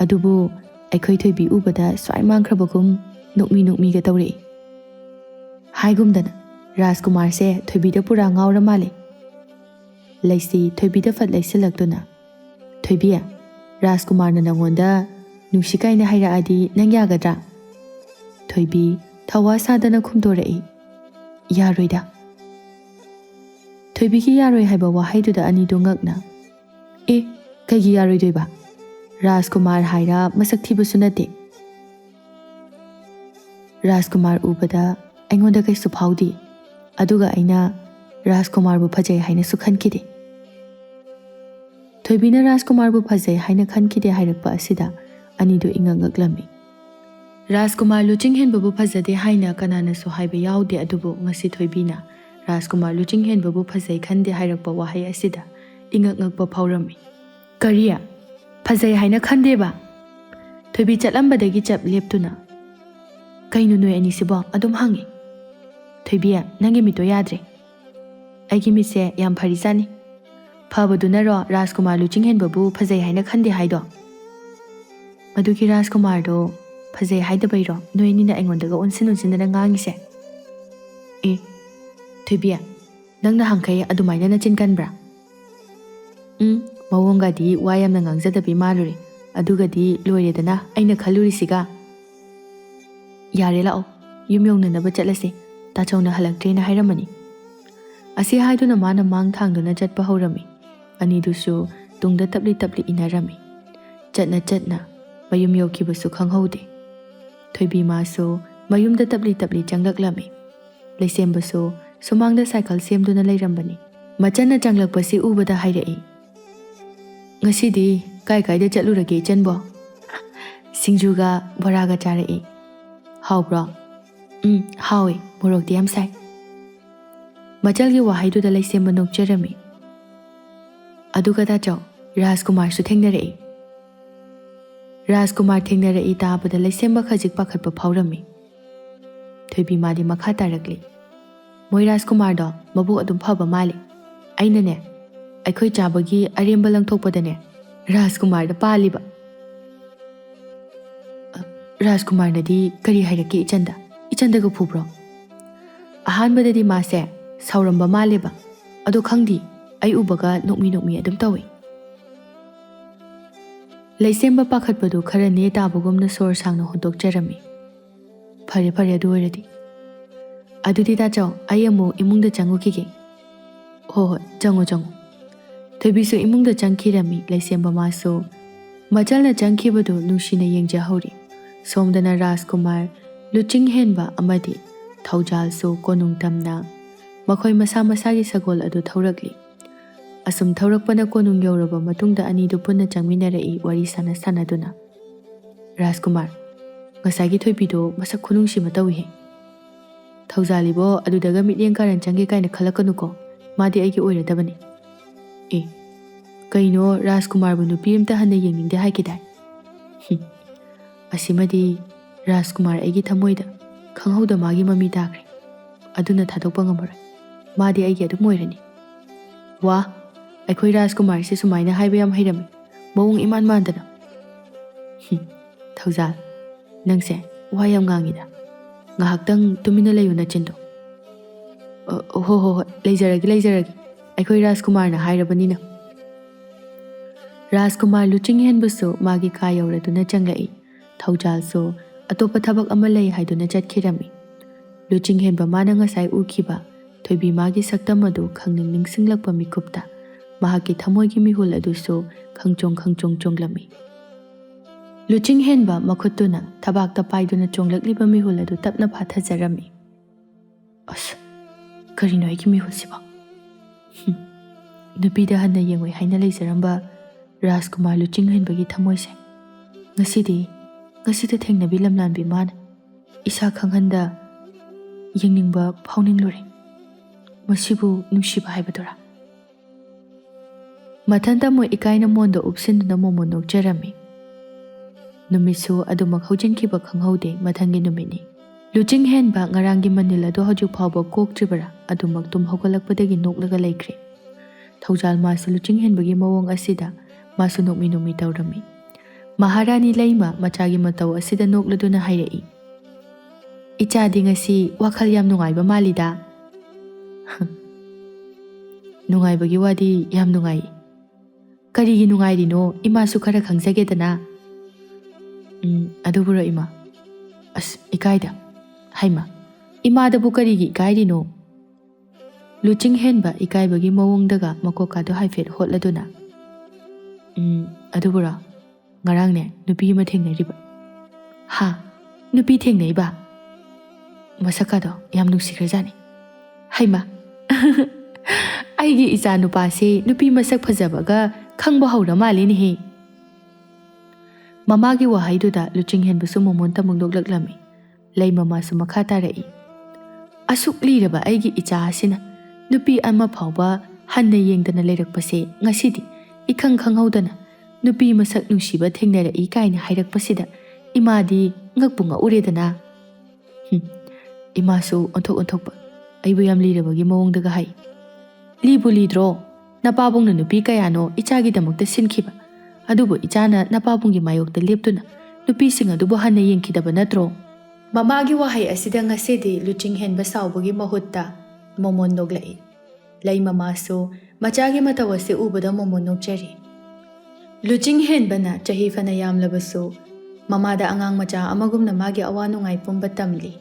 ꯑꯗꯨꯕꯨ ꯑꯩꯈꯣꯏ ꯊꯣꯏꯕꯤ ꯎꯕꯗ ꯁ꯭ꯋꯥꯏ ꯃꯥꯡꯈ꯭ꯔꯕꯒꯨꯝ ꯅꯣꯛꯃꯤ-ꯅꯣꯛꯃꯤꯒ ꯇꯧꯔꯛꯏ꯫ ꯍꯥꯏꯒꯨꯝꯗꯅ ꯔꯥꯖꯀꯨꯃꯥꯔꯁꯦ ꯊꯣꯏꯕꯤꯗ ꯄꯨꯔꯥ ꯉꯥꯎꯔ ꯃꯥꯜꯂꯦ꯫ ꯂꯩꯁꯤ ꯊꯣꯏꯕꯤꯗ ꯐꯠ ꯂꯩꯁꯤꯜꯂꯛꯇꯨꯅ, ꯊꯣꯏꯕꯤ, ꯔꯥꯖꯀꯨꯃꯥꯔꯅ ꯅꯉꯣꯟꯗ ꯅꯨꯡꯁꯤ ꯀꯥꯏꯅ ꯍꯥꯏꯔꯛꯑꯗꯤ ꯅꯪ ꯌꯥꯒꯗ꯭ꯔꯥ? ꯊꯣꯏꯕꯤ ꯊꯧꯋꯥ ꯁꯥꯗꯅ ꯈꯨꯝꯗꯣꯔꯛꯏ꯫ ꯌꯥꯔꯣꯏꯗ꯫ ꯊꯣꯏꯕꯤꯒꯤ ꯌꯥꯔꯣꯏ ꯍꯥꯏꯕ ꯋꯥꯍꯩꯗꯨꯗ ꯑꯅꯤꯗꯨ ꯉꯛꯅ, ꯀꯩꯒꯤ ꯌꯥꯔꯣꯏꯗꯣꯏꯕ? ꯔꯥꯖꯀꯨꯃꯥꯔ ꯍꯥꯏꯔ ꯃꯁꯛ ꯊꯤꯕꯁꯨ ꯅꯠꯇꯦ꯫ ꯔꯥꯖꯀꯨꯃꯥꯔ ꯎꯕꯗ ꯑꯩꯉꯣꯟꯗ ꯀꯩꯁꯨ ꯐꯥꯎꯗꯦ꯫ ꯑꯗꯨꯒ ꯑꯩꯅ ꯔꯥꯖꯀꯨꯃꯥꯔꯕꯨ ꯐꯖꯩ ꯍꯥꯏꯅꯁꯨ ꯈꯟꯈꯤꯗꯦ꯫ ꯊꯣꯏꯕꯤꯅ ꯔꯥꯖꯀꯨꯃꯥꯔꯕꯨ ꯐꯖꯩ ꯍꯥꯏꯅ ꯈꯟꯈꯤꯗꯦ ꯍꯥꯏꯔꯛꯄ ꯑꯁꯤꯗ ꯑꯅꯤꯗꯨ ꯏꯉꯛ ꯉꯛꯂꯝꯃꯤ꯫ ꯔꯥꯖꯀꯨꯃꯥꯔ ꯂꯨꯆꯤꯡꯍꯦꯟꯕꯕꯨ ꯐꯖꯗꯦ ꯍꯥꯏꯅ ꯀꯅꯥꯅꯁꯨ ꯍꯥꯏꯕ ꯌꯥꯎꯗꯦ, ꯑꯗꯨꯕꯨ ꯉꯁꯤ ꯊꯣꯏꯕꯤꯅ ꯔꯥꯖꯀꯨꯃꯥꯔ ꯂꯨꯆꯤꯡꯍꯦꯟꯕꯕꯨ ꯐꯖꯩ ꯈꯟꯗꯦ ꯍꯥꯏꯔꯛꯄ ꯋꯥꯍꯩ ꯑꯁꯤꯗ ꯏꯉꯛ ꯉꯛꯄ ꯐꯥꯎꯔꯝꯃꯤ꯫ ꯀꯔꯤ? ꯐꯖꯩ ꯍꯥꯏꯅ ꯈꯟꯗꯦꯕ? ꯊꯣꯏꯕꯤ ꯆꯠꯂꯝꯕꯗꯒꯤ ꯆꯞ ꯂꯦꯞꯇꯨꯅ, ꯀꯩꯅꯣ ꯅꯣꯏ ꯑꯅꯤꯁꯤꯕꯣ ꯑꯗꯨꯝ ꯍꯪꯉꯤ? ꯊꯣꯏꯕꯤ, ꯅꯪꯒꯤ ꯃꯤꯠꯇꯣ ꯌꯥꯗ꯭ꯔꯦ꯫ ꯑꯩꯒꯤ ꯃꯤꯠꯁꯦ ꯌꯥꯝ ꯐꯔꯤꯖꯥꯠꯅꯤ꯫ ꯐꯕꯗꯨꯅꯔꯣ ꯔꯥꯖꯀꯨꯃꯥꯔ ꯂꯨꯆꯤꯡꯍꯦꯟꯕꯕꯨ ꯐꯖꯩ ꯍꯥꯏꯅ ꯈꯟꯗꯦ ꯍꯥꯏꯗꯣ? ꯃꯗꯨꯒꯤ ꯔꯥꯖꯀꯨꯃꯥꯔꯗꯣ ꯐꯖꯩ ꯍꯥꯏꯗꯕꯩꯔꯣ ꯅꯣꯏ ꯑꯅꯤꯅ ꯑꯩꯉꯣꯟꯗꯒ ꯑꯣꯟꯁꯤꯟꯗꯅ ꯉꯥꯡꯉꯤꯁꯦ? ꯊꯣꯏꯕꯤ, ꯅꯪ ꯅꯍꯥꯟꯈꯩ ꯑꯗꯨꯃꯥꯏꯅ ꯅꯆꯤꯟ ꯀꯟꯕ꯭ꯔꯥ? ꯃꯑꯣꯡꯒꯗꯤ ꯋꯥ ꯌꯥꯝꯅ ꯉꯥꯡꯖꯗꯕꯤ ꯃꯥꯜꯂꯨꯔꯦ, ꯑꯗꯨꯒꯗꯤ ꯂꯣꯏꯔꯦꯗꯅ ꯑꯩꯅ ꯈꯜꯂꯨꯔꯤꯁꯤꯒ꯫ ꯌꯥꯔꯦ, ꯂꯥꯛꯑꯣ, ꯌꯨꯝ ꯌꯧꯅꯅꯕ ꯆꯠꯂꯁꯤ, ꯇꯥꯆꯧꯅ ꯍꯜꯂꯛꯇ꯭ꯔꯦꯅ ꯍꯥꯏꯔꯝꯃꯅꯤ꯫ ꯑꯁꯤ ꯍꯥꯏꯗꯨꯅ ꯃꯥꯅ ꯃꯥꯡ ꯊꯥꯡꯗꯨꯅ ꯆꯠꯄ ꯍꯧꯔꯝꯃꯤ꯫ ꯑꯅꯤꯗꯨꯁꯨ ꯇꯨꯡꯗ ꯇꯞꯂꯤ ꯇꯞꯂꯤ ꯏꯟꯅꯔꯝꯃꯤ꯫ ꯆꯠꯅ ꯆꯠꯅ ꯃꯌꯨꯝ ꯌꯧꯈꯤꯕꯁꯨ ꯈꯪꯍꯧꯗꯦ꯫ ꯊꯣꯏꯕꯤ ꯃꯥꯁꯨ ꯃꯌꯨꯝꯗ ꯇꯞꯂꯤ ꯇꯞꯂꯤ ꯆꯪꯂꯛꯂꯝꯃꯤ꯫ ꯂꯩꯁꯦꯝꯕꯁꯨ ꯁꯨꯃꯥꯡꯗ ꯁꯥꯏꯀꯜ ꯁꯦꯝꯗꯨꯅ ꯂꯩꯔꯝꯕꯅꯤ꯫ ꯃꯆꯟꯅ ꯆꯪꯂꯛꯄꯁꯤ ꯎꯕꯗ ꯍꯥꯏꯔꯛꯏ꯫ ꯉꯁꯤꯗꯤ ꯀꯥꯏꯗ ꯆꯠꯂꯨꯔꯒꯦ ꯏꯆꯟꯕꯣ? ꯁꯤꯡꯖꯨꯒ ꯕꯣꯔꯥꯒ ꯆꯥꯔꯛꯏ꯫ ꯍꯥꯎꯕ꯭ꯔꯣ? ꯍꯥꯎꯏ, ꯃꯣꯔꯣꯛꯇꯤ ꯌꯥꯝ ꯁꯥꯏ꯫ ꯃꯆꯜꯒꯤ ꯋꯥꯍꯩꯗꯨꯗ ꯂꯩꯁꯦꯝꯕ ꯅꯣꯛꯆꯔꯝꯃꯤ꯫ ꯑꯗꯨꯒ ꯇꯥꯆꯧ, ꯔꯥꯖꯀꯨꯃꯥꯔꯁꯨ ꯊꯦꯡꯅꯔꯛꯏ꯫ ꯔꯥꯖꯀꯨꯃꯥꯔ ꯊꯦꯡꯅꯔꯛꯏ ꯇꯥꯕꯗ ꯂꯩꯁꯦꯝꯕ ꯈꯖꯤꯛ ꯄꯥꯈꯠꯄ ꯐꯥꯎꯔꯝꯃꯤ꯫ ꯊꯣꯏꯕꯤ ꯃꯥꯗꯤ ꯃꯈꯥ ꯇꯥꯔꯛꯂꯤ꯫ ꯃꯣꯏ ꯔꯥꯖꯀꯨꯃꯥꯔꯗꯣ ꯃꯕꯨꯛ ꯑꯗꯨꯝ ꯐꯕ ꯃꯥꯜꯂꯤ꯫ ꯑꯩꯅꯅꯦ, ꯑꯩꯈꯣꯏ ꯆꯥꯕꯒꯤ ꯑꯔꯦꯝꯕ ꯂꯪꯊꯣꯛꯄꯗꯅꯦ ꯔꯥꯖꯀꯨꯃꯥꯔꯗ ꯄꯥꯜꯂꯤꯕ꯫ ꯔꯥꯖꯀꯨꯃꯥꯔꯅꯗꯤ ꯀꯔꯤ ꯍꯥꯏꯔꯛꯀꯦ ꯏꯆꯟꯗ? ꯏꯆꯟꯗꯒ ꯐꯨꯕ꯭ꯔോ? ꯑꯍꯥꯟꯕꯗꯗꯤ ꯃꯥꯁꯦ ꯁꯥꯎꯔꯝꯕ ꯃꯥꯜꯂꯦꯕ, ꯑꯗꯣ ꯈꯪꯗꯤ, ꯑꯩ ꯎꯕꯒ ꯅꯣꯛꯃꯤ ꯑꯗꯨꯝ ꯇꯧꯏ꯫ ꯂꯩꯁꯦꯝꯕ ꯄꯥꯈꯠꯄꯗꯨ ꯈꯔ ꯅꯦ ꯇꯥꯕꯒꯨꯝꯅ ꯁꯣꯔ ꯁꯥꯡꯅ ꯍꯣꯟꯗꯣꯛꯆꯔꯝꯃꯤ꯫ ꯐꯔꯦ ꯑꯗꯨ ꯑꯣꯏꯔꯗꯤ꯫ ꯑꯗꯨꯗꯤ ꯇꯥꯆꯧ, ꯑꯩ ꯑꯃꯨꯛ ꯏꯃꯨꯡꯗ ꯆꯪꯉꯨꯈꯤꯒꯦ꯫ ꯍꯣꯏ, ꯆꯪꯉꯣ꯫ ꯊꯣꯏꯕꯤꯁꯨ ꯏꯃꯨꯡꯗ ꯆꯪꯈꯤꯔꯝꯃꯤ꯫ ꯂꯩꯁꯦꯝꯕ ꯃꯥꯁꯨ ꯃꯆꯜꯅ ꯆꯪꯈꯤꯕꯗꯨ ꯅꯨꯡꯁꯤꯅ ꯌꯦꯡꯖꯍꯧꯔꯤ꯫ ꯁꯣꯝꯗꯅ ꯔꯥꯖꯀꯨꯃꯥꯔ, ꯂꯨꯆꯤꯡꯍꯦꯟꯕ ꯑꯃꯗꯤ ꯊꯧꯖꯥꯜꯁꯨ ꯀꯣꯅꯨꯡ ꯇꯝꯅ ꯃꯈꯣꯏ ꯃꯁꯥ ꯃꯁꯥꯒꯤ ꯁꯒꯣꯜ ꯑꯗꯨ ꯊꯧꯔꯛꯂꯤ꯫ ꯑꯁꯨꯝ ꯊꯧꯔꯛꯄꯅ ꯀꯣꯅꯨꯡ ꯌꯧꯔꯕ ꯃꯇꯨꯡꯗ ꯑꯅꯤꯗꯨ ꯄꯨꯟꯅ ꯆꯪꯃꯤꯟꯅꯔꯛꯏ, ꯋꯥꯔꯤ ꯁꯥꯟꯅꯗꯨꯅ꯫ ꯔꯥꯖꯀꯨꯃꯥꯔ, ꯉꯁꯥꯏꯒꯤ ꯊꯣꯏꯕꯤꯗꯣ ꯃꯁꯛ ꯈꯨꯅꯨꯡꯁꯤꯃ ꯇꯧꯏꯍꯦ꯫ ꯊꯧꯖꯥꯜꯂꯤꯕꯣ, ꯑꯗꯨꯗꯒ ꯃꯤꯠꯌꯦꯡ ꯀꯥꯔꯟ ꯆꯪꯒꯦ ꯀꯥꯏꯅ ꯈꯜꯂꯛꯀꯅꯨꯀꯣ, ꯃꯥꯗꯤ ꯑꯩꯒꯤ ꯑꯣꯏꯔꯗꯕꯅꯤ꯫ ꯀꯩꯅꯣ, ꯔꯥꯖꯀꯨꯃꯥꯔꯕꯨ ꯅꯨꯄꯤ ꯑꯃꯇ ꯍꯟꯅ ꯌꯦꯡꯅꯤꯡꯗꯦ ꯍꯥꯏꯈꯤꯗꯥꯏ? ꯑꯁꯤꯃꯗꯤ ꯔꯥꯖꯀꯨꯃꯥꯔ ꯑꯩꯒꯤ ꯊꯃꯣꯏꯗ ꯈꯪꯍꯧꯗ ꯃꯥꯒꯤ ꯃꯃꯤ ꯇꯥꯈ꯭ꯔꯦ꯫ ꯑꯗꯨꯅ ꯊꯥꯗꯣꯛꯄ ꯉꯝꯃꯔꯣꯏ꯫ ꯃꯥꯗꯤ ꯑꯩꯒꯤ ꯑꯗꯨꯝ ꯑꯣꯏꯔꯅꯤ꯫ ꯋꯥ, ꯑꯩꯈꯣꯏ ꯔꯥꯖꯀꯨꯃꯥꯔꯁꯤ ꯁꯨꯃꯥꯏꯅ ꯍꯥꯏꯕ ꯌꯥꯝ ꯍꯩꯔꯝꯃꯤ, ꯃꯑꯣꯡ ꯏꯃꯥꯟ ꯃꯥꯟꯗꯅ꯫ ꯊꯧꯖꯥꯜ, ꯅꯪꯁꯦ ꯋꯥ ꯌꯥꯝ ꯉꯥꯡꯉꯤꯗ꯫ ꯉꯥꯏꯍꯥꯛꯇꯪ ꯇꯨꯃꯤꯟꯅ ꯂꯩꯌꯨ ꯅꯆꯤꯟꯗꯣ꯫ ꯍꯣꯏ, ꯂꯩꯖꯔꯒꯦ, ꯑꯩꯈꯣꯏ ꯔꯥꯖꯀꯨꯃꯥꯔꯅ ꯍꯥꯏꯔꯕꯅꯤꯅ꯫ ꯔꯥꯖꯀꯨꯃꯥꯔ ꯂꯨꯆꯤꯡꯍꯦꯟꯕꯁꯨ ꯃꯥꯒꯤ ꯀꯥ ꯌꯧꯔꯗꯨꯅ ꯆꯪꯂꯛꯏ꯫ ꯊꯧꯖꯥꯜꯁꯨ ꯑꯇꯣꯞꯄ ꯊꯕꯛ ꯑꯃ ꯂꯩ ꯍꯥꯏꯗꯨꯅ ꯆꯠꯈꯤꯔꯝꯃꯤ꯫ ꯂꯨꯆꯤꯡꯍꯦꯟꯕ ꯃꯥꯅ ꯉꯁꯥꯏ ꯎꯈꯤꯕ ꯊꯣꯏꯕꯤ ꯃꯥꯒꯤ ꯁꯛꯇꯝ ꯑꯗꯨ ꯅꯤꯡꯁꯤꯡꯂꯛꯄ ꯃꯤꯀꯨꯞꯇ ꯃꯍꯥꯛꯀꯤ ꯊꯃꯣꯏꯒꯤ ꯃꯤꯍꯨꯜ ꯑꯗꯨꯁꯨ ꯈꯪꯆꯣꯡ ꯆꯣꯡꯂꯝꯃꯤ꯫ ꯂꯨꯆꯤꯡꯍꯦꯟꯕ ꯃꯈꯨꯠꯇꯨꯅ ꯊꯕꯥꯛꯇ ꯄꯥꯏꯗꯨꯅ ꯆꯣꯡꯂꯛꯂꯤꯕ ꯃꯤꯍꯨꯜ ꯑꯗꯨ ꯇꯞꯅ ꯐꯥꯊꯖꯔꯝꯃꯤ꯫ ꯑꯁ, ꯀꯔꯤꯅꯣ ꯑꯩꯒꯤ ꯃꯤꯍꯨꯜꯁꯤꯕꯣ? ꯅꯨꯄꯤꯗ ꯍꯟꯅ ꯌꯦꯡꯉꯣꯏ ꯍꯥꯏꯅ ꯂꯩꯖꯔꯝꯕ ꯔꯥꯖꯀꯨꯃꯥꯔ ꯂꯨꯆꯤꯡꯍꯦꯟꯕꯒꯤ ꯊꯃꯣꯏꯁꯦ ꯉꯁꯤꯗꯤ Ngasida thengnabi lamlanbi mana isa khanghanda yengningba phauninglore. Masibu nungsiba haibadura. Mathanta mo ikaina mondo upsinduna momo nokjarami. Numitsu adumak haujinkhiba khanghaude mathangi numini. Luching henba ngarangi manila do haju phauba koktribara adumak tum haugalakpadagi noklaga laikre. Thaujal masu luching henbagi mawong asida masu nokmi taurami. Maharani Laima machagi matau asida nokladuna hairai. Ichadi ngasi wakhal yam nungaiba malida. Nungaibagi wadi yam nungai. Karigi nungairino ima su khara khangjagedana. Adubura ima. As ikaida. Haima. Ima dabu karigi ikairino. Luching henba ikaibagi mawongdaga makokado haifet hotladuna. Adubura. Ngarang nupi ma thengnariba. Ha, nupi thengnaiba. Masakado yam nungsikrajani. Haima. Aigi icha nupa se nupi masak phajabaga khangba haura malini he. Mamagi wahaiduda luching henbasu momonta mungdoklaklami. Lay mama su makha tarai. Asuk liraba aigi icha asina nupi ama phauba hanna yengdana leirakpase ngasidi ikhang khanghaudana nupi masak nungsiba thengnarai kaina hairakpasida imadi ngakpunga uredana. Imasu onthokpa aibu yam lirabagi mawongdaga hai. Libu lidro napabungna nupi kayano ichagi damakta sinkhiba adubu ichana napabunggi mayokta leptuna nupi sing adubu hanna yengkhidaba natro. Mamagi wahai asida ngasidi luching henba saubagi mahutta momon noglai. Lay mamasu machagi matawase ubada momon nokjari. Luching henbana chahi fana yamlabasu mamada angang macha amagumna magi awanungai pumba tamli.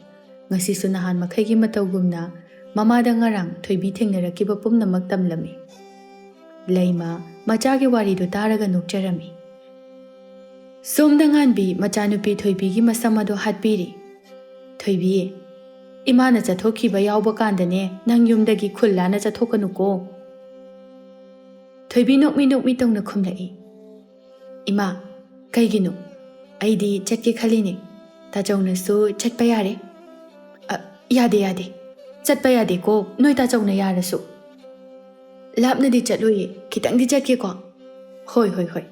Ngasisu nahan makhaigi matawgumna mamada ngarang thoibi thengnarakiba pumnamak tamlami. Layma machagi warido taraga nokjarami. Somdanganbi machanupi thoibigi masamado hatbiri. Thoibi imana chathokiba yawba kandane nang yumdagi khullana chathokanuko. Thoibi nokmi tongna khumlai. Ima, kaigino, aidi chatke khaline, tajaunasu chatpa yare. Yade, chatpa yade ko noi tajauna yarasu. Lapna di chatluye, kitang di chatke ko. Hoi.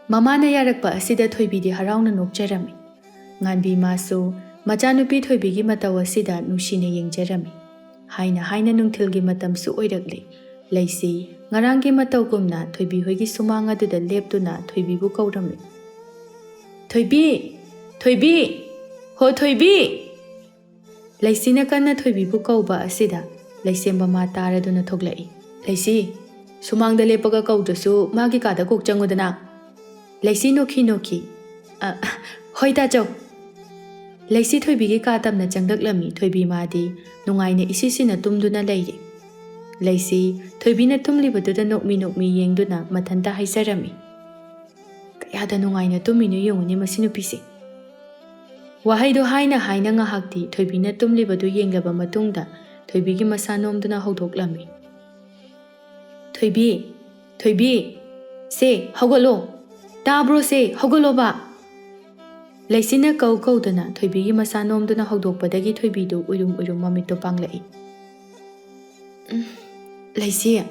Mamana yarakpa asida thoibi di harauna nokjarami. Nganbi masu, machanupi thoibi gi matawa asida nushine yengjarami. Haina nungthilgi matamsu oirakli. Laisi, ngarangi matawgumna thoibi hoigi sumanga duda leptuna thoibi bu kaurami. Thoibi! Ho thoibi! Laisina kanna thoibi bu kauba asida, laisemba ma taraduna thoglai. Laisi, sumangda lepaga kaudrasu magi kada kokchangudana. Laisi noki. Hoi tajau. Laisi thoibi gi katamna changdaklami thoibi madi nungaina isisina tumduna lairi. Laisi thoibina tumlibaduda nokmi yengduna mathanta haisarami. Kayada nungaina tuminu yonguni masinupisi. Wahaido haina ngahakti thoibina tumlibadu yenglaba matungda thoibigi masanomduna haudoklami. Thoibi, se hagolo. Tabro se hagolo ba. Laisina kaudana thoibigi masanomduna haudokpadagi thoibidu urum mamito panglai. Laisi,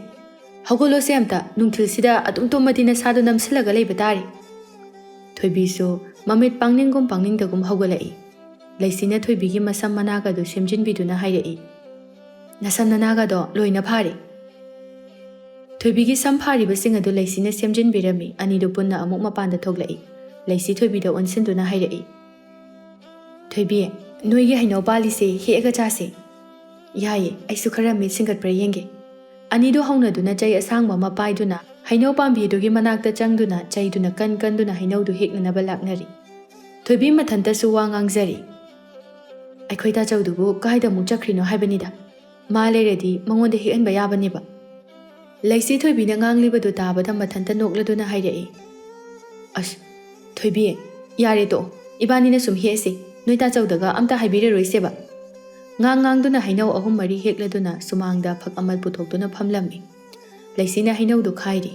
hagolo se amta nungthil sida atumtomadina sadu namsilaga leibatari. Thoibisu mamit pangningdagum hagolai. Laisina thoibigi masam managa do semjinbiduna hairai. Nasam nanaga do loina phari. Thoibigi sam phari basing adu laisina semjinbirami anido punna amuk mapanda thoglai. Laisi thoibida onsinduna hairai. Thoibi, noigi hainau bali se heega chase. Yaye, aisu khara mit singat pra yenge. Anido haunaduna jay asangba mapaiduna hainau pambidugi manakta changduna chayduna kanduna hainaudu heknanaba laknari. Thoibi mathantasu wa ngangjari. Aikhoi tajaudubu kaida mu chakrino haibanida. Ma leredi mangonda hekanba yabaniba. Laisi thoibina nganglibadu tabada mathanta nokladuna hairai. As, thoibi, yare to, ibanina sum hese, noi tajaudaga amta haibiraroiseba. Ngang-duna hainau ahum mari hekladuna sumangda phak amal puthokduna phamlami. Laisina hainaudu khairi.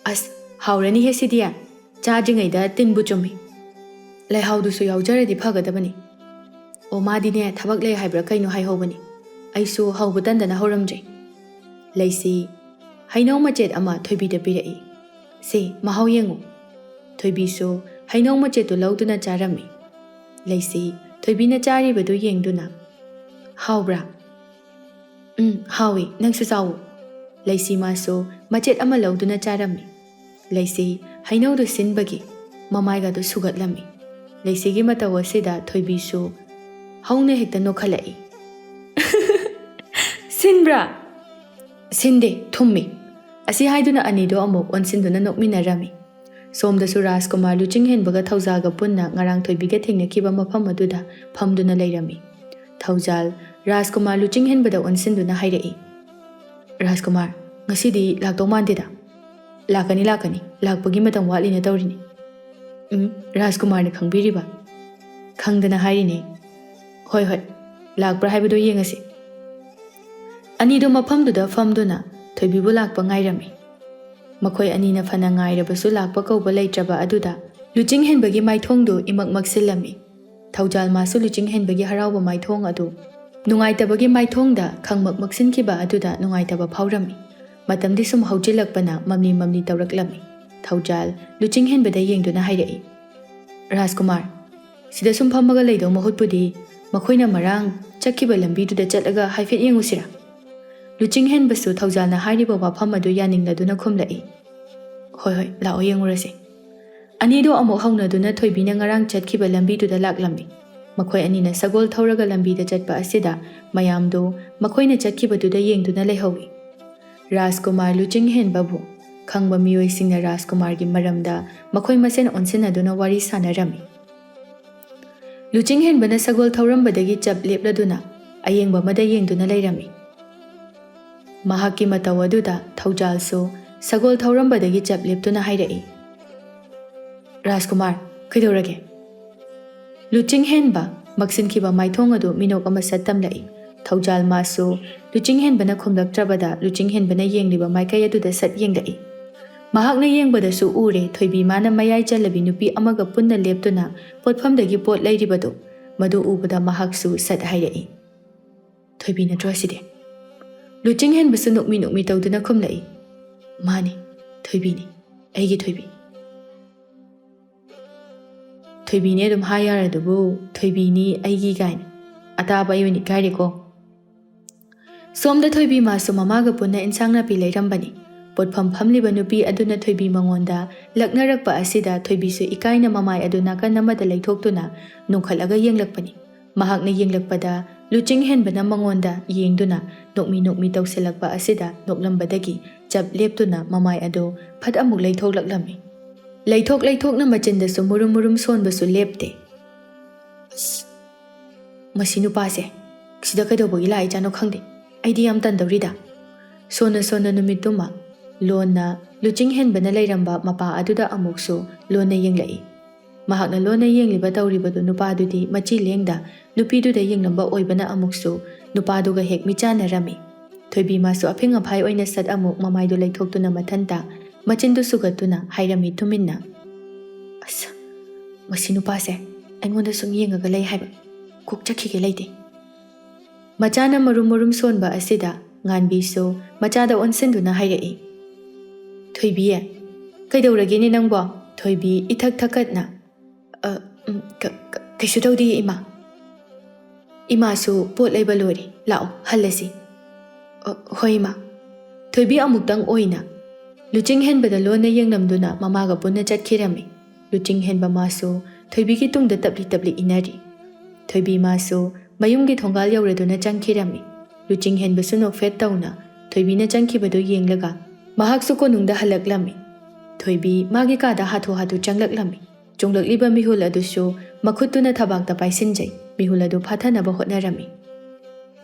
As, haurani he sidia, chadringaida tinbu chumi. ꯂꯩꯍꯥꯎꯗꯨꯁꯨ ꯌꯥꯎꯖꯔꯗꯤ ꯐꯒꯗꯕꯅꯤ꯫ ꯑꯣ ꯃꯥꯗꯤꯅꯦ ꯊꯕꯛ ꯂꯩ ꯍꯥꯏꯕ꯭ꯔꯥ ꯀꯩꯅꯣ ꯍꯥꯏꯍꯧꯕꯅꯤ꯫ ꯑꯩꯁꯨ ꯍꯧꯕ ꯇꯟꯗꯅ ꯍꯧꯔꯝꯗ꯭ꯔꯦ꯫ ꯂꯩꯁꯤ ꯍꯩꯅꯧ ꯃꯆꯦꯠ ꯑꯃ ꯊꯣꯏꯕꯤꯗ ꯄꯤꯔꯛꯏ꯫ ꯁꯤ ꯃꯍꯥꯎ ꯌꯦꯡꯉꯨ꯫ ꯊꯣꯏꯕꯤꯁꯨ ꯍꯩꯅꯧ ꯃꯆꯦꯠꯇꯨ ꯂꯧꯗꯨꯅ ꯆꯥꯔꯝꯃꯤ꯫ ꯂꯩꯁꯤ ꯊꯣꯏꯕꯤꯅ ꯆꯥꯔꯤꯕꯗꯨ ꯌꯦꯡꯗꯨꯅ ꯍꯥꯎꯕ꯭ꯔꯥ? ꯍꯥꯎꯏ, ꯅꯪꯁꯨ ꯆꯥꯎꯋꯣ꯫ ꯂꯩꯁꯤ ꯃꯥꯁꯨ ꯃꯆꯦꯠ ꯑꯃ ꯂꯧꯗꯨꯅ ꯆꯥꯔꯝꯃꯤ꯫ ꯂꯩꯁꯤ ꯍꯩꯅꯧꯗꯨ ꯁꯤꯟꯕꯒꯤ ꯃꯃꯥꯏꯒꯗꯨ ꯁꯨꯒꯠꯂꯝꯃꯤ꯫ ꯂꯩꯁꯤꯒꯤ ꯃꯇꯧ ꯑꯁꯤꯗ ꯊꯣꯏꯕꯤꯁꯨ ꯍꯧꯅ ꯍꯦꯛꯇ ꯅꯣꯛꯈꯠꯂꯛꯏ꯫ ꯁꯤꯟꯕ꯭ꯔꯥ? ꯁꯤꯟꯗꯦ, ꯊꯨꯝꯃꯤ꯫ ꯑꯁꯤ ꯍꯥꯏꯗꯨꯅ ꯑꯅꯤꯗꯣ ꯑꯃꯨꯛ ꯑꯣꯟꯁꯤꯟꯗꯨꯅ ꯅꯣꯛꯃꯤꯟꯅꯔꯝꯃꯤ꯫ ꯁꯣꯝꯗꯁꯨ ꯔꯥꯖꯀꯨꯃꯥꯔ ꯂꯨꯆꯤꯡꯍꯦꯟꯕꯒ ꯊꯧꯖꯥꯜꯒ ꯄꯨꯟꯅ ꯉꯔꯥꯡ ꯊꯣꯏꯕꯤꯒ ꯊꯦꯡꯅꯈꯤꯕ ꯃꯐꯝ ꯑꯗꯨꯗ ꯐꯝꯗꯨꯅ ꯂꯩꯔꯝꯃꯤ꯫ ꯊꯧꯖꯥꯜ ꯔꯥꯖꯀꯨꯃꯥꯔ ꯂꯨꯆꯤꯡꯍꯦꯟꯕꯗ ꯑꯣꯟꯁꯤꯟꯗꯨꯅ ꯍꯥꯏꯔꯛꯏ꯫ ꯔꯥꯖꯀꯨꯃꯥꯔ, ꯉꯁꯤꯗꯤ ꯂꯥꯛꯇꯧ ꯃꯥꯟꯗꯦꯗ꯫ ꯂꯥꯛꯀꯅꯤ ꯂꯥꯛꯀꯅꯤ, ꯂꯥꯛꯄꯒꯤ ꯃꯇꯝ ꯋꯥꯠꯂꯤꯅ ꯇꯧꯔꯤꯅꯤ꯫ ꯔꯥꯖꯀꯨꯃꯥꯔꯅ ꯈꯪꯕꯤꯔꯤꯕ? ꯈꯪꯗꯅ ꯍꯥꯏꯔꯤꯅꯦ꯫ ꯍꯣꯏ ꯍꯣꯏ, ꯂꯥꯛꯄ꯭ꯔꯥ ꯍꯥꯏꯕꯗꯨ ꯌꯦꯡꯉꯁꯤ꯫ ꯑꯅꯤꯗꯨ ꯃꯐꯝꯗꯨꯗ ꯐꯝꯗꯨꯅ ꯊꯣꯏꯕꯤꯕꯨ ꯂꯥꯛꯄ ꯉꯥꯏꯔꯝꯃꯤ꯫ ꯃꯈꯣꯏ ꯑꯅꯤꯅ ꯐꯅ ꯉꯥꯏꯔꯕꯁꯨ ꯂꯥꯛꯄ ꯀꯧꯕ ꯂꯩꯇ꯭ꯔꯕ ꯑꯗꯨꯗ ꯂꯨꯆꯤꯡꯍꯦꯟꯕꯒꯤ ꯃꯥꯏꯊꯣꯡꯗꯨ ꯏꯃꯛ ꯃꯛꯁꯤꯜꯂꯝꯃꯤ꯫ ꯊꯧꯖꯥꯜ ꯃꯥꯁꯨ ꯂꯨꯆꯤꯡꯍꯦꯟꯕꯒꯤ ꯍꯔꯥꯎꯕ ꯃꯥꯏꯊꯣꯡ ꯑꯗꯨ ꯅꯨꯡꯉꯥꯏꯇꯕꯒꯤ ꯃꯥꯏꯊꯣꯡꯗ ꯈꯪꯃꯛ ꯃꯛꯁꯤꯟꯈꯤꯕ ꯑꯗꯨꯗ ꯅꯨꯡꯉꯥꯏꯇꯕ ꯐꯥꯎꯔꯝꯃꯤ꯫ ꯃꯇꯝꯗꯤ ꯁꯨꯝ ꯍꯧꯖꯤꯜꯂꯛꯄꯅ ꯃꯝꯂꯤ ꯃꯝꯂꯤ ꯇꯧꯔꯛꯂꯝꯃꯤ꯫ ꯊꯧꯖꯥꯜ ꯂꯨꯆꯤꯡꯍꯦꯟꯕꯗ ꯌꯦꯡꯗꯨꯅ ꯍꯥꯏꯔꯛꯏ꯫ ꯔꯥꯖꯀꯨꯃꯥꯔ, ꯁꯤꯗ ꯁꯨꯝ ꯐꯝꯃꯒ ꯂꯩꯗꯧ ꯃꯍꯨꯠꯄꯨꯗꯤ ꯃꯈꯣꯏꯅ ꯃꯔꯥꯡ ꯆꯠꯈꯤꯕ ꯂꯝꯕꯤꯗꯨꯗ ꯆꯠꯂꯒ ꯍꯥꯏꯐꯦꯠ ꯌꯦꯡꯉꯨꯁꯤꯔꯥ? ꯂꯨꯆꯤꯡꯍꯦꯟꯕꯁꯨ ꯊꯧꯖꯥꯜꯅ ꯍꯥꯏꯔꯤꯕ ꯋꯥꯐꯝ ꯑꯗꯨ ꯌꯥꯅꯤꯡꯂꯗꯨꯅ ꯈꯨꯝꯂꯛꯏ꯫ ꯍꯣꯏ ꯍꯣꯏ, ꯂꯥꯛꯑꯣ ꯌꯦꯡꯉꯨꯔꯁꯤ꯫ ꯑꯅꯤꯗꯣ ꯑꯃꯨꯛ ꯍꯧꯅꯗꯨꯅ ꯊꯣꯏꯕꯤꯅ ꯉꯔꯥꯡ ꯆꯠꯈꯤꯕ ꯂꯝꯕꯤꯗꯨꯗ ꯂꯥꯛꯂꯝꯃꯤ꯫ ꯃꯈꯣꯏ ꯑꯅꯤꯅ ꯁꯒꯣꯜ ꯊꯧꯔꯒ ꯂꯝꯕꯤꯗ ꯆꯠꯄ ꯑꯁꯤꯗ ꯃꯌꯥꯝꯗꯨ ꯃꯈꯣꯏꯅ ꯆꯠꯈꯤꯕꯗꯨꯗ ꯌꯦꯡꯗꯨꯅ ꯂꯩꯍꯧꯏ꯫ ꯔꯥꯖꯀꯨꯃꯥꯔ ꯂꯨꯆꯤꯡꯍꯦꯟꯕꯕꯨ ꯈꯪꯕ ꯃꯤꯑꯣꯏꯁꯤꯡꯅ ꯔꯥꯖꯀꯨꯃꯥꯔꯒꯤ ꯃꯔꯝꯗ ꯃꯈꯣꯏ ꯃꯁꯦꯟ ꯑꯣꯟꯁꯤꯟꯅꯗꯨꯅ ꯋꯥꯔꯤ ꯁꯥꯅꯔꯝꯃꯤ꯫ ꯂꯨꯆꯤꯡꯍꯦꯟꯕꯅ ꯁꯒꯣꯜ ꯊꯧꯔꯝꯕꯗꯒꯤ ꯆꯞ ꯂꯦꯞꯂꯗꯨꯅ ꯑꯌꯦꯡꯕ ꯑꯃꯗ ꯌꯦꯡꯗꯨꯅ ꯂꯩꯔꯝꯃꯤ꯫ ꯃꯍꯥꯛꯀꯤ ꯃꯇꯧ ꯑꯗꯨꯗ ꯊꯧꯖꯥꯜꯁꯨ ꯁꯒꯣꯜ ꯊꯧꯔꯝꯕꯗꯒꯤ ꯆꯞ ꯂꯦꯞꯇꯨꯅ ꯍꯥꯏꯔꯛꯏ꯫ ꯔꯥꯖꯀꯨꯃꯥꯔ, ꯀꯩꯗꯧꯔꯒꯦ? ꯂꯨꯆꯤꯡꯍꯦꯟꯕ ꯃꯛꯁꯤꯟꯈꯤꯕ ꯃꯥꯏꯊꯣꯡ ꯑꯗꯨ ꯃꯤꯅꯣꯛ ꯑꯃ ꯁꯠ ꯇꯝꯂꯛꯏ꯫ ꯊꯧꯖꯥꯜ ꯃꯥꯁꯨ ꯂꯨꯆꯤꯡꯍꯦꯟꯕꯅ ꯈꯨꯝꯂꯛꯇ꯭ꯔꯕꯗ ꯂꯨꯆꯤꯡꯍꯦꯟꯕꯅ ꯌꯦꯡꯂꯤꯕ ꯃꯥꯏꯀꯩ ꯑꯗꯨꯗ ꯁꯠ ꯌꯦꯡꯂꯛꯏ꯫ ꯃꯍꯥꯛꯅ ꯌꯦꯡꯕꯗꯁꯨ ꯎꯔꯦ ꯊꯣꯏꯕꯤ ꯃꯥꯅ ꯃꯌꯥꯏ ꯆꯜꯂꯕꯤ ꯅꯨꯄꯤ ꯑꯃꯒ ꯄꯨꯟꯅ ꯂꯦꯞꯇꯨꯅ ꯄꯣꯠꯐꯝꯗꯒꯤ ꯄꯣꯠ ꯂꯩꯔꯤꯕꯗꯨ꯫ ꯃꯗꯨ ꯎꯕꯗ ꯃꯍꯥꯛꯁꯨ ꯁꯠ ꯍꯥꯏꯔꯛꯏ꯫ ꯊꯣꯏꯕꯤ ꯅꯠꯇ꯭ꯔꯣ ꯑꯁꯤꯗꯤ? ꯂꯨꯆꯤꯡꯍꯦꯟꯕꯁꯨ ꯅꯣꯛꯃꯤ ꯅꯣꯛꯃꯤ ꯇꯧꯗꯨꯅ ꯈꯨꯝꯂꯛꯏ꯫ ꯃꯥꯅꯤ, ꯊꯣꯏꯕꯤꯅꯤ, ꯑꯩꯒꯤ ꯊꯣꯏꯕꯤ꯫ ꯊꯣꯏꯕꯤꯅꯦ ꯑꯗꯨꯝ ꯍꯥꯏ ꯌꯥꯔꯗꯨꯕꯨ ꯊꯣꯏꯕꯤꯅꯤ ꯑꯩꯒꯤ ꯀꯥꯏꯅ ꯑꯇꯥꯕ ꯑꯩ ꯑꯣꯏꯅ ꯏꯀꯥꯏꯔꯦꯀꯣ꯫ ꯁꯣꯝꯗ ꯊꯣꯏꯕꯤ ꯃꯥꯁꯨ ꯃꯃꯥꯒ ꯄꯨꯟꯅ ꯏꯟꯁꯥꯡ ꯅꯥꯄꯤ ꯂꯩꯔꯝꯕꯅꯤ꯫ ꯄꯣꯠꯐꯝ ꯐꯝꯂꯤꯕ ꯅꯨꯄꯤ ꯑꯗꯨꯅ ꯊꯣꯏꯕꯤ ꯃꯉꯣꯟꯗ ꯂꯛꯅꯔꯛꯄ ꯑꯁꯤꯗ ꯊꯣꯏꯕꯤꯁꯨ ꯏꯀꯥꯏꯅ ꯃꯃꯥꯏ ꯑꯗꯨ ꯅꯥꯀꯟ ꯑꯃꯗ ꯂꯩꯊꯣꯛꯇꯨꯅ ꯅꯣꯡꯈꯠꯂꯒ ꯌꯦꯡꯂꯛꯄꯅꯤ꯫ ꯃꯍꯥꯛꯅ ꯌꯦꯡꯂꯛꯄꯗ ꯂꯨꯆꯤꯡꯍꯦꯟꯕꯅ ꯃꯉꯣꯟꯗ ꯌꯦꯡꯗꯨꯅ ꯅꯣꯛꯃꯤ ꯅꯣꯛꯃꯤ ꯇꯧꯁꯤꯜꯂꯛꯄ ꯑꯁꯤꯗ ꯅꯣꯛꯂꯝꯕꯗꯒꯤ ꯆꯞ ꯂꯦꯞꯇꯨꯅ ꯃꯃꯥꯏ ꯑꯗꯨ ꯐꯠ ꯑꯃꯨꯛ ꯂꯩꯊꯣꯛꯂꯛꯂꯝꯃꯤ꯫ ꯂꯩꯊꯣꯛꯅ ꯃꯆꯤꯟꯗꯁꯨ ꯃꯨꯔꯨꯝ ꯃꯨꯔꯨꯝ ꯁꯣꯟꯕꯁꯨ ꯂꯦꯞꯇꯦ꯫ ꯑꯁ, ꯃꯁꯤ ꯅꯨꯄꯥꯁꯦ ꯁꯤꯗ ꯀꯩꯗꯧꯕꯒꯤ ꯂꯥꯛꯏꯖꯥꯠꯅꯣ ꯈꯪꯗꯦ, ꯑꯩꯗꯤ ꯌꯥꯝ ꯇꯟꯗꯧꯔꯤꯗ꯫ ꯁꯣꯟꯅ ꯅꯨꯃꯤꯠꯇꯨꯃ ꯂꯣꯟꯅ ꯂꯨꯆꯤꯡꯍꯦꯟꯕꯅ ꯂꯩꯔꯝꯕ ꯃꯄꯥ ꯑꯗꯨꯗ ꯑꯃꯨꯛꯁꯨ ꯂꯣꯟꯅ ꯌꯦꯡꯂꯛꯏ꯫ ꯃꯍꯥꯛꯅ ꯂꯣꯟꯅ ꯌꯦꯡꯂꯤꯕ ꯇꯧꯔꯤꯕꯗꯨ ꯅꯨꯄꯥꯗꯨꯗꯤ ꯃꯆꯤ ꯂꯦꯡꯗ ꯅꯨꯄꯤꯗꯨꯗ ꯌꯦꯡꯂꯝꯕ ꯑꯣꯏꯕꯅ ꯑꯃꯨꯛꯁꯨ ꯅꯨꯄꯥꯗꯨꯒ ꯍꯦꯛ ꯃꯤꯆꯥꯟꯅꯔꯝꯃꯤ꯫ ꯊꯣꯏꯕꯤ ꯃꯥꯁꯨ ꯑꯐꯤꯡ ꯑꯐꯥꯏ ꯑꯣꯏꯅ ꯁꯠ ꯑꯃꯨꯛ ꯃꯃꯥꯏꯗꯨ ꯂꯩꯊꯣꯛꯇꯨꯅ ꯃꯊꯟꯇ ꯃꯆꯤꯟꯗꯨ ꯁꯨꯒꯠꯇꯨꯅ ꯍꯥꯏꯔꯝꯃꯤ ꯇꯨꯃꯤꯟꯅ꯫ ꯑꯁ, ꯃꯁꯤ ꯅꯨꯄꯥꯁꯦ ꯑꯩꯉꯣꯟꯗ ꯁꯨꯝ ꯌꯦꯡꯉꯒ ꯂꯩ ꯍꯥꯏꯕ, ꯀꯣꯛ ꯆꯠꯈꯤꯒꯦ ꯂꯩꯇꯦ꯫ ꯃꯆꯥꯅ ꯃꯔꯨꯝ ꯃꯔꯨꯝ ꯁꯣꯟꯕ ꯑꯁꯤꯗ ꯉꯥꯟꯕꯤꯁꯨ ꯃꯆꯥꯗ ꯑꯣꯟꯁꯤꯟꯗꯨꯅ ꯍꯥꯏꯔꯛꯏ꯫ ꯊꯣꯏꯕꯤ, ꯀꯩꯗꯧꯔꯒꯦꯅꯦ ꯅꯪꯕꯣ? ꯊꯣꯏꯕꯤ ꯏꯊꯛ ꯊꯛꯀꯠꯅ ꯀꯩꯁꯨ ꯇꯧꯗꯤꯌꯦ ꯏꯃꯥ꯫ ꯏꯃꯥꯁꯨ ꯄꯣꯠ ꯂꯩꯕ ꯂꯣꯏꯔꯦ, ꯂꯥꯛꯑꯣ ꯍꯜꯂꯁꯤ꯫ ꯍꯣꯏ ꯏꯃꯥ꯫ ꯊꯣꯏꯕꯤ ꯑꯃꯨꯛꯇꯪ ꯑꯣꯏꯅ ꯂꯨꯆꯤꯡꯍꯦꯟꯕꯗ ꯂꯣꯟꯅ ꯌꯦꯡꯂꯝꯗꯨꯅ ꯃꯃꯥꯒ ꯄꯨꯟꯅ ꯆꯠꯈꯤꯔꯝꯃꯤ꯫ ꯂꯨꯆꯤꯡꯍꯦꯟꯕ ꯃꯥꯁꯨ ꯊꯣꯏꯕꯤꯒꯤ ꯇꯨꯡꯗ ꯇꯞꯂꯤ ꯇꯞꯂꯤ ꯏꯟꯅꯔꯤ꯫ ꯊꯣꯏꯕꯤ ꯃꯥꯁꯨ ꯃꯌꯨꯝꯒꯤ ꯊꯣꯡꯒꯥꯜ ꯌꯧꯔꯗꯨꯅ ꯆꯪꯈꯤꯔꯝꯃꯤ꯫ ꯂꯨꯆꯤꯡꯍꯦꯟꯕꯁꯨ ꯅꯣꯛꯐꯦꯠ ꯇꯧꯅ ꯊꯣꯏꯕꯤꯅ ꯆꯪꯈꯤꯕꯗꯨ ꯌꯦꯡꯂꯒ ꯃꯍꯥꯛꯁꯨ ꯀꯣꯅꯨꯡꯗ ꯍꯜꯂꯛꯂꯝꯃꯤ꯫ ꯊꯣꯏꯕꯤ ꯃꯥꯒꯤ ꯀꯥꯗ ꯍꯥꯊꯨ ꯍꯥꯊꯨ ꯆꯪꯂꯛꯂꯝꯃꯤ꯫ ꯆꯣꯡꯂꯛꯂꯤꯕ ꯃꯤꯍꯨꯜ ꯑꯗꯨꯁꯨ ꯃꯈꯨꯠꯇꯨꯅ ꯊꯕꯥꯛꯇ ꯄꯥꯏꯁꯤꯟꯖꯩ ꯃꯤꯍꯨꯜ ꯑꯗꯨ ꯐꯥꯊꯅꯕ ꯍꯣꯠꯅꯔꯝꯃꯤ꯫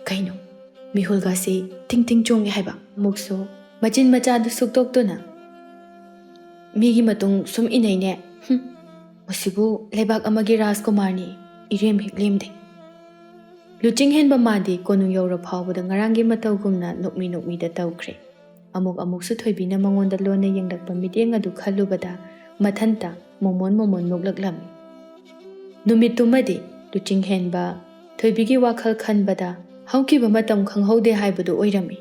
ꯀꯩꯅꯣ, ꯃꯤꯍꯨꯜꯒꯥꯁꯤ ꯇꯤꯡ ꯇꯤꯡ ꯆꯣꯡꯉꯦ ꯍꯥꯏꯕ꯫ ꯑꯃꯨꯛꯁꯨ ꯃꯆꯤꯟ ꯃꯆꯥꯗꯨ ꯁꯨꯛꯇꯣꯛꯇꯨꯅ ꯃꯤꯒꯤ ꯃꯇꯨꯡ ꯁꯨꯝ ꯏꯅꯩꯅꯦ, ꯃꯁꯤꯕꯨ ꯂꯩꯕꯥꯛ ꯑꯃꯒꯤ ꯔꯥꯖꯀꯨꯃꯥꯔꯅꯤ, ꯏꯔꯦꯝ ꯍꯦꯛ ꯂꯦꯝꯗꯦ꯫ ꯂꯨꯆꯤꯡꯍꯦꯟꯕ ꯃꯥꯗꯤ ꯀꯣꯅꯨꯡ ꯌꯧꯔ ꯐꯥꯎꯕꯗ ꯉꯔꯥꯡꯒꯤ ꯃꯇꯧꯒꯨꯝꯅ ꯅꯣꯛꯃꯤ ꯅꯣꯛꯃꯤꯗ ꯇꯧꯈ꯭ꯔꯦ꯫ ꯑꯃꯨꯛꯁꯨ ꯊꯣꯏꯕꯤꯅ ꯃꯉꯣꯟꯗ ꯂꯣꯟꯅ ꯌꯦꯡꯂꯛꯄ ꯃꯤꯠꯌꯦꯡ ꯑꯗꯨ ꯈꯜꯂꯨꯕꯗ ꯃꯊꯟꯇ ꯃꯣꯃꯣꯟ ꯅꯣꯛꯂꯛꯂꯝꯃꯤ꯫ ꯅꯨꯃꯤꯠꯇꯨꯃꯗꯤ ꯂꯨꯆꯤꯡꯍꯦꯟꯕ ꯊꯣꯏꯕꯤꯒꯤ ꯋꯥꯈꯜ ꯈꯟꯕꯗ ꯍꯧꯈꯤꯕ ꯃꯇꯝ ꯈꯪꯍꯧꯗꯦ ꯍꯥꯏꯕꯗꯨ ꯑꯣꯏꯔꯝꯃꯤ꯫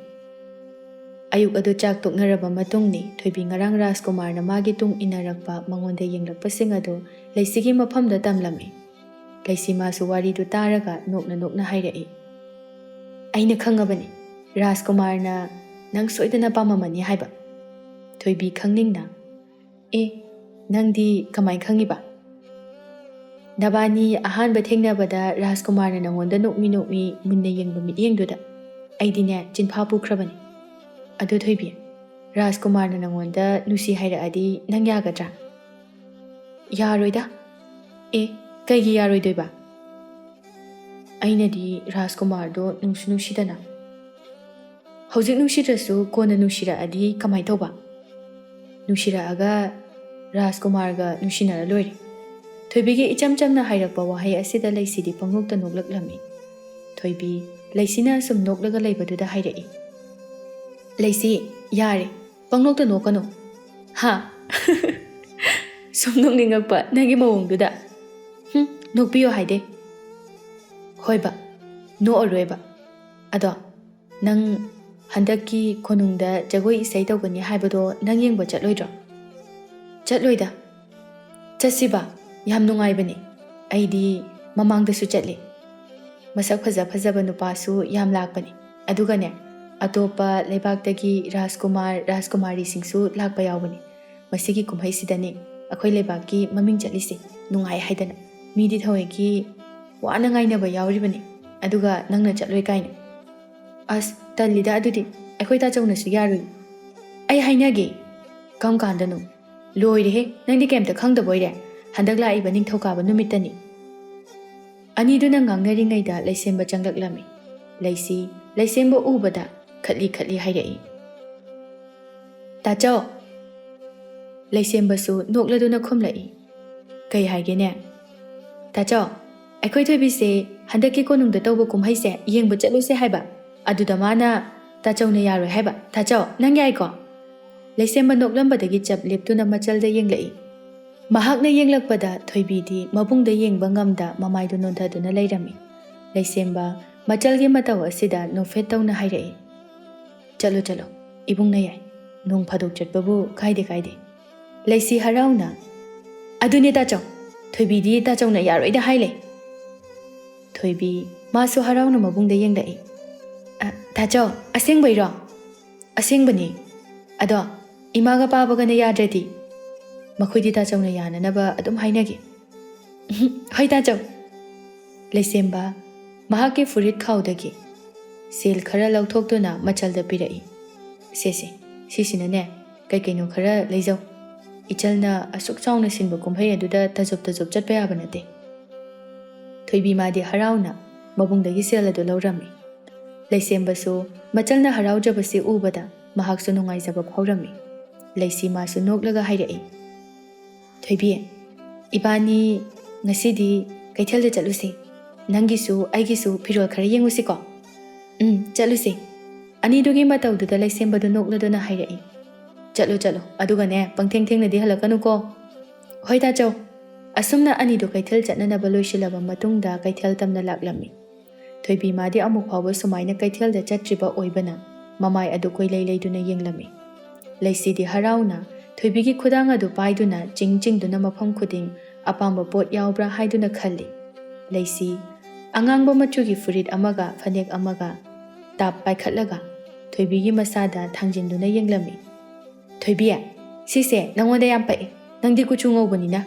ꯑꯌꯨꯛ ꯑꯗꯨ ꯆꯥꯛ ꯇꯣꯛꯅꯔꯕ ꯃꯇꯨꯡꯅꯤ ꯊꯣꯏꯕꯤ ꯉꯔꯥꯡ ꯔꯥꯖꯀꯨꯃꯥꯔꯅ ꯃꯥꯒꯤ ꯇꯨꯡ ꯏꯟꯅꯔꯛꯄ ꯃꯉꯣꯟꯗ ꯌꯦꯡꯂꯛꯄꯁꯤꯡ ꯑꯗꯨ ꯂꯩꯁꯤꯒꯤ ꯃꯐꯝꯗ ꯇꯝꯂꯝꯃꯤ꯫ ꯂꯩꯁꯤ ꯃꯥꯁꯨ ꯋꯥꯔꯤꯗꯨ ꯇꯥꯔꯒ ꯅꯣꯛꯅ ꯍꯥꯏꯔꯛꯏ꯫ ꯑꯩꯅ ꯈꯪꯉꯕꯅꯤ ꯔꯥꯖꯀꯨꯃꯥꯔꯅ ꯅꯪ ꯁꯣꯏꯗꯅ ꯄꯥꯝꯃꯝꯃꯅꯤ ꯍꯥꯏꯕ꯫ ꯊꯣꯏꯕꯤ ꯈꯪꯅꯤꯡꯅ ꯅꯪꯗꯤ ꯀꯃꯥꯏ ꯈꯪꯉꯤꯕ? ꯅꯕꯥꯅꯤ ꯑꯍꯥꯟꯕ ꯊꯦꯡꯅꯕꯗ ꯔꯥꯖꯀꯨꯃꯥꯔꯅ ꯅꯪꯉꯣꯟꯗ ꯅꯣꯛꯃꯤ ꯃꯨꯟꯅ ꯌꯦꯡꯕ ꯃꯤꯠꯌꯦꯡꯗꯨꯗ ꯑꯩꯗꯤꯅꯦ ꯆꯤꯟꯐꯥ ꯄꯨꯈ꯭ꯔꯕꯅꯤ꯫ ꯑꯗꯨ ꯊꯣꯏꯕꯤ, ꯔꯥꯖꯀꯨꯃꯥꯔꯅ ꯅꯪꯉꯣꯟꯗ ꯅꯨꯡꯁꯤ ꯍꯥꯏꯔꯛꯑꯗꯤ ꯅꯪ ꯌꯥꯒꯗ꯭ꯔꯥ? ꯌꯥꯔꯣꯏꯗ꯫ ꯀꯩꯒꯤ ꯌꯥꯔꯣꯏꯗꯣꯏꯕ? ꯑꯩꯅꯗꯤ ꯔꯥꯖꯀꯨꯃꯥꯔꯗꯣ ꯅꯨꯡꯁꯤꯗꯅ꯫ ꯍꯧꯖꯤꯛ ꯅꯨꯡꯁꯤꯗ꯭ꯔꯁꯨ ꯀꯣꯟꯅ ꯅꯨꯡꯁꯤꯔꯛꯑꯗꯤ ꯀꯃꯥꯏ ꯇꯧꯕ? ꯅꯨꯡꯁꯤꯔꯛꯑꯒ ꯔꯥꯖꯀꯨꯃꯥꯔꯒ ꯅꯨꯡꯁꯤꯅꯔ ꯂꯣꯏꯔꯦ꯫ ꯊꯣꯏꯕꯤꯒꯤ ꯏꯆꯝ ꯆꯝꯅ ꯍꯥꯏꯔꯛꯄ ꯋꯥꯍꯩ ꯑꯁꯤꯗ ꯂꯩꯁꯤꯗꯤ ꯄꯪꯅꯣꯛꯇ ꯅꯣꯛꯂꯛꯂꯝꯃꯤ꯫ ꯊꯣꯏꯕꯤ ꯂꯩꯁꯤꯅ ꯁꯨꯝ ꯅꯣꯛꯂꯒ ꯂꯩꯕꯗꯨꯗ ꯍꯥꯏꯔꯛꯏ꯫ ꯂꯩꯁꯤ, ꯌꯥꯔꯦ, ꯄꯪꯅꯣꯛꯇ ꯅꯣꯛꯀꯅꯨ꯫ ꯍꯥ? ꯁꯨꯝ ꯅꯣꯛꯅꯤꯡꯉꯛꯄ ꯅꯪꯒꯤ ꯃꯑꯣꯡꯗꯨꯗ꯫ ꯅꯣꯛꯄꯤꯌꯣ ꯍꯥꯏꯗꯦ꯫ ꯍꯣꯏꯕ, ꯅꯣꯛꯑꯔꯣꯏꯕ꯫ ꯑꯗꯣ ꯅꯪ ꯍꯟꯗꯛꯀꯤ ꯀꯣꯅꯨꯡꯗ ꯖꯒꯣꯏ ꯏꯁꯩ ꯇꯧꯒꯅꯤ ꯍꯥꯏꯕꯗꯣ ꯅꯪ ꯌꯦꯡꯕ ꯆꯠꯂꯣꯏꯗ꯭ꯔꯣ? ꯆꯠꯂꯣꯏꯗ꯫ ꯆꯠꯁꯤꯕ, ꯌꯥꯝ ꯅꯨꯡꯉꯥꯏꯕꯅꯤ꯫ ꯑꯩꯗꯤ ꯃꯃꯥꯡꯗꯁꯨ ꯆꯠꯂꯤ꯫ ꯃꯁꯛ ꯐꯖꯕ ꯅꯨꯄꯥꯁꯨ ꯌꯥꯝ ꯂꯥꯛꯄꯅꯤ꯫ ꯑꯗꯨꯒꯅꯦ, ꯑꯇꯣꯞꯄ ꯂꯩꯕꯥꯛꯇꯒꯤ ꯔꯥꯖꯀꯨꯃꯥꯔꯤꯁꯤꯡꯁꯨ ꯂꯥꯛꯄ ꯌꯥꯎꯕꯅꯤ꯫ ꯃꯁꯤꯒꯤ ꯀꯨꯝꯍꯩꯁꯤꯗꯅꯦ ꯑꯩꯈꯣꯏ ꯂꯩꯕꯥꯛꯀꯤ ꯃꯃꯤꯡ ꯆꯠꯂꯤꯁꯦ ꯅꯨꯡꯉꯥꯏ ꯍꯥꯏꯗꯅ ꯃꯤꯗꯤ ꯊꯑꯣꯏꯀꯤ ꯋꯥꯅ ꯉꯥꯏꯅꯕ ꯌꯥꯎꯔꯤꯕꯅꯤ꯫ ꯑꯗꯨꯒ ꯅꯪꯅ ꯆꯠꯂꯣꯏ ꯀꯥꯏꯅ꯫ ꯑꯁ ꯇꯜꯂꯤꯗ ꯑꯗꯨꯗꯤ ꯑꯩꯈꯣꯏ ꯇꯥꯆꯧꯅꯁꯨ ꯌꯥꯔꯣꯏ꯫ ꯑꯩ ꯍꯥꯏꯅꯒꯦ꯫ ꯀꯔꯝ ꯀꯥꯟꯗꯅꯣ? ꯂꯣꯏꯔꯦꯍꯦ, ꯅꯪꯗꯤ ꯀꯩꯝꯇ ꯈꯪꯗꯕꯣꯏꯔꯦ? ꯍꯟꯗꯛ ꯂꯥꯛꯏꯕ ꯅꯤꯡꯊꯧꯀꯥꯕ ꯅꯨꯃꯤꯠꯇꯅꯤ꯫ ꯑꯅꯤꯗꯨꯅ ꯉꯥꯡꯅꯔꯤꯉꯩꯗ ꯂꯩꯁꯦꯝꯕ ꯆꯪꯂꯛꯂꯝꯃꯤ꯫ ꯂꯩꯁꯤ ꯂꯩꯁꯦꯝꯕ ꯎꯕꯗ ꯈꯠꯂꯤ ꯍꯥꯏꯔꯛꯏ꯫ ꯇꯥꯆꯧ! ꯂꯩꯁꯦꯝꯕꯁꯨ ꯅꯣꯛꯂꯗꯨꯅ ꯈꯨꯝꯂꯛꯏ꯫ ꯀꯩ ꯍꯥꯏꯒꯦꯅꯦ? ꯇꯥꯆꯧ, ꯑꯩꯈꯣꯏ ꯊꯣꯏꯕꯤꯁꯦ ꯍꯟꯗꯛꯀꯤ ꯀꯣꯅꯨꯡꯗ ꯇꯧꯕ ꯀꯨꯝꯍꯩꯁꯦ ꯌꯦꯡꯕ ꯆꯠꯂꯨꯁꯦ ꯍꯥꯏꯕ꯫ ꯑꯗꯨꯗ ꯃꯥꯅ ꯇꯥꯆꯧꯅ ꯌꯥꯔꯣꯏ ꯍꯥꯏꯕ꯫ ꯇꯥꯆꯧ, ꯅꯪ ꯌꯥꯏꯀꯣ? ꯂꯩꯁꯦꯝꯕ ꯅꯣꯛꯂꯝꯕꯗꯒꯤ ꯆꯞ ꯂꯦꯞꯇꯨꯅ ꯃꯆꯜꯗ ꯌꯦꯡꯂꯛꯏ꯫ ꯃꯍꯥꯛꯅ ꯌꯦꯡꯂꯛꯄꯗ ꯊꯣꯏꯕꯤꯗꯤ ꯃꯕꯨꯡꯗ ꯌꯦꯡꯕ ꯉꯝꯗ ꯃꯃꯥꯏꯗꯨ ꯅꯣꯟꯊꯗꯨꯅ ꯂꯩꯔꯝꯃꯤ꯫ ꯂꯩꯁꯦꯝꯕ ꯃꯆꯜꯒꯤ ꯃꯇꯧ ꯑꯁꯤꯗ ꯅꯣꯛꯐꯦꯠ ꯇꯧꯅ ꯍꯥꯏꯔꯛꯏ꯫ ꯆꯠꯂꯣ, ꯏꯕꯨꯡꯅ ꯌꯥꯏ꯫ ꯅꯣꯡ ꯐꯥꯗꯣꯛ ꯆꯠꯄꯕꯨ ꯀꯥꯏꯗꯦ꯫ ꯂꯩꯁꯤ ꯍꯔꯥꯎꯅ ꯑꯗꯨꯅꯦ ꯇꯥꯆꯧ, ꯊꯣꯏꯕꯤꯗꯤ ꯇꯥꯆꯧꯅ ꯌꯥꯔꯣꯏꯗ ꯍꯥꯏ ꯂꯩ꯫ ꯊꯣꯏꯕꯤ ꯃꯥꯁꯨ ꯍꯔꯥꯎꯅ ꯃꯕꯨꯡꯗ ꯌꯦꯡꯂꯛꯏ꯫ ꯇꯥꯆꯧ, ꯑꯁꯦꯡꯕꯩꯔꯣ? ꯑꯁꯦꯡꯕꯅꯤ꯫ ꯑꯗꯣ ꯏꯃꯥꯒ ꯄꯥꯕꯒꯅ ꯌꯥꯗ꯭ꯔꯗꯤ? ꯃꯈꯣꯏꯗꯤ ꯇꯥꯆꯧꯅ ꯌꯥꯅꯅꯕ ꯑꯗꯨꯝ ꯍꯥꯏꯅꯒꯦ꯫ ꯍꯣꯏ ꯇꯥꯆꯧ꯫ ꯂꯩꯁꯦꯝꯕ ꯃꯍꯥꯛꯀꯤ ꯐꯨꯔꯤꯠ ꯈꯥꯎꯗꯒꯤ ꯁꯦꯜ ꯈꯔ ꯂꯧꯊꯣꯛꯇꯨꯅ ꯃꯆꯜꯗ ꯄꯤꯔꯛꯏ꯫ ꯁꯤꯁꯤꯅꯅꯦ ꯀꯩꯀꯩꯅꯣ ꯈꯔ ꯂꯩꯖꯧ꯫ ꯏꯆꯜꯅ ꯑꯁꯨꯛ ꯆꯥꯎꯅ ꯁꯤꯟꯕ ꯀꯨꯝꯍꯩ ꯑꯗꯨꯗ ꯇꯖꯣꯞ ꯆꯠꯄ ꯌꯥꯕ ꯅꯠꯇꯦ꯫ ꯊꯣꯏꯕꯤ ꯃꯥꯗꯤ ꯍꯔꯥꯎꯅ ꯃꯕꯨꯡꯗꯒꯤ ꯁꯦꯜ ꯑꯗꯨ ꯂꯧꯔꯝꯃꯤ꯫ ꯂꯩꯁꯦꯝꯕꯁꯨ ꯃꯆꯜꯅ ꯍꯔꯥꯎꯖꯕꯁꯤ ꯎꯕꯗ ꯃꯍꯥꯛꯁꯨ ꯅꯨꯡꯉꯥꯏꯖꯕ ꯐꯥꯎꯔꯝꯃꯤ꯫ ꯂꯩꯁꯤ ꯃꯥꯁꯨ ꯅꯣꯛꯂꯒ ꯍꯥꯏꯔꯛꯏ꯫ ꯊꯣꯏꯕꯤ, ꯏꯕꯥꯅꯤ ꯉꯁꯤꯗꯤ ꯀꯩꯊꯦꯜꯗ ꯆꯠꯂꯨꯁꯤ꯫ ꯅꯪꯒꯤꯁꯨ ꯑꯩꯒꯤꯁꯨ ꯐꯤꯔꯣꯜ ꯈꯔ ꯌꯦꯡꯉꯨꯁꯤꯀꯣ? ꯆꯠꯂꯨꯁꯤ꯫ ꯑꯅꯤꯗꯨꯒꯤ ꯃꯇꯧꯗꯨꯗ ꯂꯩꯁꯦꯝꯕꯗꯨ ꯅꯣꯛꯂꯗꯨꯅ ꯍꯥꯏꯔꯛꯏ꯫ ꯆꯠꯂꯣ, ꯑꯗꯨꯒꯅꯦ ꯄꯪꯊꯦꯡꯅꯗꯤ ꯍꯜꯂꯛꯀꯅꯨꯀꯣ? ꯍꯣꯏ ꯇꯥꯆꯧ꯫ ꯑꯁꯨꯝꯅ ꯑꯅꯤꯗꯨ ꯀꯩꯊꯦꯜ ꯆꯠꯅꯅꯕ ꯂꯣꯏꯁꯤꯜꯂꯕ ꯃꯇꯨꯡꯗ ꯀꯩꯊꯦꯜ ꯇꯝꯅ ꯂꯥꯛꯂꯝꯃꯤ꯫ ꯊꯣꯏꯕꯤ ꯃꯥꯗꯤ ꯑꯃꯨꯛ ꯐꯥꯎꯕ ꯁꯨꯃꯥꯏꯅ ꯀꯩꯊꯦꯜꯗ ꯆꯠꯇ꯭ꯔꯤꯕ ꯑꯣꯏꯕꯅ ꯃꯃꯥꯏ ꯑꯗꯨ ꯀꯣꯏꯂꯩ ꯂꯩꯗꯨꯅ ꯌꯦꯡꯂꯝꯃꯤ꯫ ꯂꯩꯁꯤꯗꯤ ꯍꯔꯥꯎꯅ ꯊꯣꯏꯕꯤꯒꯤ ꯈꯨꯗꯥꯡ ꯑꯗꯨ ꯄꯥꯏꯗꯨꯅ ꯆꯤꯡꯗꯨꯅ ꯃꯐꯝ ꯈꯨꯗꯤꯡ ꯑꯄꯥꯝꯕ ꯄꯣꯠ ꯌꯥꯎꯕ꯭ꯔꯥ ꯍꯥꯏꯗꯨꯅ ꯈꯜꯂꯤ꯫ ꯂꯩꯁꯤ ꯑꯉꯥꯡꯕ ꯃꯆꯨꯒꯤ ꯐꯨꯔꯤꯠ ꯑꯃꯒ ꯐꯅꯦꯛ ꯑꯃꯒ ꯇꯥꯞ ꯄꯥꯏꯈꯠꯂꯒ ꯊꯣꯏꯕꯤꯒꯤ ꯃꯁꯥꯗ ꯊꯥꯡꯖꯤꯟꯗꯨꯅ ꯌꯦꯡꯂꯝꯃꯤ꯫ ꯊꯣꯏꯕꯤ, ꯁꯤꯁꯦ ꯅꯪꯉꯣꯟꯗ ꯌꯥꯝ ꯄꯛꯏ꯫ ꯅꯪꯗꯤ ꯀꯨꯆꯨ ꯉꯧꯕꯅꯤꯅ꯫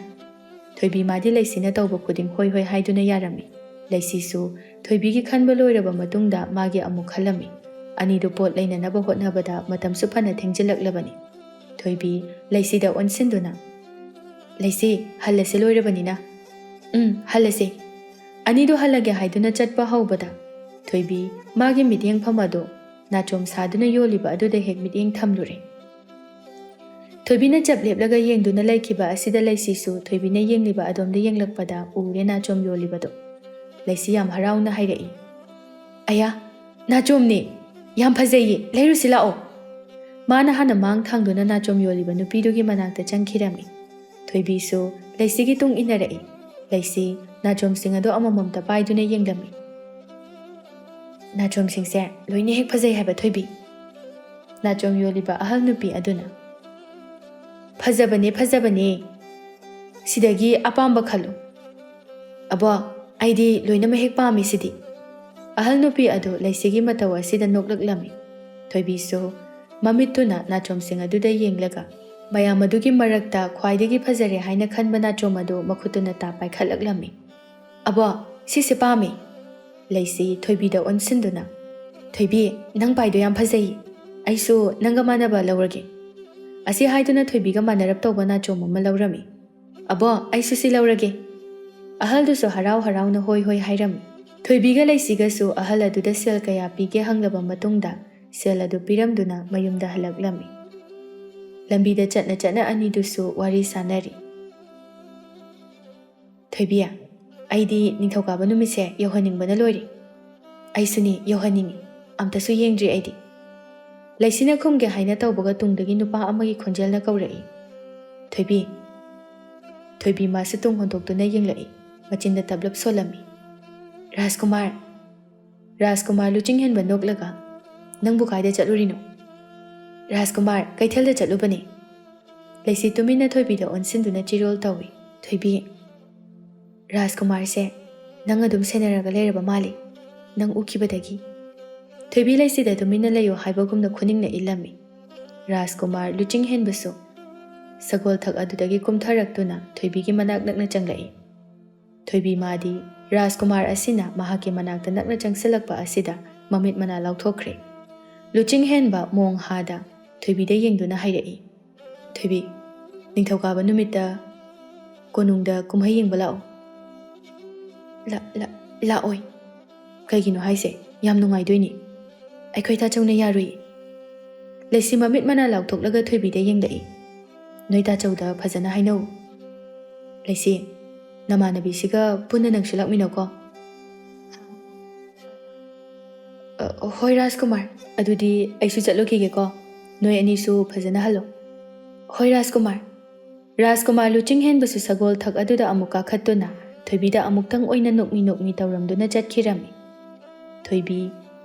ꯊꯣꯏꯕꯤ ꯃꯥꯗꯤ ꯂꯩꯁꯤꯅ ꯇꯧꯕ ꯈꯨꯗꯤꯡ ꯍꯣꯏ ꯍꯥꯏꯗꯨꯅ ꯌꯥꯔꯝꯃꯤ꯫ ꯂꯩꯁꯤꯁꯨ ꯊꯣꯏꯕꯤꯒꯤ ꯈꯟꯕ ꯂꯣꯏꯔꯕ ꯃꯇꯨꯡꯗ ꯃꯥꯒꯤ ꯑꯃꯨꯛ ꯈꯜꯂꯝꯃꯤ꯫ ꯑꯅꯤꯗꯨ ꯄꯣꯠ ꯂꯩꯅꯅꯕ ꯍꯣꯠꯅꯕꯗ ꯃꯇꯝꯁꯨ ꯐꯅ ꯊꯦꯡꯖꯤꯜꯂꯛꯂꯕꯅꯤ꯫ ꯊꯣꯏꯕꯤ ꯂꯩꯁꯤꯗ ꯑꯣꯟꯁꯤꯟꯗꯨꯅ ꯂꯩꯁꯤ, ꯍꯜꯂꯁꯤ ꯂꯣꯏꯔꯕꯅꯤꯅ꯫ ꯍꯜꯂꯁꯤ꯫ ꯑꯅꯤꯗꯨ ꯍꯜꯂꯒꯦ ꯍꯥꯏꯗꯨꯅ ꯆꯠꯄ ꯍꯧꯕꯗ ꯊꯣꯏꯕꯤ ꯃꯥꯒꯤ ꯃꯤꯠꯌꯦꯡꯐꯝ ꯑꯗꯨ ꯅꯥꯆꯣꯝ ꯁꯥꯗꯨꯅ ꯌꯣꯜꯂꯤꯕ ꯑꯗꯨꯗ ꯍꯦꯛ ꯃꯤꯠꯌꯦꯡ ꯊꯝꯂꯨꯔꯦ꯫ ꯊꯣꯏꯕꯤꯅ ꯆꯞ ꯂꯦꯞꯂꯒ ꯌꯦꯡꯗꯨꯅ ꯂꯩꯈꯤꯕ ꯑꯁꯤꯗ ꯂꯩꯁꯤꯁꯨ ꯊꯣꯏꯕꯤꯅ ꯌꯦꯡꯂꯤꯕ ꯑꯗꯣꯝꯗ ꯌꯦꯡꯂꯛꯄꯗ ꯎꯔꯦ ꯅꯥꯆꯣꯝ ꯌꯣꯜꯂꯤꯕꯗꯣ꯫ ꯂꯩꯁꯤ ꯌꯥꯝ ꯍꯔꯥꯎꯅ ꯍꯥꯏꯔꯛꯏ꯫ ꯑꯌꯥ, ꯅꯥꯆꯣꯝꯅꯦ! ꯌꯥꯝ ꯐꯖꯩꯌꯦ, ꯂꯩꯔꯨꯁꯤ ꯂꯥꯛꯑꯣ꯫ ꯃꯥꯅ ꯍꯥꯟꯅ ꯃꯥꯡ ꯊꯥꯡꯗꯨꯅ ꯅꯥꯆꯣꯝ ꯌꯣꯜꯂꯤꯕ ꯅꯨꯄꯤꯗꯨꯒꯤ ꯃꯅꯥꯛꯇ ꯆꯪꯈꯤꯔꯝꯃꯤ꯫ ꯊꯣꯏꯕꯤꯁꯨ ꯂꯩꯁꯤꯒꯤ ꯇꯨꯡ ꯏꯟꯅꯔꯛꯏ꯫ ꯂꯩꯁꯤ ꯅꯥꯆꯣꯝꯁꯤꯡ ꯑꯗꯨ ꯑꯃꯃꯝꯇ ꯄꯥꯏꯗꯨꯅ ꯌꯦꯡꯂꯝꯃꯤ꯫ ꯅꯥꯆꯣꯝꯁꯤꯡꯁꯦ ꯂꯣꯏꯅ ꯍꯦꯛ ꯐꯖꯩ ꯍꯥꯏꯕ ꯊꯣꯏꯕꯤ꯫ ꯅꯥꯆꯣꯝ ꯌꯣꯜꯂꯤꯕ ꯑꯍꯜ ꯅꯨꯄꯤ ꯑꯗꯨꯅ ꯐꯖꯕꯅꯦ ꯐꯖꯕꯅꯦ, ꯁꯤꯗꯒꯤ ꯑꯄꯥꯝꯕ ꯈꯜꯂꯨ꯫ ꯑꯕꯣ ꯑꯩꯗꯤ ꯂꯣꯏꯅꯃꯛ ꯍꯦꯛ ꯄꯥꯝꯃꯤ ꯁꯤꯗꯤ꯫ ꯑꯍꯜ ꯅꯨꯄꯤ ꯑꯗꯨ ꯂꯩꯁꯤꯒꯤ ꯃꯇꯧ ꯑꯁꯤꯗ ꯅꯣꯛꯂꯛꯂꯝꯃꯤ꯫ ꯊꯣꯏꯕꯤꯁꯨ ꯃꯃꯤꯠꯇꯨꯅ ꯅꯥꯆꯣꯝꯁꯤꯡ ꯑꯗꯨꯗ ꯌꯦꯡꯂꯒ ꯃꯌꯥꯝ ꯑꯗꯨꯒꯤ ꯃꯔꯛꯇ ꯈ꯭ꯋꯥꯏꯗꯒꯤ ꯐꯖꯔꯦ ꯍꯥꯏꯅ ꯈꯟꯕ ꯅꯥꯆꯣꯝ ꯑꯗꯨ ꯃꯈꯨꯠꯇꯨꯅ ꯄꯥꯏꯈꯠꯂꯛꯂꯝꯃꯤ꯫ ꯑꯕꯣ ꯁꯤꯁꯦ ꯄꯥꯝꯃꯤ꯫ ꯂꯩꯁꯤ ꯊꯣꯏꯕꯤꯗ ꯑꯣꯟꯁꯤꯟꯗꯨꯅ ꯊꯣꯏꯕꯤ ꯅꯪ ꯄꯥꯏꯗꯣ ꯌꯥꯝ ꯐꯖꯩ, ꯑꯩꯁꯨ ꯅꯪꯒ ꯃꯥꯟꯅꯕ ꯂꯧꯔꯒꯦ꯫ ꯑꯁꯤ ꯍꯥꯏꯗꯨꯅ ꯊꯣꯏꯕꯤꯒ ꯃꯥꯟꯅꯔꯞ ꯇꯧꯕ ꯅꯥꯆꯣꯝ ꯑꯃ ꯂꯧꯔꯝꯃꯤ꯫ ꯑꯕꯣ ꯑꯩꯁꯨ ꯁꯤ ꯂꯧꯔꯒꯦ꯫ ꯑꯍꯜꯗꯨꯁꯨ ꯍꯔꯥꯎ ꯍꯔꯥꯎꯅ ꯍꯣꯏ ꯍꯣꯏ ꯍꯥꯏꯔꯝꯃꯤ꯫ ꯊꯣꯏꯕꯤꯒ ꯂꯩꯁꯤꯒꯁꯨ ꯑꯍꯜ ꯑꯗꯨꯗ ꯁꯦꯜ ꯀꯌꯥ ꯄꯤꯒꯦ ꯍꯪꯂꯕ ꯃꯇꯨꯡꯗ ꯁꯦꯜ ꯑꯗꯨ ꯄꯤꯔꯝꯗꯨꯅ ꯃꯌꯨꯝꯗ ꯍꯜꯂꯛꯂꯝꯃꯤ꯫ ꯂꯝꯕꯤꯗ ꯆꯠꯅ ꯆꯠꯅ ꯑꯅꯤꯗꯨꯁꯨ ꯋꯥꯔꯤ ꯁꯥꯅꯔꯤ꯫ ꯊꯣꯏꯕꯤ ꯑꯩꯗꯤ ꯅꯤꯡꯊꯧꯀꯥꯕ ꯅꯨꯃꯤꯠꯁꯦ ꯌꯧꯍꯟꯅꯤꯡꯕꯅ ꯂꯣꯏꯔꯦ꯫ ꯑꯩꯁꯨꯅꯤ ꯌꯧꯍꯟꯅꯤꯡꯉꯤ, ꯑꯝꯇꯁꯨ ꯌꯦꯡꯗ꯭ꯔꯤ ꯑꯩꯗꯤ꯫ ꯂꯩꯁꯤꯅ ꯈꯨꯝꯒꯦ ꯍꯥꯏꯅ ꯇꯧꯕꯒ ꯇꯨꯡꯗꯒꯤ ꯅꯨꯄꯥ ꯑꯃꯒꯤ ꯈꯣꯟꯖꯦꯜꯅ ꯀꯧꯔꯛꯏ꯫ ꯊꯣꯏꯕꯤ꯫ ꯊꯣꯏꯕꯤ ꯃꯥꯁꯨ ꯇꯨꯡ ꯍꯣꯟꯗꯣꯛꯇꯨꯅ ꯌꯦꯡꯂꯛꯏ, ꯃꯆꯤꯟꯗ ꯇꯞꯂꯞ ꯁꯣꯜꯂꯝꯃꯤ꯫ ꯔꯥꯖꯀꯨꯃꯥꯔ꯫ ꯔꯥꯖꯀꯨꯃꯥꯔ ꯂꯨꯆꯤꯡꯍꯦꯟꯕ ꯅꯣꯛꯂꯒ ꯅꯪꯕꯨ ꯀꯥꯏꯗ ꯆꯠꯂꯨꯔꯤꯅꯣ? ꯔꯥꯖꯀꯨꯃꯥꯔ ꯀꯩꯊꯦꯜꯗ ꯆꯠꯂꯨꯕꯅꯤ꯫ ꯂꯩꯁꯤ ꯇꯨꯃꯤꯟꯅ ꯊꯣꯏꯕꯤꯗ ꯑꯣꯟꯁꯤꯟꯗꯨꯅ ꯆꯤꯔꯣꯜ ꯇꯧꯏ꯫ ꯊꯣꯏꯕꯤ ꯔꯥꯖꯀꯨꯃꯥꯔꯁꯦ ꯅꯪ ꯑꯗꯨꯝ ꯁꯦꯟꯅꯔꯒ ꯂꯩꯔꯕ ꯃꯥꯜꯂꯤ, ꯅꯪ ꯎꯈꯤꯕꯗꯒꯤ꯫ ꯊꯣꯏꯕꯤ ꯂꯩꯁꯤꯗ ꯇꯨꯃꯤꯟꯅ ꯂꯩꯌꯣ ꯍꯥꯏꯕꯒꯨꯝꯅ ꯈꯨꯅꯤꯡꯅ ꯏꯜꯂꯝꯃꯤ꯫ ꯔꯥꯖꯀꯨꯃꯥꯔ ꯂꯨꯆꯤꯡꯍꯦꯟꯕꯁꯨ ꯁꯒꯣꯜꯊꯛ ꯑꯗꯨꯗꯒꯤ ꯀꯨꯝꯊꯔꯛꯇꯨꯅ ꯊꯣꯏꯕꯤꯒꯤ ꯃꯅꯥꯛ ꯅꯛꯅ ꯆꯪꯂꯛꯏ꯫ ꯊꯣꯏꯕꯤ ꯃꯥꯗꯤ ꯔꯥꯖꯀꯨꯃꯥꯔ ꯑꯁꯤꯅ ꯃꯍꯥꯛꯀꯤ ꯃꯅꯥꯛꯇ ꯅꯛꯅ ꯆꯪꯁꯤꯜꯂꯛꯄ ꯑꯁꯤꯗ ꯃꯃꯤꯠ ꯃꯅꯥ ꯂꯥꯎꯊꯣꯛꯈ꯭ꯔꯦ꯫ ꯂꯨꯆꯤꯡꯍꯦꯟꯕ ꯃꯣꯡ ꯍꯥꯗ ꯊꯣꯏꯕꯤꯗ ꯌꯦꯡꯗꯨꯅ ꯍꯥꯏꯔꯛꯏ꯫ ꯊꯣꯏꯕꯤ ꯅꯤꯡꯊꯧꯀꯥꯕ ꯅꯨꯃꯤꯠꯇ ꯀꯣꯅꯨꯡꯗ ꯀꯨꯝꯍꯩ ꯌꯦꯡꯕ ꯂꯥꯛꯑꯣ꯫ ꯂꯥꯛꯑꯣꯏ꯫ ꯀꯩꯒꯤꯅꯣ ꯍꯥꯏꯁꯦ? ꯌꯥꯝ ꯅꯨꯡꯉꯥꯏꯗꯣꯏꯅꯤ꯫ ꯑꯩꯈꯣꯏ ꯇꯥꯆꯧꯅ ꯌꯥꯔꯨꯏ꯫ ꯂꯩꯁꯤ ꯃꯃꯤꯠ ꯃꯅꯥ ꯂꯥꯎꯊꯣꯛꯂꯒ ꯊꯣꯏꯕꯤꯗ ꯌꯦꯡꯂꯛꯏ꯫ ꯅꯣꯏ ꯇꯥꯆꯧꯗ ꯐꯖꯅ ꯍꯥꯏꯅꯧ꯫ ꯂꯩꯁꯤ ꯅꯃꯥꯟꯅꯕꯤꯁꯤꯒ ꯄꯨꯟꯅ ꯅꯪꯁꯨ ꯂꯥꯛꯃꯤꯟꯅꯧꯀꯣ꯫ ꯍꯣꯏ ꯔꯥꯖꯀꯨꯃꯥꯔ, ꯑꯗꯨꯗꯤ ꯑꯩꯁꯨ ꯆꯠꯂꯨꯈꯤꯒꯦꯀꯣ, ꯅꯣꯏ ꯑꯅꯤꯁꯨ ꯐꯖꯅ ꯍꯜꯂꯣ꯫ ꯍꯣꯏ ꯔꯥꯖꯀꯨꯃꯥꯔ꯫ ꯔꯥꯖꯀꯨꯃꯥꯔ ꯂꯨꯆꯤꯡꯍꯦꯟꯕꯁꯨ ꯁꯒꯣꯜꯊꯛ ꯑꯗꯨꯗ ꯑꯃꯨꯛ ꯀꯥꯈꯠꯇꯨꯅ ꯊꯣꯏꯕꯤꯗ ꯑꯃꯨꯛꯇꯪ ꯑꯣꯏꯅ ꯅꯣꯛꯃꯤ ꯅꯣꯛꯃꯤ ꯇꯧꯔꯝꯗꯨꯅ ꯆꯠꯈꯤꯔꯝꯃꯤ꯫ ꯊꯣꯏꯕꯤ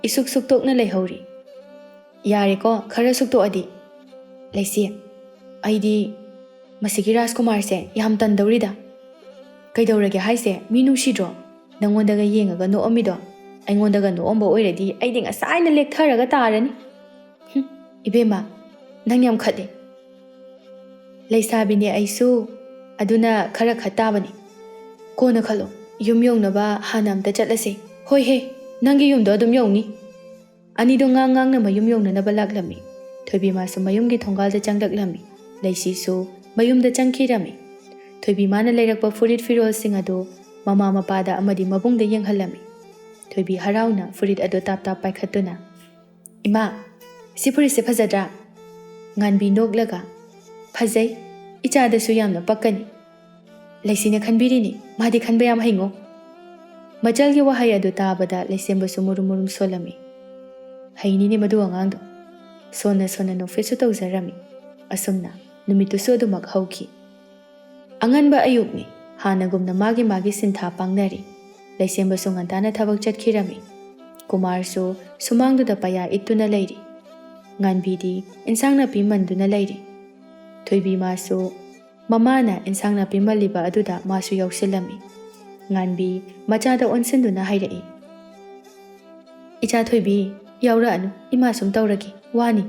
ꯏꯁꯨꯛ ꯁꯨꯛꯇꯣꯛꯅ ꯂꯩꯍꯧꯔꯤ꯫ ꯌꯥꯔꯦꯀꯣ ꯈꯔ ꯁꯨꯛꯇꯣꯛꯑꯗꯤ꯫ ꯂꯩꯁꯤ ꯑꯩꯗꯤ ꯃꯁꯤꯒꯤ ꯔꯥꯖꯀꯨꯃꯥꯔꯁꯦ ꯌꯥꯝ ꯇꯟꯗꯧꯔꯤꯗ꯫ ꯀꯩꯗꯧꯔꯒꯦ ꯍꯥꯏꯁꯦ? ꯃꯤ ꯅꯨꯡꯁꯤꯗ꯭ꯔꯣ? ꯅꯪꯉꯣꯟꯗꯒ ꯌꯦꯡꯉꯒ ꯅꯣꯛꯑꯝꯃꯤꯗꯣ? ꯑꯩꯉꯣꯟꯗꯒ ꯅꯣꯛꯑꯝꯕ ꯑꯣꯏꯔꯗꯤ ꯑꯩꯗꯤ ꯉꯁꯥꯏꯅ ꯂꯦꯛꯊꯔꯒ ꯇꯥꯔꯅꯤ꯫ ꯏꯕꯦꯝꯃ ꯅꯪ ꯌꯥꯝ ꯈꯠꯂꯦ꯫ ꯂꯩꯁꯥꯕꯤꯅꯦ ꯑꯩꯁꯨ, ꯑꯗꯨꯅ ꯈꯔ ꯈꯠꯇꯥꯕꯅꯤ꯫ ꯀꯣꯟꯅ ꯈꯠꯂꯣ, ꯌꯨꯝ ꯌꯧꯅꯕ ꯍꯥꯟꯅ ꯑꯝꯇ ꯆꯠꯂꯁꯦ꯫ ꯍꯣꯏꯍꯦ ꯅꯪꯒꯤ ꯌꯨꯝꯗꯣ ꯑꯗꯨꯝ ꯌꯧꯅꯤ꯫ ꯑꯅꯤꯗꯣ ꯉꯥꯡꯅ ꯃꯌꯨꯝ ꯌꯧꯅꯅꯕ ꯂꯥꯛꯂꯝꯃꯤ꯫ ꯊꯣꯏꯕꯤ ꯃꯥꯁꯨ ꯃꯌꯨꯝꯒꯤ ꯊꯣꯡꯒꯥꯜꯗ ꯆꯪꯂꯛꯂꯝꯃꯤ꯫ ꯂꯩꯁꯤꯁꯨ ꯃꯌꯨꯝꯗ ꯆꯪꯈꯤꯔꯝꯃꯤ꯫ ꯊꯣꯏꯕꯤ ꯃꯥꯅ ꯂꯩꯔꯛꯄ ꯐꯨꯔꯤꯠ ꯐꯤꯔꯣꯜꯁꯤꯡ ꯑꯗꯨ ꯃꯃꯥ ꯃꯄꯥꯗ ꯑꯃꯗꯤ ꯃꯕꯨꯡꯗ ꯌꯦꯡꯍꯜꯂꯝꯃꯤ꯫ ꯊꯣꯏꯕꯤ ꯍꯔꯥꯎꯅ ꯐꯨꯔꯤꯠ ꯑꯗꯨ ꯇꯥꯞ ꯇꯥꯞ ꯄꯥꯏꯈꯠꯇꯨꯅ ꯏꯃꯥ ꯁꯤ ꯐꯨꯔꯤꯠꯁꯦ ꯐꯖꯗ꯭ꯔꯥ? ꯉꯥꯟꯕꯤ ꯅꯣꯛꯂꯒ ꯐꯖꯩ, ꯏꯆꯥꯗꯁꯨ ꯌꯥꯝꯅ ꯄꯛꯀꯅꯤ꯫ ꯂꯩꯁꯤꯅ ꯈꯟꯕꯤꯔꯤꯅꯤ, ꯃꯥꯗꯤ ꯈꯟꯕ ꯌꯥꯝ ꯍꯩꯉꯣ꯫ ꯃꯆꯜꯒꯤ ꯋꯥꯍꯩ ꯑꯗꯨ ꯇꯥꯕꯗ ꯂꯩꯁꯦꯝꯕꯁꯨ ꯃꯨꯔꯨꯝ ꯃꯨꯔꯨꯝ ꯁꯣꯜꯂꯝꯃꯤ꯫ ꯍꯩꯅꯤꯅꯦ ꯃꯗꯨ ꯑꯉꯥꯡꯗꯣ꯫ ꯁꯣꯟꯅ ꯁꯣꯟꯅ ꯅꯣꯛꯐꯦꯠꯁꯨ ꯇꯧꯖꯔꯝꯃꯤ꯫ ꯑꯁꯨꯝꯅ ꯅꯨꯃꯤꯠꯇꯨꯁꯨ ꯑꯗꯨꯃꯛ ꯍꯧꯈꯤ꯫ ꯑꯉꯟꯕ ꯑꯌꯨꯛꯅꯤ, ꯍꯥꯟꯅꯒꯨꯝꯅ ꯃꯥꯒꯤ ꯃꯥꯒꯤ ꯁꯤꯟꯊꯥ ꯄꯥꯡꯅꯔꯤ꯫ ꯂꯩꯁꯦꯝꯕꯁꯨ ꯉꯟꯇꯥꯅ ꯊꯕꯛ ꯆꯠꯈꯤꯔꯝꯃꯤ꯫ ꯀꯨꯃꯥꯔꯁꯨ ꯁꯨꯃꯥꯡꯗꯨꯗ ꯄꯩꯌꯥ ꯏꯠꯇꯨꯅ ꯂꯩꯔꯤ꯫ ꯉꯥꯟꯕꯤꯗꯤ ꯏꯟꯁꯥꯡ ꯅꯥꯄꯤ ꯃꯟꯗꯨꯅ ꯂꯩꯔꯤ꯫ ꯊꯣꯏꯕꯤ ꯃꯥꯁꯨ ꯃꯃꯥꯅ ꯏꯟꯁꯥꯡ ꯅꯥꯄꯤ ꯃꯜꯂꯤꯕ ꯑꯗꯨꯗ ꯃꯥꯁꯨ ꯌꯥꯎꯁꯤꯜꯂꯝꯃꯤ꯫ ꯉꯥꯟꯕꯤ ꯃꯆꯥꯗ ꯑꯣꯟꯁꯤꯟꯗꯨꯅ ꯍꯥꯏꯔꯛꯏ꯫ ꯏꯆꯥ ꯊꯣꯏꯕꯤ ꯌꯥꯎꯔꯛꯑꯅꯨ, ꯏꯃꯥ ꯁꯨꯝ ꯇꯧꯔꯒꯦ, ꯋꯥꯅꯤ꯫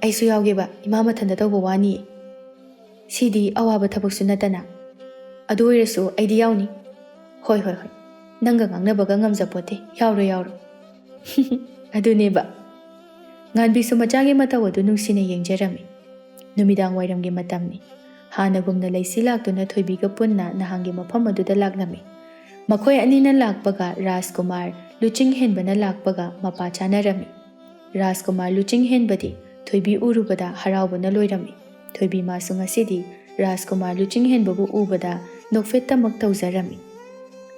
ꯑꯩꯁꯨ ꯌꯥꯎꯒꯦꯕ, ꯏꯃꯥ ꯃꯊꯟꯇ ꯇꯧꯕ ꯋꯥꯅꯤꯌꯦ꯫ ꯁꯤꯗꯤ ꯑꯋꯥꯕ ꯊꯕꯛꯁꯨ ꯅꯠꯇꯅ꯫ ꯑꯗꯨ ꯑꯣꯏꯔꯁꯨ ꯑꯩꯗꯤ ꯌꯥꯎꯅꯤ꯫ ꯍꯣꯏ ꯍꯣꯏ ꯍꯣꯏ, ꯅꯪꯒ ꯉꯥꯡꯅꯕꯒ ꯉꯝꯖꯄꯣꯠꯇꯦ, ꯌꯥꯎꯔꯣ ꯌꯥꯎꯔꯣ꯫ ꯑꯗꯨꯅꯦꯕ꯫ ꯉꯥꯟꯕꯤꯁꯨ ꯃꯆꯥꯒꯤ ꯃꯇꯧ ꯑꯗꯨ ꯅꯨꯡꯁꯤꯅ ꯌꯦꯡꯖꯔꯝꯃꯤ꯫ ꯅꯨꯃꯤꯗꯥꯡ ꯋꯥꯏꯔꯝꯒꯤ ꯃꯇꯝꯅꯤ꯫ ꯍꯥꯟꯅꯒꯨꯝꯅ ꯂꯩꯁꯤ ꯂꯥꯛꯇꯨꯅ ꯊꯣꯏꯕꯤꯒ ꯄꯨꯟꯅ ꯅꯍꯥꯟꯒꯤ ꯃꯐꯝ ꯑꯗꯨꯗ ꯂꯥꯛꯂꯝꯃꯤ꯫ ꯃꯈꯣꯏ ꯑꯅꯤꯅ ꯂꯥꯛꯄꯒ ꯔꯥꯖꯀꯨꯃꯥꯔ ꯂꯨꯆꯤꯡꯍꯦꯟꯕꯅ ꯂꯥꯛꯄꯒ ꯃꯄꯥ ꯆꯥꯅꯔꯝꯃꯤ꯫ ꯔꯥꯖꯀꯨꯃꯥꯔ ꯂꯨꯆꯤꯡꯍꯦꯟꯕꯗꯤ ꯊꯣꯏꯕꯤ ꯎꯔꯨꯕꯗ ꯍꯔꯥꯎꯕꯅ ꯂꯣꯏꯔꯝꯃꯤ꯫ ꯊꯣꯏꯕꯤ ꯃꯥꯁꯨ ꯉꯁꯤꯗꯤ ꯔꯥꯖꯀꯨꯃꯥꯔ ꯂꯨꯆꯤꯡꯍꯦꯟꯕꯕꯨ ꯎꯕꯗ ꯅꯣꯛꯐꯦꯠꯇꯃꯛ ꯇꯧꯖꯔꯝꯃꯤ꯫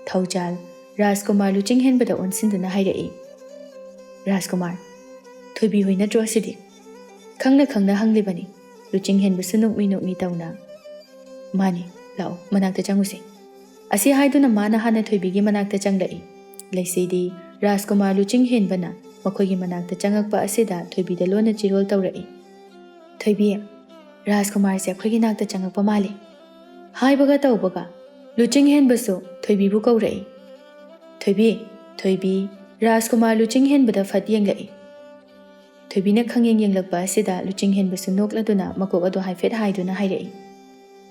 ꯊꯧꯖꯥꯜ ꯔꯥꯖꯀꯨꯃꯥꯔ ꯂꯨꯆꯤꯡꯍꯦꯟꯕꯗ ꯑꯣꯟꯁꯤꯟꯗꯨꯅ ꯍꯥꯏꯔꯛꯏ꯫ ꯔꯥꯖꯀꯨꯃꯥꯔ, ꯊꯣꯏꯕꯤ ꯍꯣꯏ ꯅꯠꯇ꯭ꯔꯣ ꯑꯁꯤꯗꯤ? ꯈꯪꯅ ꯈꯪꯅ ꯍꯪꯂꯤꯕꯅꯤ꯫ ꯂꯨꯆꯤꯡꯍꯦꯟꯕꯁꯨ ꯅꯣꯛꯃꯤ ꯅꯣꯛꯃꯤ ꯇꯧꯅ ꯃꯥꯅꯤ, ꯂꯥꯛꯑꯣ ꯃꯅꯥꯛꯇ ꯆꯪꯉꯨꯁꯦ ꯑꯁꯤ ꯍꯥꯏꯗꯨꯅ ꯃꯥꯅ ꯍꯥꯟꯅ ꯊꯣꯏꯕꯤꯒꯤ ꯃꯅꯥꯛꯇ ꯆꯪꯂꯛꯏ ꯂꯩꯁꯤꯗꯤ ꯔꯥꯖꯀꯨꯃꯥꯔ ꯂꯨꯆꯤꯡ ꯍꯦꯟꯕꯅ ꯃꯈꯣꯏꯒꯤ ꯃꯅꯥꯛꯇ ꯆꯪꯉꯛꯄ ꯑꯁꯤꯗ ꯊꯣꯏꯕꯤꯗ ꯂꯣꯟꯅ ꯆꯤꯔꯣꯜ ꯇꯧꯔꯛꯏ ꯊꯣꯏꯕꯤ ꯔꯥꯖꯀꯨꯃꯥꯔꯁꯦ ꯑꯩꯈꯣꯏꯒꯤ ꯅꯥꯛꯇ ꯆꯪꯉꯛꯄ ꯃꯥꯜꯂꯤ ꯍꯥꯏꯕꯒ ꯇꯧꯕꯒ ꯂꯨꯆꯤꯡ ꯍꯦꯟꯕꯁꯨ ꯊꯣꯏꯕꯤꯕꯨ ꯀꯧꯔꯛꯏ ꯊꯣꯏꯕꯤ ꯔꯥꯖꯀꯨꯃꯥꯔ ꯂꯨꯆꯤꯡ ꯍꯦꯟꯕꯗ ꯐꯠ ꯌꯦꯡꯂꯛꯏ ꯊꯣꯏꯕꯤꯅ ꯈꯪꯌꯦꯡ ꯌꯦꯡꯂꯛꯄ ꯑꯁꯤꯗ ꯂꯨꯆꯤꯡ ꯍꯦꯟꯕꯁꯨ ꯅꯣꯛꯂꯗꯨꯅ ꯃꯀꯣꯛ ꯑꯗꯨ ꯍꯥꯏꯐꯦꯠ ꯍꯥꯏꯗꯨꯅ ꯍꯥꯏꯔꯛꯏ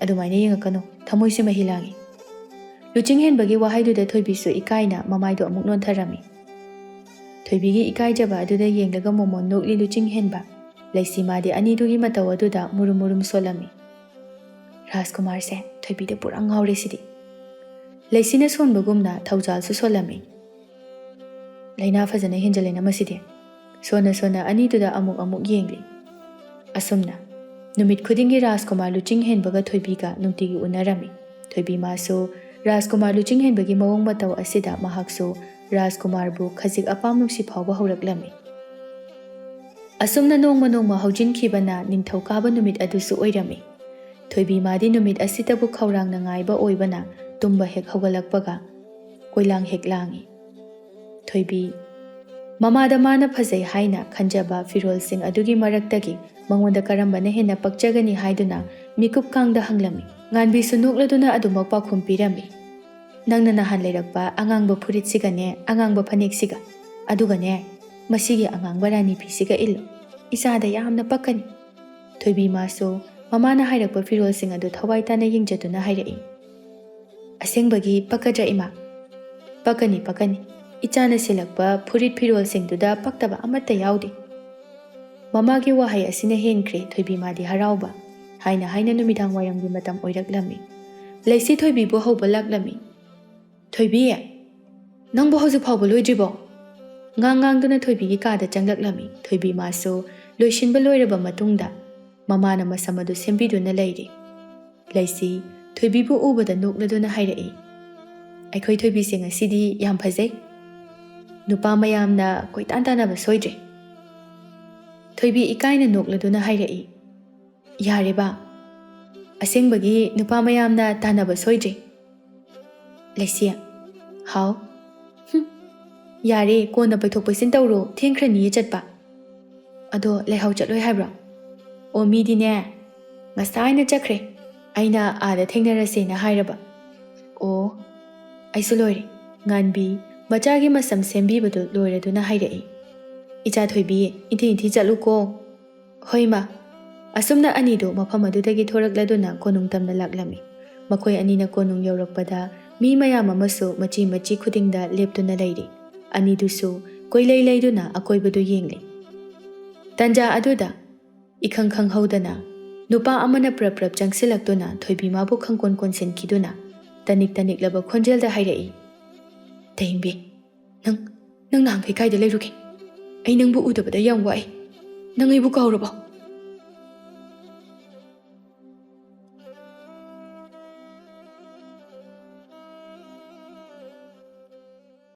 ꯑꯗꯨꯃꯥꯏꯅ ꯌꯦꯡꯉꯛꯀꯅꯨ ꯊꯃꯣꯏꯁꯦ ꯃꯍꯤ ꯂꯥꯡꯉꯤ ꯂꯨꯆꯤꯡ ꯍꯦꯟꯕꯒꯤ ꯋꯥꯍꯩꯗꯨꯗ ꯊꯣꯏꯕꯤꯁꯨ ꯏꯀꯥꯏꯅ ꯃꯃꯥꯏꯗꯣ ꯑꯃꯨꯛ ꯅꯣꯟꯊꯔꯝꯃꯤ ꯊꯣꯏꯕꯤꯒꯤ ꯏꯀꯥꯏꯖꯕ ꯑꯗꯨꯗ ꯌꯦꯡꯂꯒ ꯃꯣꯃꯣꯟ ꯅꯣꯛꯂꯤ ꯂꯨꯆꯤꯡ ꯍꯦꯟꯕ ꯂꯩꯁꯤ ꯃꯥꯗꯤ ꯑꯅꯤꯗꯨꯒꯤ ꯃꯇꯧ ꯑꯗꯨꯗ ꯃꯨꯔꯨꯝ ꯃꯨꯔꯨꯝ ꯁꯣꯜꯂꯝꯃꯤ ꯔꯥꯖꯀꯨꯃꯥꯔꯁꯦ ꯊꯣꯏꯕꯤꯗ ꯄꯨꯔꯥ ꯉꯥꯎꯔꯦ ꯁꯤꯗꯤ ꯂꯩꯁꯤꯅ ꯁꯣꯟꯕꯒꯨꯝꯅ ꯊꯧꯖꯥꯜꯁꯨ ꯁꯣꯜꯂꯝꯃꯤ ꯂꯩꯅꯥ ꯐꯖꯅ ꯍꯦꯟꯖꯜꯂꯦꯅ ꯃꯁꯤꯗꯤ ꯁꯣꯟꯅ ꯑꯅꯤꯗꯨꯗ ꯑꯃꯨꯛ ꯌꯦꯡꯂꯤ ꯑꯁꯨꯝꯅ ꯅꯨꯃꯤꯠ ꯈꯨꯗꯤꯡꯒꯤ ꯔꯥꯖꯀꯨꯃꯥꯔ ꯂꯨꯆꯤꯡ ꯍꯦꯟꯕꯒ ꯊꯣꯏꯕꯤꯒ ꯅꯨꯡꯇꯤꯒꯤ ꯎꯅꯔꯝꯃꯤ ꯊꯣꯏꯕꯤ ꯃꯥꯁꯨ ꯔꯥꯖꯀꯨꯃꯥꯔ ꯂꯨꯆꯤꯡ ꯍꯦꯟꯕꯒꯤ ꯃꯑꯣꯡ ꯃꯇꯧ ꯑꯁꯤꯗ ꯃꯍꯥꯛꯁꯨ ꯔꯥꯖꯀꯨꯃꯥꯔꯕꯨ ꯈꯖꯤꯛ ꯑꯄꯥꯝ ꯅꯨꯡꯁꯤ ꯐꯥꯎꯕ ꯍꯧꯔꯛꯂꯝꯃꯤ ꯑꯁꯨꯝꯅ ꯅꯣꯡꯃ ꯍꯧꯖꯤꯟꯈꯤꯕꯅ ꯅꯤꯡꯊꯧꯀꯥꯕ ꯅꯨꯃꯤꯠ ꯑꯗꯨꯁꯨ ꯑꯣꯏꯔꯝꯃꯤ ꯊꯣꯏꯕꯤ ꯃꯥꯗꯤ ꯅꯨꯃꯤꯠ ꯑꯁꯤꯗꯕꯨ ꯈꯧꯔꯥꯡꯅ ꯉꯥꯏꯕ ꯑꯣꯏꯕꯅ ꯇꯨꯝꯕ ꯍꯦꯛ ꯍꯧꯒꯠꯂꯛꯄꯒ ꯀꯣꯏꯂꯥꯡ ꯍꯦꯛ ꯂꯥꯡꯏ ꯊꯣꯏꯕꯤ ꯃꯃꯥꯗ ꯃꯥꯅ ꯐꯖꯩ ꯍꯥꯏꯅ ꯈꯟꯖꯕ ꯐꯤꯔꯣꯜꯁꯤꯡ ꯑꯗꯨꯒꯤ ꯃꯔꯛꯇꯒꯤ ꯃꯉꯣꯟꯗ ꯀꯔꯝꯕꯅ ꯍꯦꯟꯅ ꯄꯛꯆꯒꯅꯤ ꯍꯥꯏꯗꯨꯅ ꯃꯤꯀꯨꯞꯀꯥꯡꯗ ꯍꯪꯂꯝꯃꯤ ꯉꯥꯟꯕꯤꯁꯨ ꯅꯣꯛꯂꯗꯨꯅ ꯑꯗꯨꯃꯛ ꯄꯥꯎꯈꯨꯝ ꯄꯤꯔꯝꯃꯤ ꯅꯪꯅ ꯅꯍꯥꯟ ꯂꯩꯔꯛꯄ ꯑꯉꯥꯡꯕ ꯐꯨꯔꯤꯠꯁꯤꯒꯅꯦ ꯑꯉꯥꯡꯕ ꯐꯅꯦꯛꯁꯤꯒ ꯑꯗꯨꯒꯅꯦ ꯃꯁꯤꯒꯤ ꯑꯉꯥꯡꯕ ꯔꯥꯅꯤ ꯐꯤꯁꯤꯒ ꯏꯜꯂꯨ ꯏꯆꯥꯗ ꯌꯥꯝꯅ ꯄꯛꯀꯅꯤ ꯊꯣꯏꯕꯤ ꯃꯥꯁꯨ ꯃꯃꯥꯅ ꯍꯥꯏꯔꯛꯄ ꯐꯤꯔꯣꯜꯁꯤꯡ ꯑꯗꯨ ꯊꯋꯥꯏ ꯇꯥꯅ ꯌꯦꯡꯖꯗꯨꯅ ꯍꯥꯏꯔꯛꯏ ꯑꯁꯦꯡꯕꯒꯤ ꯄꯛꯀꯗ꯭ꯔꯥ ꯏꯃꯥ ꯄꯛꯀꯅꯤ ꯏꯆꯥꯅ ꯁꯤꯜꯂꯛꯄ ꯐꯨꯔꯤꯠ ꯐꯤꯔꯣꯜꯁꯤꯡꯗꯨꯗ ꯄꯛꯇꯕ ꯑꯃꯠꯇ ꯌꯥꯎꯗꯦ ꯃꯃꯥꯒꯤ ꯋꯥꯍꯩ ꯑꯁꯤꯅ ꯍꯦꯟꯈ꯭ꯔꯦ ꯊꯣꯏꯕꯤ ꯃꯥꯗꯤ ꯍꯔꯥꯎꯕ ꯍꯥꯏꯅ ꯅꯨꯃꯤꯗꯥꯡ ꯋꯥꯏꯔꯝꯒꯤ ꯃꯇꯝ ꯑꯣꯏꯔꯛꯂꯝꯃꯤ ꯂꯩꯁꯤ ꯊꯣꯏꯕꯤꯕꯨ ꯍꯧꯕ ꯂꯥꯛꯂꯝꯃꯤ ꯊꯣꯏꯕꯤ ꯅꯪꯕꯨ ꯍꯧꯖꯤꯛ ꯐꯥꯎꯕ ꯂꯣꯏꯗ꯭ꯔꯤꯕꯣ ꯉꯥꯡꯗꯨꯅ ꯊꯣꯏꯕꯤꯒꯤ ꯀꯥꯗ ꯆꯪꯂꯛꯂꯝꯃꯤ ꯊꯣꯏꯕꯤ ꯃꯥꯁꯨ ꯂꯣꯏꯁꯤꯟꯕ ꯂꯣꯏꯔꯕ ꯃꯇꯨꯡꯗ ꯃꯃꯥꯅ ꯃꯁꯝ ꯑꯗꯨ ꯁꯦꯝꯕꯤꯗꯨꯅ ꯂꯩꯔꯤ ꯂꯩꯁꯤ ꯊꯣꯏꯕꯤꯕꯨ ꯎꯕꯗ ꯅꯣꯛꯂꯗꯨꯅ ꯍꯥꯏꯔꯛꯏ ꯑꯩꯈꯣꯏ ꯊꯣꯏꯕꯤꯁꯦ ꯉꯁꯤꯗꯤ ꯌꯥꯝ ꯐꯖꯩ ꯅꯨꯄꯥ ꯃꯌꯥꯝꯅ ꯀꯣꯏꯇꯥꯟ ꯇꯥꯟꯅꯕ ꯁꯣꯏꯗ꯭ꯔꯦ ꯊꯣꯏꯕꯤ ꯏꯀꯥꯏꯅ ꯅꯣꯛꯂꯗꯨꯅ ꯍꯥꯏꯔꯛꯏ ꯌꯥꯔꯦ ꯕꯥ ꯑꯁꯦꯡꯕꯒꯤ ꯅꯨꯄꯥ ꯃꯌꯥꯝꯅ ꯇꯥꯟꯅꯕ ꯁꯣꯏꯗ꯭ꯔꯦ ꯂꯩꯁꯤ ꯍꯥꯎ ꯌꯥꯔꯦ ꯀꯣꯟꯅ ꯄꯩꯊꯣꯛ ꯄꯩꯁꯤꯟ ꯇꯧꯔꯣ ꯊꯦꯡꯈ꯭ꯔꯅꯤꯌꯦ ꯆꯠꯄ ꯑꯗꯣ ꯂꯩꯍꯥꯎ ꯆꯠꯂꯣꯏ ꯍꯥꯏꯕ꯭ꯔꯣ ꯑꯣ ꯃꯤꯗꯤꯅꯦ ꯉꯁꯥꯏꯅ ꯆꯠꯈ꯭ꯔꯦ ꯑꯩꯅ ꯑꯥꯗ ꯊꯦꯡꯅꯔꯁꯦꯅ ꯍꯥꯏꯔꯕ ꯑꯣ ꯑꯩꯁꯨ ꯂꯣꯏꯔꯦ ꯉꯥꯟꯕꯤ ꯃꯆꯥꯒꯤ ꯃꯁꯝ ꯁꯦꯝꯕꯤꯕꯗꯨ ꯂꯣꯏꯔꯗꯨꯅ ꯍꯥꯏꯔꯛꯏ ꯏꯆꯥ ꯊꯣꯏꯕꯤ ꯏꯟꯊꯤ ꯆꯠꯂꯨꯀꯣ ꯍꯣꯏ ꯃꯥ ꯑꯁꯨꯝꯅ ꯑꯅꯤꯗꯨ ꯃꯐꯝ ꯑꯗꯨꯗꯒꯤ ꯊꯣꯔꯛꯂꯗꯨꯅ ꯀꯣꯅꯨꯡ ꯇꯝꯅ ꯂꯥꯛꯂꯝꯃꯤ ꯃꯈꯣꯏ ꯑꯅꯤꯅ ꯀꯣꯅꯨꯡ ꯌꯧꯔꯛꯄꯗ ꯃꯤ ꯃꯌꯥꯝ ꯑꯃꯁꯨ ꯃꯆꯤ ꯈꯨꯗꯤꯡꯗ ꯂꯦꯞꯇꯨꯅ ꯂꯩꯔꯤ ꯑꯅꯤꯗꯨꯁꯨ ꯀꯣꯏꯂꯩ ꯂꯩꯗꯨꯅ ꯑꯀꯣꯏꯕꯗꯨ ꯌꯦꯡꯂꯤ ꯇꯟꯖꯥ ꯑꯗꯨꯗ ꯏꯈꯪ ꯈꯪꯍꯧꯗꯅ ꯅꯨꯄꯥ ꯑꯃꯅ ꯄ꯭ꯔꯞ ꯆꯪꯁꯤꯜꯂꯛꯇꯨꯅ ꯊꯣꯏꯕꯤ ꯃꯥꯕꯨ ꯈꯪꯀꯣꯟ ꯀꯣꯟꯁꯤꯟꯈꯤꯗꯨꯅ ꯇꯅꯤꯛꯂꯕ ꯈꯣꯟꯖꯦꯜꯗ ꯍꯥꯏꯔꯛꯏ ꯇꯦꯡꯕꯤ ꯅꯪ ꯅꯍꯥꯟꯈꯩ ꯀꯥꯏꯗ ꯂꯩꯔꯨꯒꯦ ꯑꯩ ꯅꯪꯕꯨ ꯎꯗꯕꯗ ꯌꯥꯝ ꯋꯥꯏ ꯅꯪ ꯑꯩꯕꯨ ꯀꯥꯎꯔꯕꯣ